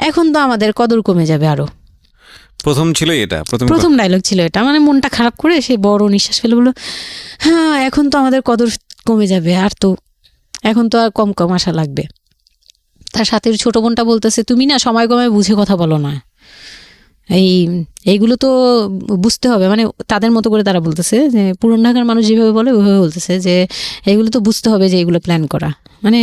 এখন তো আমাদের কদর কমে যাবে আরো। প্রথম ছিল এটা, প্রথম ডায়লগ ছিল এটা, মানে মনটা খারাপ করে সে বড় নিঃশ্বাস ফেলে বলল, হ্যাঁ এখন তো আমাদের কদর কমে যাবে, আর তো এখন তো আর কম কম আশা লাগবে। তার সাথে ছোট বোনটা বলতেছে, তুমি না সময় কমে বুঝে কথা বলো না, এইগুলো তো বুঝতে হবে, মানে তাদের মতো করে তারা বলতেছে, যে পুরান ঢাকার মানুষ যেভাবে বলে ওইভাবে বলতেছে, যে এগুলো তো বুঝতে হবে যে এগুলো প্ল্যান করা, মানে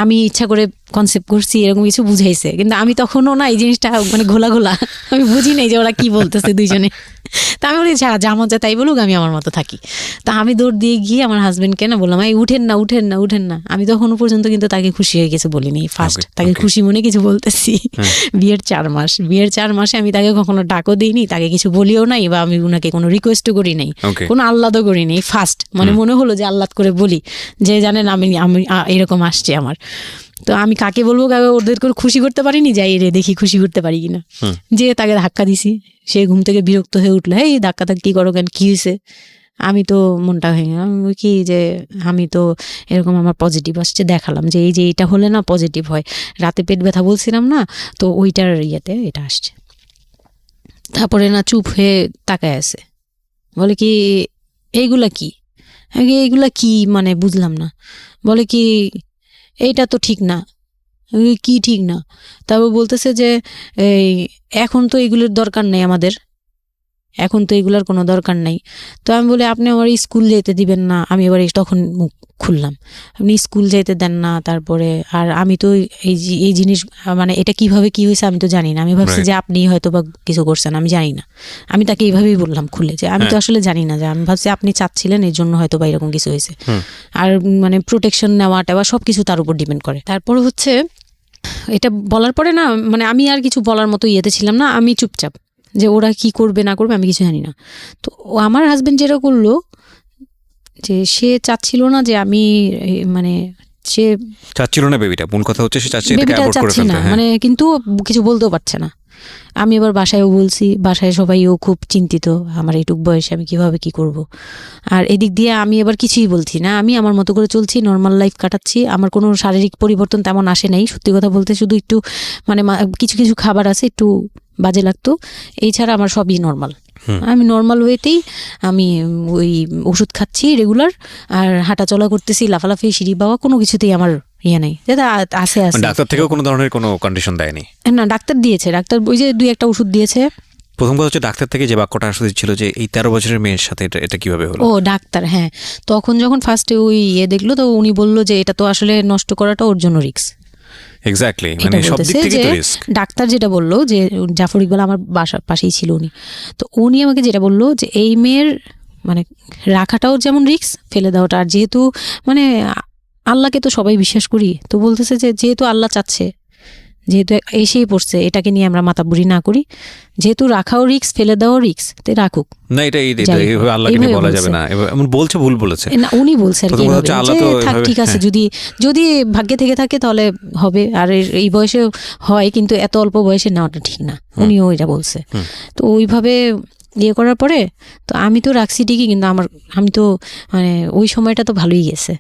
আমি ইচ্ছা করে কনসেপ্ট করছি এরকম কিছু বুঝাইছে, কিন্তু আমি তখনও না এই জিনিসটা মানে ঘোলা আমি বুঝি নাই যে ওরা কি বলতেছে দুইজনে। তা আমি বলি যা মজা তাই বলুক, আমি আমার মতো থাকি। তা আমি দৌড় দিয়ে গিয়ে আমার হাজবেন্ডকে না বললাম, এই উঠেন না। আমি তখনও পর্যন্ত কিন্তু তাকে খুশি হয়ে গেছে বলিনি, ফার্স্ট তাকে খুশি মনে কিছু বলতেছি। বিয়ের 4 মাসে আমি তাকে কখনো ডাকও দিইনি, তাকে কিছু বলিও নাই, বা আমি ওনাকে কোনো রিকোয়েস্টও করি নাই, কোনো আহ্লাদও করি নাই। ফার্স্ট মানে মনে হলো যে আহ্লাদ করে বলি, যে জানেন আমি এরকম আসছে আমার। তো আমি কাকে বলবো, ওদের করে খুশি করতে পারিনি, যাই রে দেখি খুশি করতে পারি কিনা। যে তাকে ধাক্কা দিছি, সে ঘুম থেকে বিরক্ত হয়ে উঠলো, এই ধাক্কা কি করো কেন, কি হয়েছে? আমি তো মনটা ভেঙে আমি কি, যে আমি তো এরকম আমার পজিটিভ আসছে, দেখালাম যে এই যে এটা হলে না পজিটিভ হয়, রাতে পেট ব্যথা বলছিলাম না, তো ওইটার ইয়েতে এটা আসছে। তারপরে না চুপ হয়ে তাকায় আছে, বলে কি এইগুলা কি মানে বুঝলাম না। বলে কি এইটা তো ঠিক না। কি ঠিক না? তারপর বলতেছে যে এই এখন তো এগুলোর দরকার নেই আমাদের, এখন তো এগুলোর কোনো দরকার নাই। তো আমি বলি আপনি আমার স্কুল যেতে দিবেন না। আমি এবার তখন মুখ খুললাম, আপনি স্কুল যেতে দেন না, তারপরে আর আমি তো এই জিনিস মানে এটা কিভাবে কি হয়েছে আমি তো জানি না। আমি ভাবছি যে আপনি হয়তো বা কিছু করছেন, আমি জানি না। আমি তাকে এইভাবেই বললাম খুলে, যে আমি তো আসলে জানি না, যে আমি ভাবছি আপনি চাচ্ছিলেন এই জন্য হয়তো বা এরকম কিছু হয়েছে। আর মানে প্রোটেকশন নেওয়া টেওয়া সব কিছু তার উপর ডিপেন্ড করে। তারপর হচ্ছে এটা বলার পরে না মানে আমি আর কিছু বলার মতো ইয়েতে ছিলাম না, আমি চুপচাপ, যে ওরা কি করবে না করবে আমি কিছু জানি না। তো আমার হাজবেন্ড যেটা করলো, যে সে চাচ্ছিল না যে আমি মানে সে চাচ্ছিল না বেবিটা, মূল কথা হচ্ছে সে চাচ্ছে এটাকে অ্যাবর্ট করে ফেলতে, মানে কিন্তু কিছু বলতেও পারছে না। আমি এবার বাসায়ও বলছি, বাসায় সবাইও খুব চিন্তিত আমার এইটুক বয়সে আমি কিভাবে কি করব। আর এদিক দিয়ে আমি এবার কিছুই বলছি না, আমি আমার মতো করে চলছি, নর্মাল লাইফ কাটাচ্ছি। আমার কোনো শারীরিক পরিবর্তন তেমন আসে নাই, সত্যি কথা বলতে। শুধু একটু মানে কিছু কিছু খাবার আছে একটু বাজে লাগতো, এই ছাড়া আমার সবই নর্মাল। আমি নর্মাল ওয়েতেই আমি ওই ওষুধ খাচ্ছি রেগুলার, আর হাঁটা চলা করতেছি, লাফালাফি সিঁড়ি বাওয়া কোনো কিছুতেই আমার ইয়ে নেই। আছে ডাক্তার থেকেও কোনো ধরনের কোনো কন্ডিশন দেয়নি? না, ডাক্তার দিয়েছে, ডাক্তার ওই যে 2-1টা ওষুধ দিয়েছে। প্রথম কথা হচ্ছে ডাক্তার থেকে যে বাক্যটা আসলে ছিল যে এই 13 বছরের মেয়ের সাথে এটা কিভাবে হলো? ও ডাক্তার, হ্যাঁ। তখন যখন ফার্স্টে ওই দেখলো, তো উনি বললো যে এটা তো আসলে নষ্ট করাটা ওর জন্য রিস্ক। এক্স্যাক্টলি, মানে সব দিক থেকে তো রিস্ক। ডাক্তার যেটা বললো, যে জাফর ইকবাল আমার বাসার পাশেই ছিল উনি, তো উনি আমাকে যেটা বললো যে এই মেয়ের মানে রাখাটাও যেমন রিস্ক, ফেলে দেওয়াটা। আর যেহেতু মানে আল্লাহকে তো সবাই বিশ্বাস করি, তো বলতেছে যে যেহেতু আল্লাহ চাচ্ছে, যেহেতু এসেই পড়ছে, এটাকে নিয়ে আমরা মাতাবুরি না করি, যেহেতু রাখাও রিস্ক ফেলে দেওয়াও রিস্ক, তো রাখুক না। এটা এইভাবে আল্লাহকে নিয়ে বলা যাবে না, এমন বলছে, ভুল বলেছে না। উনি বলছেন থাক ঠিক আছে, যদি ভাগ্যে থেকে থাকে তাহলে হবে। আর এই বয়সে হয়, কিন্তু এত অল্প বয়সে নেওয়াটা ঠিক না, উনিও এটা বলছে। তো ওইভাবে ইয়ে করার পরে তো আমি তো রাখছি ঠিকই, কিন্তু আমি তো মানে ওই সময়টা তো ভালোই গেছে।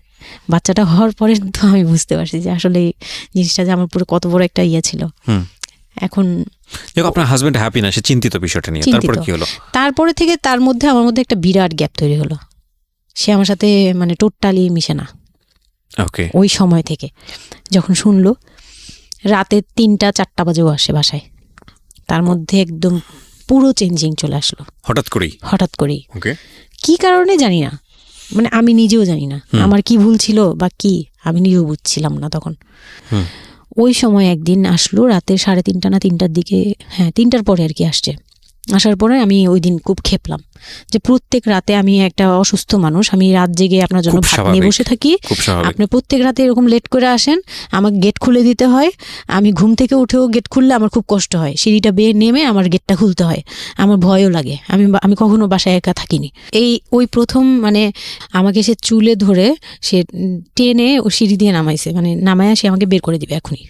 বাচ্চাটা হওয়ার পরে তো আমি বুঝতে পারছি যে আসলে জিনিসটা যে আমার পুরো কত বড় একটা ইয়ে ছিল। এখন আপনার হাজবেন্ড হ্যাপি না, সে চিন্তিত বিষয়টা নিয়ে। তারপরে কি হলো? তারপরে থেকে তার মধ্যে আমার মধ্যে একটা বিরাট গ্যাপ তৈরি হলো। সে আমার সাথে মানে টোটালি মিশে না। ওকে। ওই সময় থেকে যখন শুনলো রাতে 3টা 4টা বাজেও আসে বাসায়, তার মধ্যে একদম পুরো চেঞ্জিং চলে আসলো হঠাৎ করেই। কি কারণে জানি না, মানে আমি নিজেও জানি না আমার কি ভুল ছিল বা কি, আমি নিজেও বুঝছিলাম না তখন। ওই সময় একদিন আসলো রাতে 3:30 না 3টার দিকে, হ্যাঁ 3টার পরে আর কি আসছে। আসার পরে আমি ওই দিন খুব খেপলাম যে প্রত্যেক রাতে, আমি একটা অসুস্থ মানুষ, আমি রাত জেগে আপনার জন্য ভাত নিয়ে বসে থাকি, আপনি প্রত্যেক রাতে এরকম লেট করে আসেন, আমাকে গেট খুলে দিতে হয়, আমি ঘুম থেকে উঠেও গেট খুললে আমার খুব কষ্ট হয়, সিঁড়িটা বেয়ে নেমে আমার গেটটা খুলতে হয়, আমার ভয়ও লাগে, আমি কখনো বাসায় একা থাকিনি। ওই প্রথম মানে আমাকে সে চুলে ধরে সে টেনে ও সিঁড়ি দিয়ে নামাইছে, মানে নামায় সে আমাকে বের করে দিবে এখনই,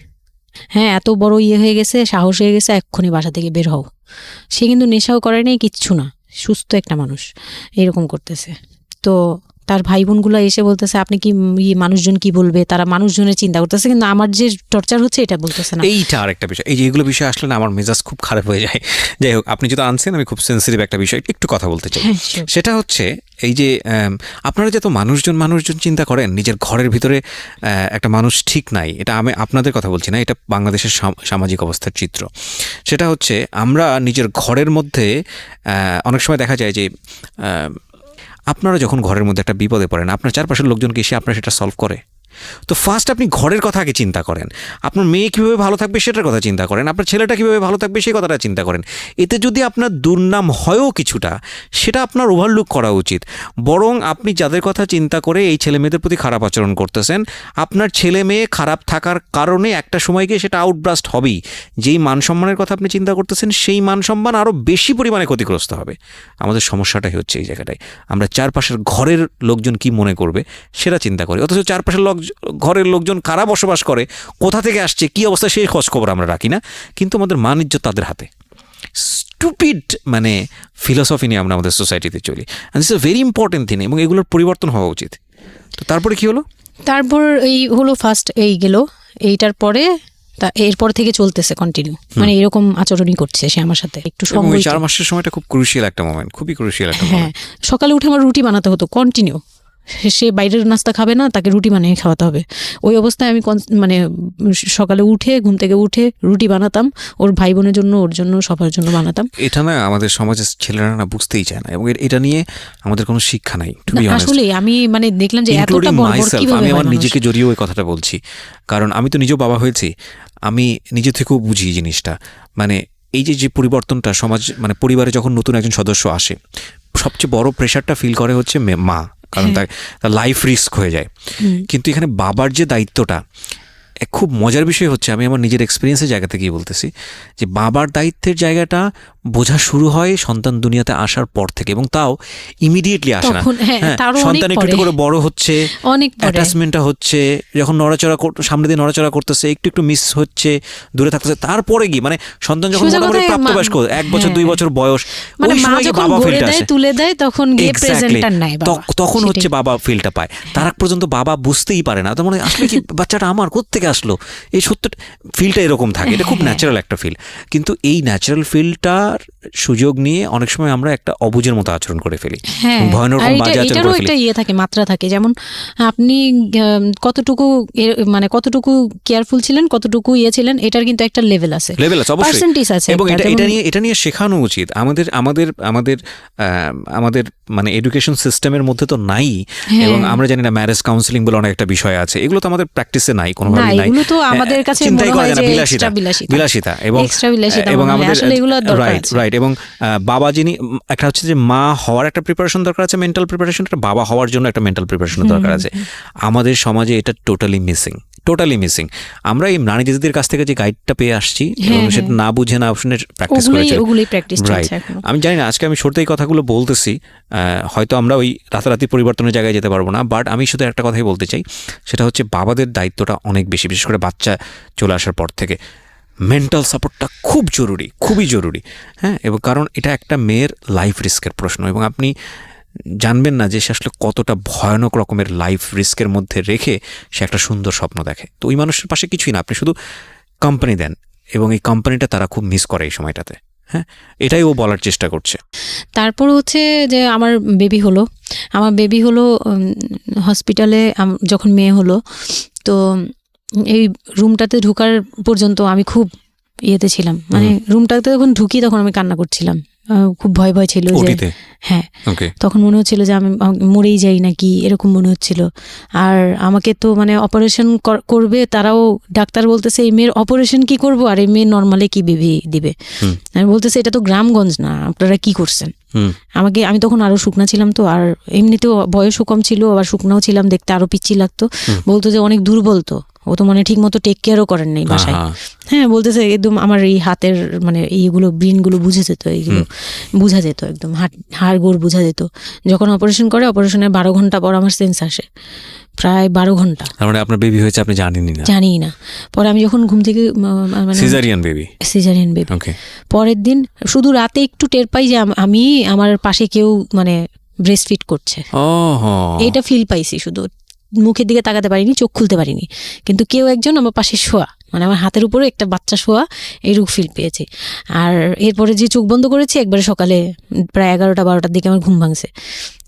হ্যাঁ এত বড় হয়ে গেছে, সাহস হয়ে গেছে, এক্ষুনি বাসা থেকে বের হও। সে কিন্তু নেশাও করে নাই, কিচ্ছু না, সুস্থ একটা মানুষ, এরকম করতেছে। তো তার ভাই বোনগুলো এসে বলতেছে আপনি কি মানুষজন কি বলবে, তারা মানুষজনের চিন্তা করতেছে, কিন্তু আমার যে টর্চার হচ্ছে এটা বলতেছে না। এইটা আরেকটা বিষয়, এই যে এগুলো বিষয় আসলে না আমার মেজাজ খুব খারাপ হয়ে যায়। যাই হোক, আপনি যেটা আনছেন আমি খুব সেন্সিটিভ একটা বিষয় একটু কথা বলতে চাই। সেটা হচ্ছে এই যে আপনারা যত মানুষজন চিন্তা করেন, নিজের ঘরের ভিতরে একটা মানুষ ঠিক নাই, এটা আমি আপনাদের কথা বলছি না, এটা বাংলাদেশের সামাজিক অবস্থার চিত্র। সেটা হচ্ছে আমরা নিজের ঘরের মধ্যে অনেক সময় দেখা যায় যে আপনারা যখন ঘরের মধ্যে একটা বিপদে পড়েন, আপনার চারপাশের লোকজনকে এসে আপনার সেটা সলভ করে। তো ফার্স্ট আপনি ঘরের কথা আগে চিন্তা করেন, আপনার মেয়ে কীভাবে ভালো থাকবে সেটার কথা চিন্তা করেন, আপনার ছেলেটা কীভাবে ভালো থাকবে সেই কথাটা চিন্তা করেন। এতে যদি আপনার দুর্নাম হয়ও কিছুটা, সেটা আপনার ওভারলুক করা উচিত। বরং আপনি যাদের কথা চিন্তা করে এই ছেলে মেয়েদের প্রতি খারাপ আচরণ করতেছেন, আপনার ছেলে মেয়ে খারাপ থাকার কারণে একটা সময় গিয়ে সেটা আউটব্রাস্ট হবেই। যেই মান সম্মানের কথা আপনি চিন্তা করতেছেন, সেই মান সম্মান আরও বেশি পরিমাণে ক্ষতিগ্রস্ত হবে। আমাদের সমস্যাটাই হচ্ছে এই জায়গাটায়, আমরা চারপাশের ঘরের লোকজন কি মনে করবে সেটা চিন্তা করি, অথচ চারপাশের ঘরের লোকজন কারা বসবাস করে, কোথা থেকে আসছে, কি অবস্থা, সেই খোঁজ খবর আমরা রাখি না, কিন্তু আমাদের মান ইজ্জত তাদের হাতে। স্টুপিড মানে ফিলসফি নিয়ে আমরা আমাদের সোসাইটিতে চলি, and this is a very important thing, এবং এগুলোর পরিবর্তন হওয়া উচিত। তো তারপরে কি হলো? তারপর এই হলো ফার্স্ট এই গেল, এইটার পরে এরপর থেকে চলতেছে কন্টিনিউ, মানে এরকম আচরণই করছে সে আমার সাথে। একটু 4 মাসের সময়টা খুব ক্রুশিয়াল একটা মোমেন্ট, খুবই ক্রুশিয়াল একটা মোমেন্ট। হ্যাঁ, সকালে উঠে আমার রুটি বানাতে হতো কন্টিনিউ, সে বাইরের নাস্তা খাবে না, তাকে রুটি বানিয়ে খাওয়াতে হবে। ওই অবস্থায় আমি মানে সকালে উঠে ঘুম থেকে উঠে রুটি বানাতাম, ওর ভাই বোনের জন্য, ওর জন্য, সবার জন্য বানাতাম। এটা না আমাদের সমাজের ছেলেরা না বুঝতেই চায় না, এবং এটা নিয়ে আমাদের কোনো শিক্ষা নাই। আসলে আমি মানে দেখলাম যে এতটা বর্বর কিভাবে। আমি আমার নিজেকে জড়িয়ে ওই কথাটা বলছি, কারণ আমি তো নিজেও বাবা হয়েছি, আমি নিজে থেকেও বুঝি জিনিসটা। মানে এই যে পরিবর্তনটা সমাজ, মানে পরিবারে যখন নতুন একজন সদস্য আসে, সবচেয়ে বড় প্রেশারটা ফিল করে হচ্ছে মা, কারণ তার লাইফ রিস্ক হয়ে যায়। কিন্তু এখানে বাবার যে দায়িত্বটা, খুব মজার বিষয় হচ্ছে, আমি আমার নিজের এক্সপিরিয়েন্সের জায়গা থেকেই বলতেছি, যে বাবার দায়িত্বের জায়গাটা বোঝা শুরু হয় সন্তান দুনিয়াতে আসার পর থেকে, এবং তাও ইমিডিয়েটলি আসে না। সন্তান একটু করে বড় হচ্ছে, অ্যাটাচমেন্টটা হচ্ছে, যখন নড়াচড়া সামনে দিয়ে নড়াচড়া করতেছে, একটু মিস হচ্ছে, দূরে থাকতেছে, তারপরে গিয়ে মানে সন্তান যখন মোটামুটি প্রাপ্তবয়স্ক 1 বছর 2 বছর বয়স, ওই সময় বাবা ফিলটা আসে, তুলে দেয়, তখন গিয়ে প্রেজেন্টার নাই বাবা, তখন হচ্ছে বাবা ফিলটা পায়। তার আগ পর্যন্ত বাবা বুঝতেই পারে না, তার মানে আসলে কি বাচ্চাটা আমার কোত্থেকে আসলো, এই সত্য ফিলটা এরকম থাকে। এটা খুব ন্যাচারাল একটা ফিল, কিন্তু এই ন্যাচারাল ফিলটার সুযোগ নিয়ে অনেক সময় আমরা একটা অবুঝের মতো আচরণ করে ফেলি, ভয়ানক বাজে আচরণ করে ফেলি। একটা ইয়ে থাকে, মাত্রা থাকে, যেমন আপনি কতটুকু মানে কতটুকু কেয়ারফুল ছিলেন, কতটুকু ইয়ে ছিলেন, এটার কিন্তু একটা লেভেল আছে, পার্সেন্টেজ আছে, এবং এটা নিয়ে শেখানো উচিত আমাদের আমাদের আমাদের আমাদের মানে এডুকেশন সিস্টেমের মধ্যে তো নাই। এবং আমরা জানি না ম্যারেজ কাউন্সিলিং বলে অনেক একটা বিষয় আছে, এগুলো তো আমাদের প্র্যাকটিসে নাই, কোনোভাবেই নাই, এগুলো তো আমাদের কাছে চিন্তাই করা যায় না, বিলাসিতা এবং আমাদের রাইট। এবং বাবা যিনি, একটা হচ্ছে যে মা হওয়ার একটা প্রিপারেশন দরকার আছে, মেন্টাল প্রিপারেশন, একটা বাবা হওয়ার জন্য একটা মেন্টাল প্রিপারেশন দরকার আছে। আমাদের সমাজে এটা টোটালি মিসিং। আমরা এই নারী দিদিদের কাছ থেকে যে গাইডটা পেয়ে আসছি, এবং সেটা না বুঝে না শুনে প্র্যাকটিস করেছি। রাইট, আমি জানি না, আজকে আমি শুরুতেই কথাগুলো বলতেছি, হয়তো আমরা ওই রাতারাতি পরিবর্তনের জায়গায় যেতে পারবো না, বাট আমি শুধু একটা কথাই বলতে চাই, সেটা হচ্ছে বাবাদের দায়িত্বটা অনেক বেশি, বিশেষ করে বাচ্চা চলে আসার পর থেকে মেন্টাল সাপোর্টটা খুবই জরুরি। হ্যাঁ, এবং কারণ এটা একটা মেয়ের লাইফ রিস্কের প্রশ্ন, এবং আপনি জানবেন না যে সে আসলে কতটা ভয়ানক রকমের লাইফ রিস্কের মধ্যে রেখে সে একটা সুন্দর স্বপ্ন দেখে। তো ওই মানুষের পাশে কিছুই না, আপনি শুধু কোম্পানি দেন, এবং এই কোম্পানিটা তারা খুব মিস করে এই সময়টাতে। হ্যাঁ, এটাই ও বলার চেষ্টা করছে। তারপর হচ্ছে যে আমার বেবি হলো হসপিটালে, যখন মেয়ে হলো, তো এই রুমটাতে ঢোকার পর্যন্ত আমি খুব ইয়েতে ছিলাম, মানে রুমটাতে যখন ঢুকি তখন আমি কান্না করছিলাম, খুব ভয় ভয় ছিল যে হ্যাঁ, তখন মনে হচ্ছিল যে আমি মরেই যাই নাকি এরকম মনে হচ্ছিল। আর আমাকে তো মানে অপারেশন করবে, তারাও ডাক্তার বলতেছে এই মেয়ের অপারেশন কি করব, আর এই মেয়ে নর্মালি কি বেবি দিবে। আমি বলতেছে এটা তো গ্রামগঞ্জ না, আপনারা কি করছেন। আমি তখন আরো শুকনা ছিলাম, তো আর এমনিতেও বয়সও কম ছিল, আবার শুকনাও ছিলাম, দেখতে আরো পিচ্ছি লাগতো। বলতো যে অনেক দুর্বল, তো ও তো মানে ঠিক মতো টেক কেয়ারও করেন নাই বাসায়। হ্যাঁ, বলতেছে একদম আমার এই হাতের মানে এইগুলো ব্রেনগুলো বুঝে যেত, এইগুলো বুঝা যেত, একদম হাড় গোড় বুঝা যেত। যখন অপারেশন করে, অপারেশনের 12 ঘন্টা পর আমার সেন্স আসে, প্রায় 12 ঘন্টা। মানে আপনার বেবি হয়েছে আপনি জানেনই না? জানি না। পরে আমি যখন ঘুম থেকে মানে সিজারিয়ান বেবি পরের দিন শুধু রাতে একটু টের পাই যে আমি আমার পাশে কেউ মানে ব্রেস্ট ফিড করছে, এইটা ফিল পাইছি। শুধু মুখের দিকে তাকাতে পারিনি, চোখ খুলতে পারিনি, কিন্তু কেউ একজন আমার পাশে শোয়া, মানে আমার হাতের উপরে একটা বাচ্চা শোয়া, এইরূপ ফিল পেয়েছি। আর এরপরে যে চোখ বন্ধ করেছি, একবারে সকালে প্রায় 11টা-12টার দিকে আমার ঘুম ভাঙছে।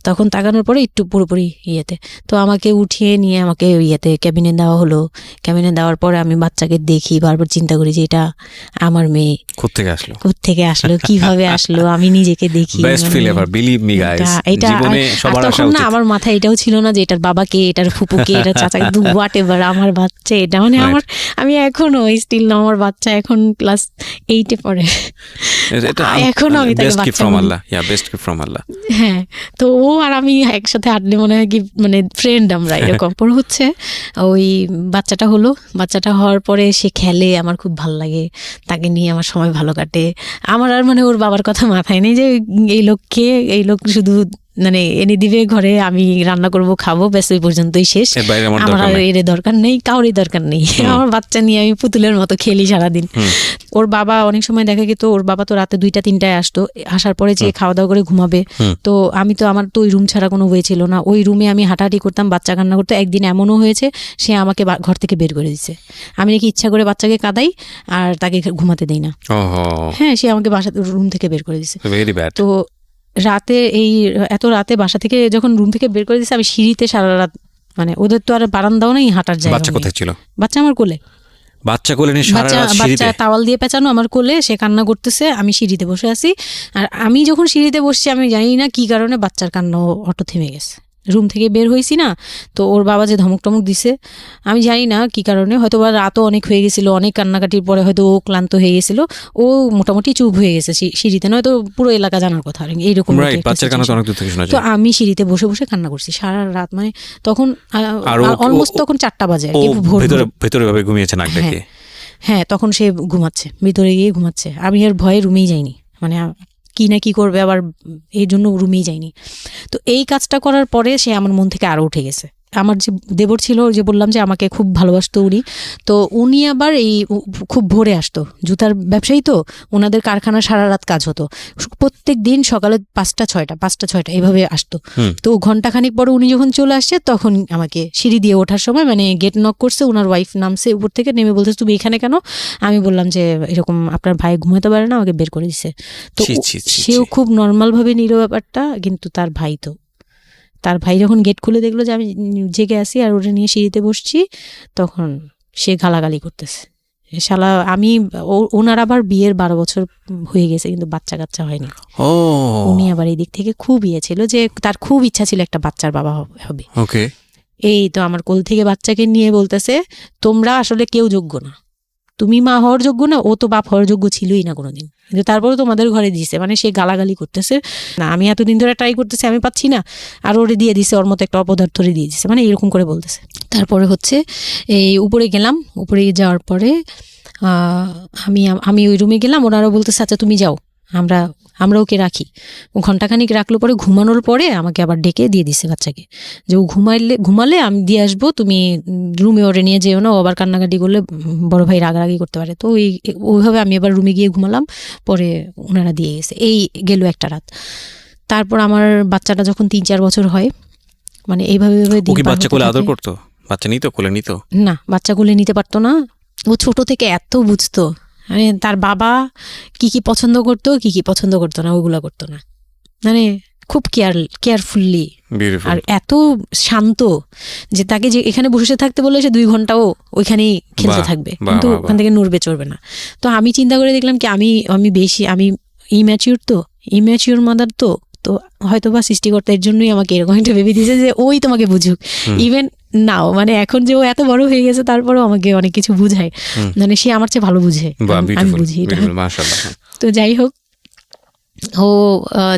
তখন তাকানোর পরে একটু পুরোপুরি ইয়েতে, তো আমাকে উঠিয়ে নিয়ে আমাকে ইয়েতে ক্যাবিনে দেওয়া হলো। ক্যাবিনে দেওয়ার পরে আমি বাচ্চাকে দেখি, বারবার চিন্তা করি যে এটা আমার মেয়ে, কোত্থেকে আসলো কিভাবে আসলো, আমি নিজেকে দেখি। তখন না আমার মাথায় এটাও ছিল না যে এটার বাবাকে, এটার ফুপুকে, এটার চাচাকে, হোয়াট এভার, আমার বাচ্চা এটা, মানে আমার আমি এখনো স্টিল না, আমার বাচ্চা এখন ক্লাস 8-এ পড়ে, এখনো আমি তাকে বাচ্চা বলি। হ্যাঁ, তো ও আর আমি একসাথে হাঁটলে মনে হয় কি মানে ফ্রেন্ড আমরা এরকম। পরে হচ্ছে ওই বাচ্চাটা হলো, বাচ্চাটা হওয়ার পরে সে খেলে, আমার খুব ভালো লাগে, তাকে নিয়ে আমার সময় ভালো কাটে। আমার আর মানে ওর বাবার কথা মাথায় নেই যে এই লোক শুধু মানে এনে দিবে ঘরে, আমি রান্না করব, খাবো, ব্যাস ওই পর্যন্তই শেষ। আমার আর এর দরকার নেই, কাউরই দরকার নেই। আমার বাচ্চা নিয়ে আমি পুতুলের মতো খেলি সারাদিন। ওর বাবা অনেক সময় দেখা গেত, ওর বাবা তো রাতে 2টা-3টায় আসতো, আসার পরে যে খাওয়া দাওয়া করে ঘুমাবে। তো আমি তো, আমার তো ওই রুম ছাড়া কোনো ওয়ে ছিল না, ওই রুমে আমি হাঁটাহাঁটি করতাম, বাচ্চা কান্না করতো। একদিন এমনও হয়েছে সে আমাকে ঘর থেকে বের করে দিচ্ছে, আমি নাকি ইচ্ছা করে বাচ্চাকে কাঁদাই আর তাকে ঘুমাতে দেই না। হ্যাঁ, সে আমাকে রুম থেকে বের করে দিচ্ছে। তো রাতে এত রাতে বাসা থেকে যখন রুম থেকে বের করে দিচ্ছে, আমি সিঁড়িতে সারা রাত, মানে ওদের তো আর বারান্দাও নেই, হাঁটার জায়গা। বাচ্চা কোথায় ছিল? বাচ্চা আমার কোলে, বাচ্চা তাওয়াল দিয়ে পেঁচানো আমার কোলে, সে কান্না করতেছে, আমি সিঁড়িতে বসে আছি। আর আমি যখন সিঁড়িতে বসছি, আমি জানি না কি কারণে বাচ্চার কান্না অটো থেমে গেছে। রুম থেকে বের হয়েছি না, তো ওর বাবা যে ধমক টমক দিছে, আমি জানি না কি কারণে, হয়তো বা রাতও অনেক হয়ে গেছিল, অনেক কান্নাকাটির পরে হয়তো ও ক্লান্ত হয়ে গেছিল, ও মোটামুটি চুপ হয়ে গেছে সিঁড়িতে, নয়তো পুরো এলাকা জানার কথা এইরকম। তো আমি সিঁড়িতে বসে বসে কান্না করছি সারা রাত, মানে তখন অলমোস্ট তখন 4টা বাজে আর কি, ভেতরে ভাবে ঘুমিয়েছে নাক ডেকে। হ্যাঁ, তখন সে ঘুমাচ্ছে, ভিতরে গিয়ে ঘুমাচ্ছে। আমি এর ভয়ে রুমেই যাইনি, মানে কি না কি করবে আবার, এই জন্য রুমেই যাইনি। তো এই কাজটা করার পরে সে আমার মন থেকে আরো উঠে গেছে। আমার যে দেবর ছিল, যে বললাম যে আমাকে খুব ভালোবাসতো উনি, তো উনি আবার খুব ভোরে আসতো, জুতার ব্যবসায়ী তো, ওনাদের কারখানা সারা রাত কাজ হতো, প্রত্যেক দিন সকালে 5টা-6টা এইভাবে আসতো। তো ঘন্টাখানিক পরে উনি যখন চলে আসছে, তখন আমাকে সিঁড়ি দিয়ে ওঠার সময় মানে গেট নক করছে, ওনার ওয়াইফ নামছে উপর থেকে, নেমে বলতেছে তুমি এখানে কেন? আমি বললাম যে এরকম আপনার ভাই ঘুমাতে পারে না, আমাকে বের করে দিছে। তো সেও খুব নর্মাল ভাবে নিল ব্যাপারটা, কিন্তু তার ভাই যখন গেট খুলে দেখলো যে আমি জেগে আছি আর ওটা নিয়ে সিঁড়িতে বসছি, তখন সে গালাগালি করতেছে, শালা আমি, ওনার আবার বিয়ের 12 বছর হয়ে গেছে, কিন্তু বাচ্চা কাচ্চা হয়নি। উনি আবার এই দিক থেকে খুব ইয়ে ছিল যে তার খুব ইচ্ছা ছিল একটা বাচ্চার বাবা হবে। এই তো আমার কোল থেকে বাচ্চাকে নিয়ে বলতেছে, তোমরা আসলে কেউ যোগ্য না, তুমি মা হওয়ার যোগ্য না, ও তো বাপ হওয়ার যোগ্য ছিলই না কোনোদিন, কিন্তু তারপরে তোমাদের ঘরে দিছে। মানে সে গালাগালি করতেছে, না আমি এতদিন ধরে ট্রাই করতেছি, আমি পাচ্ছি না, আর ওরে দিয়ে দিছে, ওর মতো একটা অপদার্থরে দিয়ে দিছে, মানে এরকম করে বলতেছে। তারপরে হচ্ছে এই উপরে গেলাম, উপরে যাওয়ার পরে আমি ওই রুমে গেলাম, ওনারা বলতেছে আচ্ছা তুমি যাও, আমরা ওকে রাখি। ঘন্টাখানিক রাখলো, পরে ঘুমানোর পরে আমাকে আবার ডেকে দিয়ে দিছে বাচ্চাকে, যে ও ঘুমালে আমি দিয়ে আসবো, তুমি রুমে ওরে নিয়ে যেও না, ও আবার কান্নাকাটি করলে বড় ভাই রাগারাগি করতে পারে। তো ওইভাবে আমি আবার রুমে গিয়ে ঘুমালাম, পরে ওনারা দিয়ে গেছে। এই গেল একটা রাত। তারপর আমার বাচ্চাটা যখন 3-4 বছর হয়, মানে এইভাবে বাচ্চা কোলে আদর করতো, বাচ্চা নিত, কোলে নিত না, বাচ্চা কোলে নিতে পারতো না। ও ছোট থেকে এত বুঝতো, মানে তার বাবা কি কি পছন্দ করতো, কি কি পছন্দ করতো না, ওগুলা করতো না। মানে খুব কেয়ারফুললি, আর এত শান্ত যে তাকে যে এখানে বসে থাকতে বললে সে 2 ঘন্টাও ওইখানেই খেলতে থাকবে, কিন্তু ওখান থেকে নড়বে চড়বে না। তো আমি চিন্তা করে দেখলাম কি আমি ইম্যাচিউর মাদার, তো হয়তো বা সৃষ্টিকর্তা এর জন্যই আমাকে এরকম একটা ভেবে দিয়েছে যে ওই তোমাকে বুঝুক। ইভেন নাও মানে এখন যে ও এত বড় হয়ে গেছে তারপরেও আমাকে অনেক কিছু বুঝায়, মানে সে আমার চেয়ে ভালো বুঝে, আমি বুঝি। তো যাই হোক, ও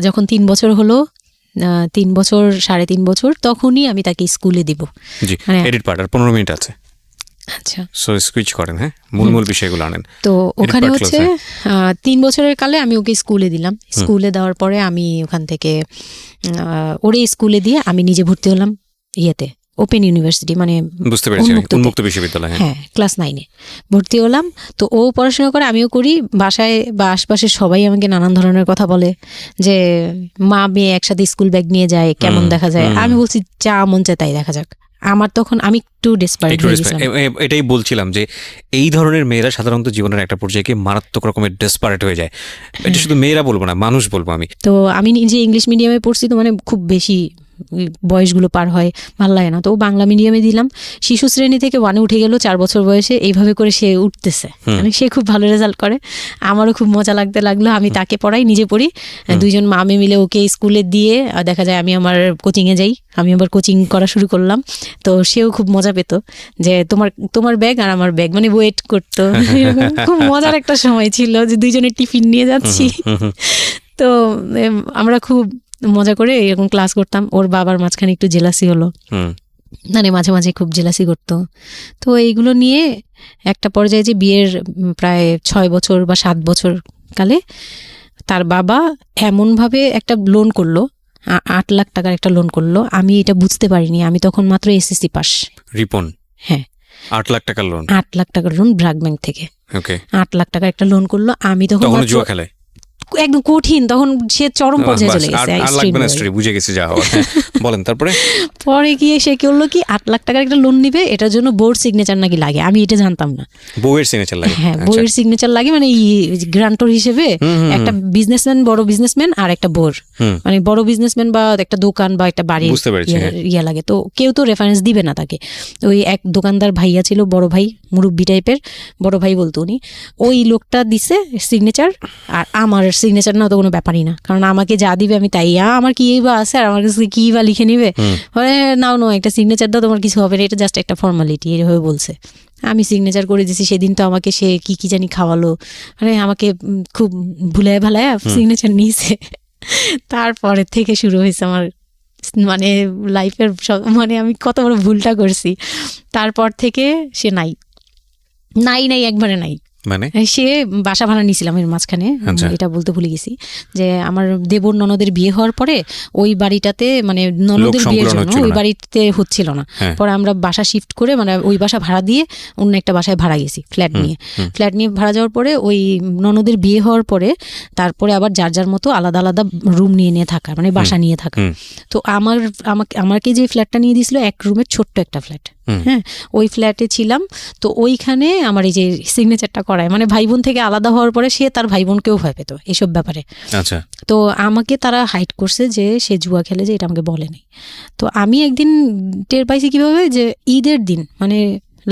যখন 3 বছর হলো, 3 বছর 3.5 বছর, তখনই আমি তাকে স্কুলে দিব। এডিট পার্ট আর 15 মিনিট আছে। আচ্ছা, সো সুইচ করেন, হ্যাঁ, মূল বিষয়গুলো আনেন। তো ওখানে হচ্ছে 3 বছরের কালে আমি ওকে স্কুলে দিলাম। স্কুলে দেওয়ার পরে আমি ওখান থেকে ওরে স্কুলে দিয়ে আমি নিজে ভর্তি হলাম ইয়েতে, ওপেন ইউনিভার্সিটি, মানে বুঝতে পেরেছি, উন্মুক্ত বিশ্ববিদ্যালয়। হ্যাঁ, ক্লাস 9-এ ভর্তি হলাম। তো ও পড়াশোনা করে, আমিও করি। বাসায় বা আশপাশে সবাই আমাকে নানান ধরনের কথা বলে যে মা মেয়ে একসাথে স্কুল ব্যাগ নিয়ে যায়, কেমন দেখা যায়। আমি বলছি যা মন চায় তাই দেখা যাক। আমার তখন আমি একটু ডেসপারেট হয়ে গেছিলাম। এটাই বলছিলাম যে এই ধরনের মেয়েরা সাধারণত জীবনের একটা পর্যায়ে মারাত্মক রকমের ডেসপারেট হয়ে যায়। এটা শুধু মেয়েরা বলবো না, মানুষ বলবো আমি। তো আমি নিজে ইংলিশ মিডিয়ামে পড়ছি, তো মানে খুব বেশি বয়সগুলো পার হয়, ভালো লাগে না। তো বাংলা মিডিয়ামে দিলাম। শিশু শ্রেণী থেকে 1-এ উঠে গেল 4 বছর বয়সে। এইভাবে করে সে উঠতেছে, মানে সে খুব ভালো রেজাল্ট করে। আমারও খুব মজা লাগতে লাগলো। আমি তাকে পড়াই, নিজে পড়ি। 2 জন মা মেয়ে মিলে ওকে স্কুলে দিয়ে দেখা যায় আমি আমার কোচিংয়ে যাই। আমি আবার কোচিং করা শুরু করলাম। তো সেও খুব মজা পেত যে তোমার ব্যাগ আর আমার ব্যাগ, মানে ওয়েট করতো। খুব মজার একটা সময় ছিল যে 2 জনের টিফিন নিয়ে যাচ্ছি। তো আমরা খুব মজা করে এরকম ক্লাস করতাম। ওর বাবার মাঝখানে একটু জেলাসি হলো, মানে মাঝে মাঝে খুব জেলাসি করতো। তো এইগুলো নিয়ে একটা পর্যায়ে যে বিয়ের প্রায় 6 বছর বা 7 বছর কালে তার বাবা এমনভাবে একটা লোন করলো, 8 লাখ টাকার একটা লোন করলো। আমি এটা বুঝতে পারিনি, আমি তখন মাত্র এসএসসি পাস। রিপন? হ্যাঁ, 8 লাখ টাকার লোন। 8 লাখ টাকার লোন ব্র্যাক ব্যাংক থেকে। ওকে, 8 লাখ টাকার একটা লোন করলো। আমি তখন জুয়া খেলে একদম কঠিন, তখন সে চরম পর্যায়ে চলে গেছে। বুঝে গেছে যা হওয়ার। বলেন তারপরে? পরে গিয়ে সে করলো কি, 8 লাখ টাকার একটা লোন নিবে, এটার জন্য বোর্ড সিগনেচার নাকি লাগে। আমি এটা জানতাম না। বউয়ের সিগনেচার লাগে? হ্যাঁ, বউয়ের সিগনেচার লাগে, মানে গ্রান্টর হিসেবে একটা বিজনেসম্যান, বড় বিজনেসম্যান আর একটা বোর, মানে বড় বিজনেসম্যান বা একটা দোকান বা একটা বাড়ি ইয়া লাগে। তো কেউ তো রেফারেন্স দিবে না তাকে। ওই এক দোকানদার ভাইয়া ছিল, বড় ভাই, মুরব্বি টাইপের, বড় ভাই বলতো উনি। ওই লোকটা দিছে সিগনেচার, আর আমার সিগনেচার না তো কোনো ব্যাপারই না, কারণ আমাকে যা দিবে আমি তাই। আমার কি বা আছে, আর আমার কাছে কি বা লিখে নিবে, নাও একটা সিগনেচার দাও, তোমার কিছু হবে না, এটা জাস্ট একটা ফর্মালিটি, এভাবে বলছে। আমি সিগনেচার করে দিয়েছি। সেদিন তো আমাকে সে কি জানি খাওয়ালো, মানে আমাকে খুব ভুলায় ভালায় সিগনেচার নিয়েছে। তারপরে থেকে শুরু হয়েছে আমার মানে লাইফের সব, মানে আমি কত বড় ভুলটা করছি। তারপর থেকে সে নাই একবারে নাই। মানে সে বাসা ভাড়া নিয়েছিলাম এর মাঝখানে, এটা বলতে ভুলে গেছি যে আমার দেবর ননদের বিয়ে হওয়ার পরে ওই বাড়িটাতে, মানে ননদের বিয়ের জন্য ওই বাড়িতে হচ্ছিল না। পরে আমরা বাসা শিফট করে, মানে ওই বাসা ভাড়া দিয়ে অন্য একটা বাসায় ভাড়া গেছি, ফ্ল্যাট নিয়ে ভাড়া যাওয়ার পরে ওই ননদের বিয়ে হওয়ার পরে তারপরে আবার যার মতো আলাদা আলাদা রুম নিয়ে থাকা, মানে বাসা নিয়ে থাকা। তো আমাকে যে ফ্ল্যাটটা নিয়ে দিয়েছিল 1 রুমের ছোট্ট একটা ফ্ল্যাট, হ্যাঁ, ওই ফ্ল্যাটে ছিলাম। তো ওইখানে আমার এই যে সিগনেচারটা করায়, মানে ভাই বোন থেকে আলাদা হওয়ার পরে সে তার ভাই বোনকেও ভয় পেত এসব ব্যাপারে। আচ্ছা, তো আমাকে তারা হাইড করছে যে সে জুয়া খেলে, যে এটা আমাকে বলেনি। তো আমি একদিন টের পাইছি কিভাবে, যে ঈদের দিন, মানে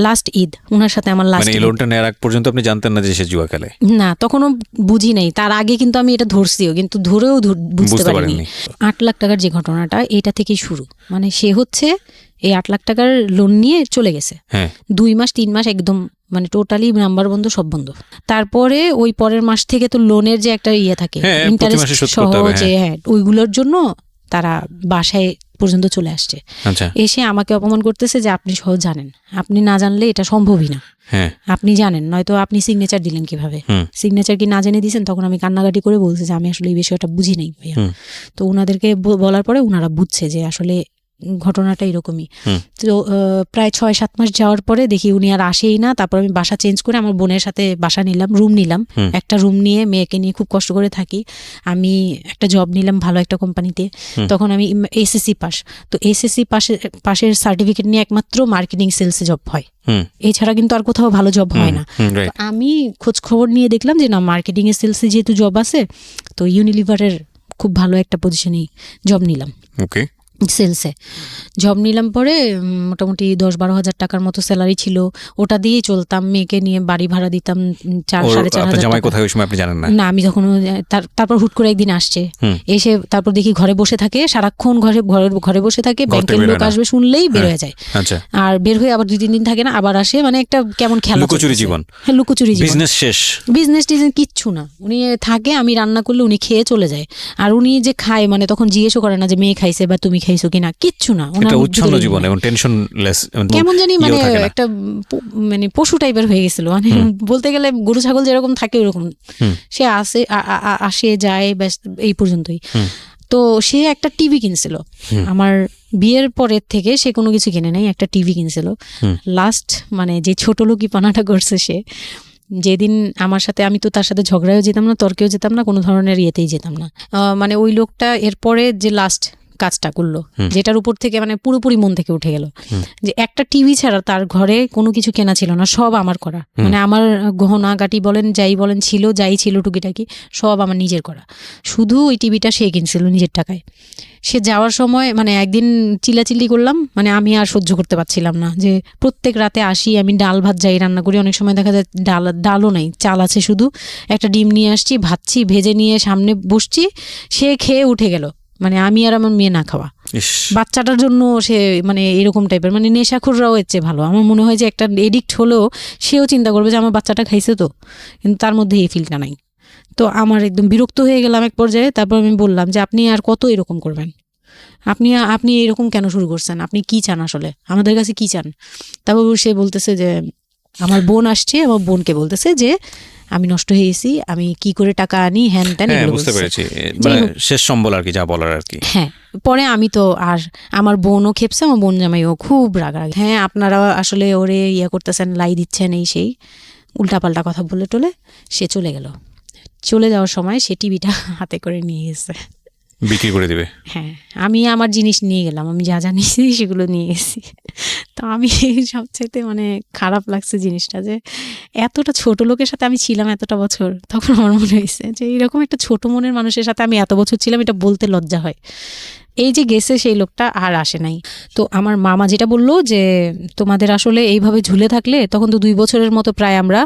লাস্ট ঈদ, ওনার সাথে আমার লাস্ট, মানে লোনটা নেওয়ার আগ পর্যন্ত আপনি জানতেন না যে সে জুয়া খেলে? না, তখনও বুঝি নাই। তার আগে কিন্তু আমি এটা ধরছিও, কিন্তু ধরেও বুঝতে পারিনি। 8 লাখ টাকার যে ঘটনাটা, এটা থেকেই শুরু। মানে সে হচ্ছে এই 8 লাখ টাকার লোন নিয়ে চলে গেছে। 2 মাস 3 মাস একদম, মানে টোটালি নাম্বার বন্ধ, সব বন্ধ। তারপরে ওই পরের মাস থেকে তো লোনের যে একটা ইয়ে থাকে, ইন্টারেস্ট সহ, যে ওইগুলোর জন্য তারা বাসায় পর্যন্ত চলে আসছে। এসে আমাকে অপমান করতেছে যে আপনি সহ জানেন, আপনি না জানলে এটা সম্ভবই না, আপনি জানেন, নয়তো আপনি সিগনেচার দিলেন কিভাবে, সিগনেচার কি না জেনে দিয়েছেন? তখন আমি কান্নাকাটি করে বলছি যে আমি আসলে এই বিষয়টা বুঝি নাই ভাইয়া। তো ওনাদেরকে বলার পরে ওনারা বুঝছে যে আসলে ঘটনাটা এরকমই। তো প্রায় 6-7 মাস যাওয়ার পরে দেখি উনি আর আসেই না। তারপর আমি বাসা চেঞ্জ করে আমার বোনের সাথে বাসা নিলাম, রুম নিলাম। একটা রুম নিয়ে মেয়েকে নিয়ে খুব কষ্ট করে থাকি। আমি একটা জব নিলাম ভালো একটা কোম্পানিতে। তখন আমি এসএসসি পাস। তো এসএসসি পাশের সার্টিফিকেট নিয়ে একমাত্র মার্কেটিং সেলসে জব হয়, এছাড়া কিন্তু আর কোথাও ভালো জব হয় না। আমি খোঁজ খবর নিয়ে দেখলাম যে না, মার্কেটিং এর সেলসে যেহেতু জব আছে, তো ইউনিলিভারের খুব ভালো একটা পজিশনে জব নিলাম, ওকে, সেলসে জব নিলাম। পরে মোটামুটি 10-12 হাজার টাকার মতো স্যালারি ছিল, ওটা দিয়েই চলতাম। মেয়েকে নিয়ে বাড়ি ভাড়া দিতাম 4-4.5 হাজার জামাই টাকা। কোথায় ওই সময় আপনি জানেন না? না, আমি যখন তারপর হুট করে একদিন আসছে, এসে তারপর দেখি ঘরে বসে থাকে, সারাক্ষণ ঘরে বসে থাকে, ব্যাংকের লোক আসবে শুনলেই বের হয়ে যায়। আর বের হয়ে আবার 2-3 দিন থাকে না, আবার আসে। মানে একটা কেমন খেলা, লুকোচুরি জীবন। হ্যাঁ, লুকোচুরি জীবন, বিজনেস শেষ, বিজনেস টিজনেস কিচ্ছু না। উনি থাকে, আমি রান্না করলে উনি খেয়ে চলে যায়। আর উনি যে খায়, মানে তখন জিজ্ঞেসও করে না যে মেয়ে খাইছে বা তুমি খাইছো কিনা, কিচ্ছু না। এটা উচ্ছন্ন জীবন এবং টেনশনলেস, কেমন জানি মানে একটা মানে পশু টাইপের হয়ে গেছিল। মানে বলতে গেলে গরু ছাগল যেরকম থাকে ওরকম। সে আসে যায়, ব্যাস এই পর্যন্তই। তো সে একটা টিভি কিনছিল আমার বিয়ের পরের থেকে, সে কোনো কিছু কিনে নাই, একটা টিভি কিনছিল। লাস্ট মানে যে ছোট লোকি পানাটা করছে সে, যেদিন আমার সাথে, আমি তো তার সাথে ঝগড়াও যেতাম না, তর্কেও যেতাম না, কোনো ধরনের ইয়েতেই যেতাম না। মানে ওই লোকটা এরপরে যে লাস্ট কাজটা করলো, যেটার উপর থেকে মানে পুরোপুরি মন থেকে উঠে গেল, যে একটা টিভি ছাড়া তার ঘরে কোনো কিছু কেনা ছিল না, সব আমার করা। মানে আমার গহনা গাটি বলেন, যাই বলেন ছিল, যাই ছিল টুকিটাকি সব আমার নিজের করা। শুধু ওই টিভিটা সে কিনছিল নিজের টাকায়। সে যাওয়ার সময় মানে একদিন চিল্লাচিল্লি করলাম, মানে আমি আর সহ্য করতে পারছিলাম না, যে প্রত্যেক রাতে আসি, আমি ডাল ভাত যাই রান্না করি, অনেক সময় দেখা যায় ডালও নাই, চাল আছে শুধু, একটা ডিম নিয়ে আসছি, ভাজছি, ভেজে নিয়ে সামনে বসছি, সে খেয়ে উঠে গেল। মানে আমি আর আমার মেয়ে না খাওয়া, বাচ্চাটার জন্য সে মানে এরকম টাইপের, মানে নেশাখোররাও এর চেয়ে ভালো। আমার মনে হয় যে একটা এডিক্ট হলেও সেও চিন্তা করবে যে আমার বাচ্চাটা খাইছে তো, কিন্তু তার মধ্যে এই ফিলটা নাই। তো আমার একদম বিরক্ত হয়ে গেলাম এক পর্যায়ে। তারপর আমি বললাম যে আপনি আর কত এরকম করবেন, আপনি এরকম কেন শুরু করছেন, আপনি কি চান আসলে, আমাদের কাছে কি চান? তারপর সে বলতেছে যে আমার বোন আসছে, আমার বোনকে বলতেছে যে আমি নষ্ট হয়ে গেছি, আমি কি করে টাকা আনি, হ্যান ত্যান, বুঝতে পেরেছি, মানে শেষ সম্বল আর কি, যা বলার আর কি। হ্যাঁ, পরে আমি তো আর আমার বোনও খেপছে, আমার বোন জামাইও খুব রাগারাগি, হ্যাঁ আপনারা আসলে ওরে ইয়ে করতেছেন, লাই দিচ্ছেন, এই সেই উল্টাপাল্টা কথা বলে টোলে সে চলে গেল। চলে যাওয়ার সময় সে টিভিটা হাতে করে নিয়ে গেছে, বিক্রি করে দিবে। হ্যাঁ, আমি আমার জিনিস নিয়ে গেলাম, আমি যা যা নিয়েছি সেগুলো নিয়ে গেছি। তো আমি সবচাইতে মানে খারাপ লাগছে জিনিসটা, যে এতটা ছোট লোকের সাথে আমি ছিলাম এতটা বছর। তখন আমার মনে হয়েছে যে এরকম একটা ছোট মনের মানুষের সাথে আমি এত বছর ছিলাম, এটা বলতে লজ্জা হয়। এই যে গেছে সেই লোকটা আর আসে নাই। তো আমার মামা যেটা বললো যে তোমাদের আসলে এইভাবে ঝুলে থাকলে, তখন তো 2 বছরের মতো প্রায় আমরা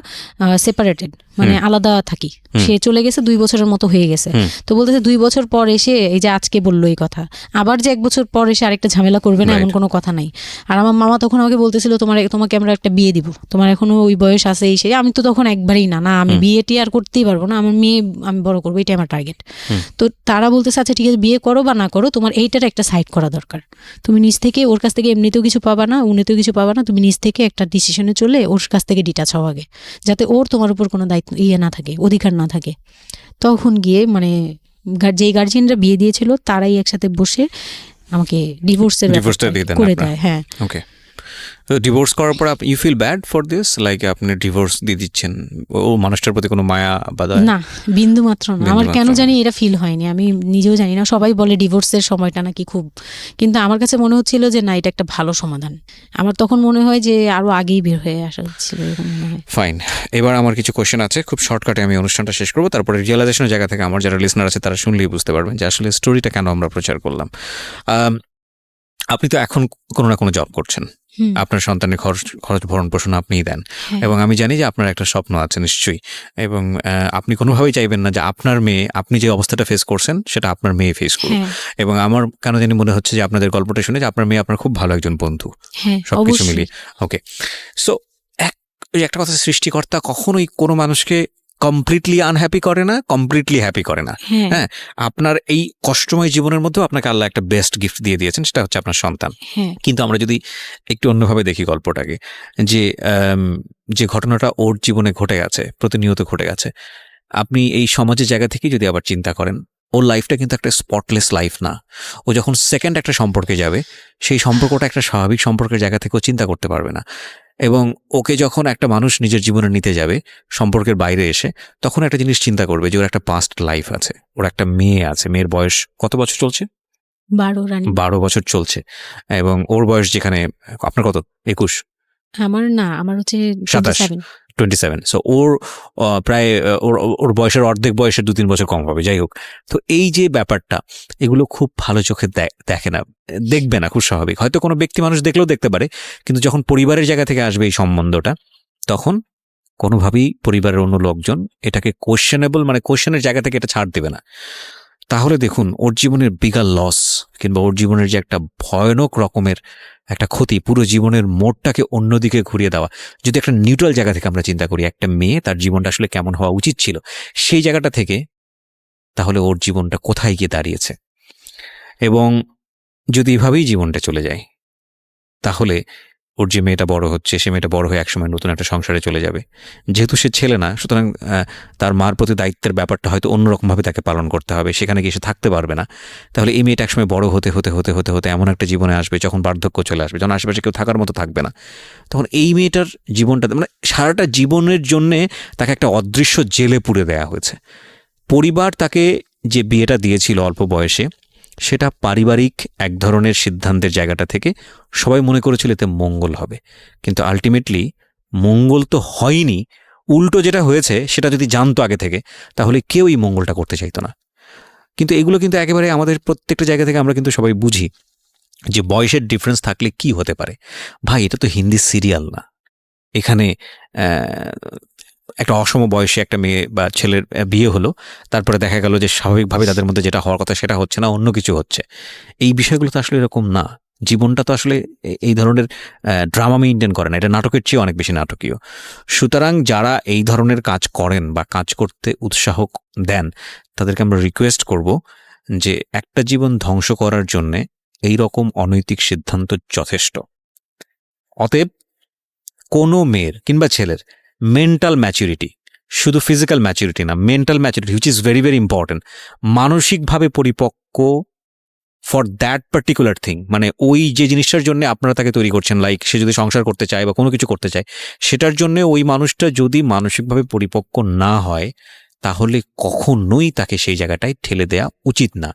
সেপারেটেড, মানে আলাদা থাকি। সে চলে গেছে 2 বছরের মতো হয়ে গেছে। তো বলতেছে 2 বছর পর এসে, এই যে আজকে বললো এই কথা, আবার যে 1 বছর পর এসে আরেকটা ঝামেলা করবে না, এমন কোনো কথা নাই। আর আমার মামা তখন আমাকে বলতেছিল তোমাকে আমরা একটা বিয়ে দিব, তোমার এখনো ওই বয়স আছে, এই সেই। আমি তো তখন একবারই না আমি বিয়েটি আর করতেই পারবো না, আমার মেয়ে আমি বড় করবো, এটাই আমার টার্গেট। তো তারা বলতেছে আচ্ছা ঠিক আছে, বিয়ে করো বা না করো, তোমার এইটার একটা সাইড করা দরকার। তুমি নিজ থেকে, ওর কাছ থেকে এমনিতেও কিছু পাবা না, উনিতেও কিছু পাবা না, তুমি নিজ থেকে একটা ডিসিশনে চলে ওর কাছ থেকে ডিটাচ হও আগে, যাতে ওর তোমার উপর কোনো দায়িত্ব না থাকে, অধিকার না থাকে। তখন গিয়ে মানে যেই গার্জিয়ানরা বিয়ে দিয়েছিল তারাই একসাথে বসে আমাকে ডিভোর্সের করে দেয়। হ্যাঁ, ওকে। তো ডিভোর্স করার পর you feel bad for this, like আপনি ডিভোর্স দিয়ে দিচ্ছেন, ও মানুষটার প্রতি কোনো মায়া বা না, বিন্দু মাত্র না। আমার কেন জানি এটা ফিল হয়নি, আমি নিজেও জানি না। সবাই বলে ডিভোর্সের সময়টা নাকি খুব, কিন্তু আমার কাছে মনে হচ্ছিল যে না, এটা একটা ভালো সমাধান। আমার তখন মনে হয় যে আরো আগেই বের হয়ে আসা ছিল। ফাইন, এবার আমার কিছু কোশ্চেন আছে, খুব শর্টকাটে আমি অনুষ্ঠানটা শেষ করবো। তারপরে রিয়েলাইজেশনের জায়গা থেকে আমার যারা লিসনার আছে তারা শুনলেই বুঝতে পারবেন যে আসলে স্টোরিটা কেন আমরা প্রচার করলাম। আপনি তো এখন কোনো না কোনো জব করছেন, আপনার সন্তানের খরচ ভরণ পোষণ আপনিই দেন, এবং আমি জানি যে আপনার একটা স্বপ্ন আছে নিশ্চয়ই, এবং আপনি কোনোভাবেই চাইবেন না যে আপনার মেয়ে, আপনি যে অবস্থাটা ফেস করছেন সেটা আপনার মেয়ে ফেস করুক। এবং আমার কেন জানি মনে হচ্ছে যে আপনাদের গল্পটা শুনে যে আপনার মেয়ে আপনার খুব ভালো একজন বন্ধু, সবকিছু মিলিয়ে। ওকে, সো একটা কথা, সৃষ্টিকর্তা কখনোই কোনো মানুষকে কমপ্লিটলি আনহ্যাপি করে না, কমপ্লিটলি হ্যাপি করে না। হ্যাঁ, আপনার এই কষ্টময় জীবনের মধ্যেও আপনাকে আল্লাহ একটা বেস্ট গিফট দিয়ে দিয়েছেন, সেটা হচ্ছে আপনার সন্তান। কিন্তু আমরা যদি একটু অন্যভাবে দেখি গল্পটাকে, যে ঘটনাটা ওর জীবনে ঘটে গেছে, প্রতিনিয়ত ঘটে গেছে, আপনি এই সমাজের জায়গা থেকে যদি আবার চিন্তা করেন, ওর লাইফটা কিন্তু একটা স্পটলেস লাইফ না। ও যখন সেকেন্ড একটা সম্পর্কে যাবে, সেই সম্পর্কটা একটা স্বাভাবিক সম্পর্কের জায়গা থেকে ও চিন্তা করতে পারবে না। এবং ওকে যখন একটা মানুষ নিজের জীবনে নিতে যাবে সম্পর্কের বাইরে এসে, তখন একটা জিনিস চিন্তা করবে যে ওর একটা পাস্ট লাইফ আছে, ওর একটা মেয়ে আছে, মেয়ের বয়স কত বছর চলছে? 12 বছর চলছে। এবং ওর বয়স যেখানে, আপনার কত? 21? আমার না, আমার হচ্ছে 27। 27, সো ওর প্রায় ওর বয়সের অর্ধেক বয়সের 2-3 বছর কম হবে, যাই হোক। তো এই যে ব্যাপারটা, এগুলো খুব ভালো চোখে দেখে না, দেখবে না, খুব স্বাভাবিক। হয়তো কোনো ব্যক্তি মানুষ দেখলেও দেখতে পারে, কিন্তু যখন পরিবারের জায়গা থেকে আসবে এই সম্বন্ধটা, তখন কোনোভাবেই পরিবারের অন্য লোকজন এটাকে কোয়েশ্চেনেবল, মানে কোয়েশ্চেনের জায়গা থেকে এটা ছাড় দেবে না। তাহলে দেখুন, ওর জীবনের বিগার লস কিংবা ওর জীবনের যে একটা ভয়ানক রকমের একটা ক্ষতি, পুরো জীবনের মোড়টাকে অন্যদিকে ঘুরিয়ে দেওয়া। যদি একটা নিউট্রাল জায়গা থেকে আমরা চিন্তা করি, একটা মেয়ে তার জীবনটা আসলে কেমন হওয়া উচিত ছিল, সেই জায়গাটা থেকে, তাহলে ওর জীবনটা কোথায় গিয়ে দাঁড়িয়েছে। এবং যদি এভাবেই জীবনটা চলে যায়, তাহলে ওর যে মেয়েটা বড় হচ্ছে, সে মেয়েটা বড় হয়ে একসময় নতুন একটা সংসারে চলে যাবে। যেহেতু সে ছেলে না, সুতরাং তার মার প্রতি দায়িত্বের ব্যাপারটা হয়তো অন্যরকমভাবে তাকে পালন করতে হবে, সেখানে গিয়ে সে থাকতে পারবে না। তাহলে এই মেয়েটা একসময় বড় হতে হতে হতে হতে হতে এমন একটা জীবনে আসবে যখন বার্ধক্য চলে আসবে, যখন আশেপাশে কেউ থাকার মতো থাকবে না। তখন এই মেয়েটার জীবনটা, মানে সারাটা জীবনের জন্যে তাকে একটা অদৃশ্য জেলে পুরে দেওয়া হয়েছে। পরিবার তাকে যে বিয়েটা দিয়েছিল অল্প বয়সে, সেটা পারিবারিক এক ধরনের সিদ্ধান্তের জায়গাটা থেকে সবাই মনে করেছিল এতে মঙ্গল হবে, কিন্তু আলটিমেটলি মঙ্গল তো হয়নি। উল্টো যেটা হয়েছে সেটা যদি জানতো আগে থেকে, তাহলে কেউ এই মঙ্গলটা করতে চাইতো না। কিন্তু এগুলো কিন্তু একেবারে আমাদের প্রত্যেকটা জায়গা থেকে আমরা কিন্তু সবাই বুঝি যে বয়সের ডিফারেন্স থাকলে কি হতে পারে। ভাই, এটা তো হিন্দি সিরিয়াল না। এখানে একটা অসম বয়সে একটা মেয়ে বা ছেলের বিয়ে হলো, তারপরে দেখা গেল যে স্বাভাবিকভাবে তাদের মধ্যে যেটা হওয়ার কথা সেটা হচ্ছে না, অন্য কিছু হচ্ছে। এই বিষয়গুলো তো আসলে এরকম না। জীবনটা তো আসলে এই ধরনের ড্রামা মেইনটেইন করে না, এটা নাটকের চেয়ে অনেক বেশি নাটকীয়। সুতরাং যারা এই ধরনের কাজ করেন বা কাজ করতে উৎসাহ দেন, তাদেরকে আমরা রিকোয়েস্ট করব যে একটা জীবন ধ্বংস করার জন্যে এই রকম অনৈতিক সিদ্ধান্ত যথেষ্ট। অতএব কোনো মেয়ের কিংবা ছেলের মেন্টাল ম্যাচুরিটি, শুধু ফিজিক্যাল ম্যাচুরিটি না, mental maturity which is very very important, মানসিকভাবে পরিপক্ক ফর দ্যাট পার্টিকুলার থিং, মানে ওই যে জিনিসটার জন্য আপনারা তাকে তৈরি করছেন, লাইক সে যদি সংসার করতে চায় বা কোনো কিছু করতে চায়, সেটার জন্য ওই মানুষটা যদি মানসিকভাবে পরিপক্ক না হয়, তাহলে কখনোই তাকে সেই জায়গাটায় ঠেলে দেওয়া উচিত না।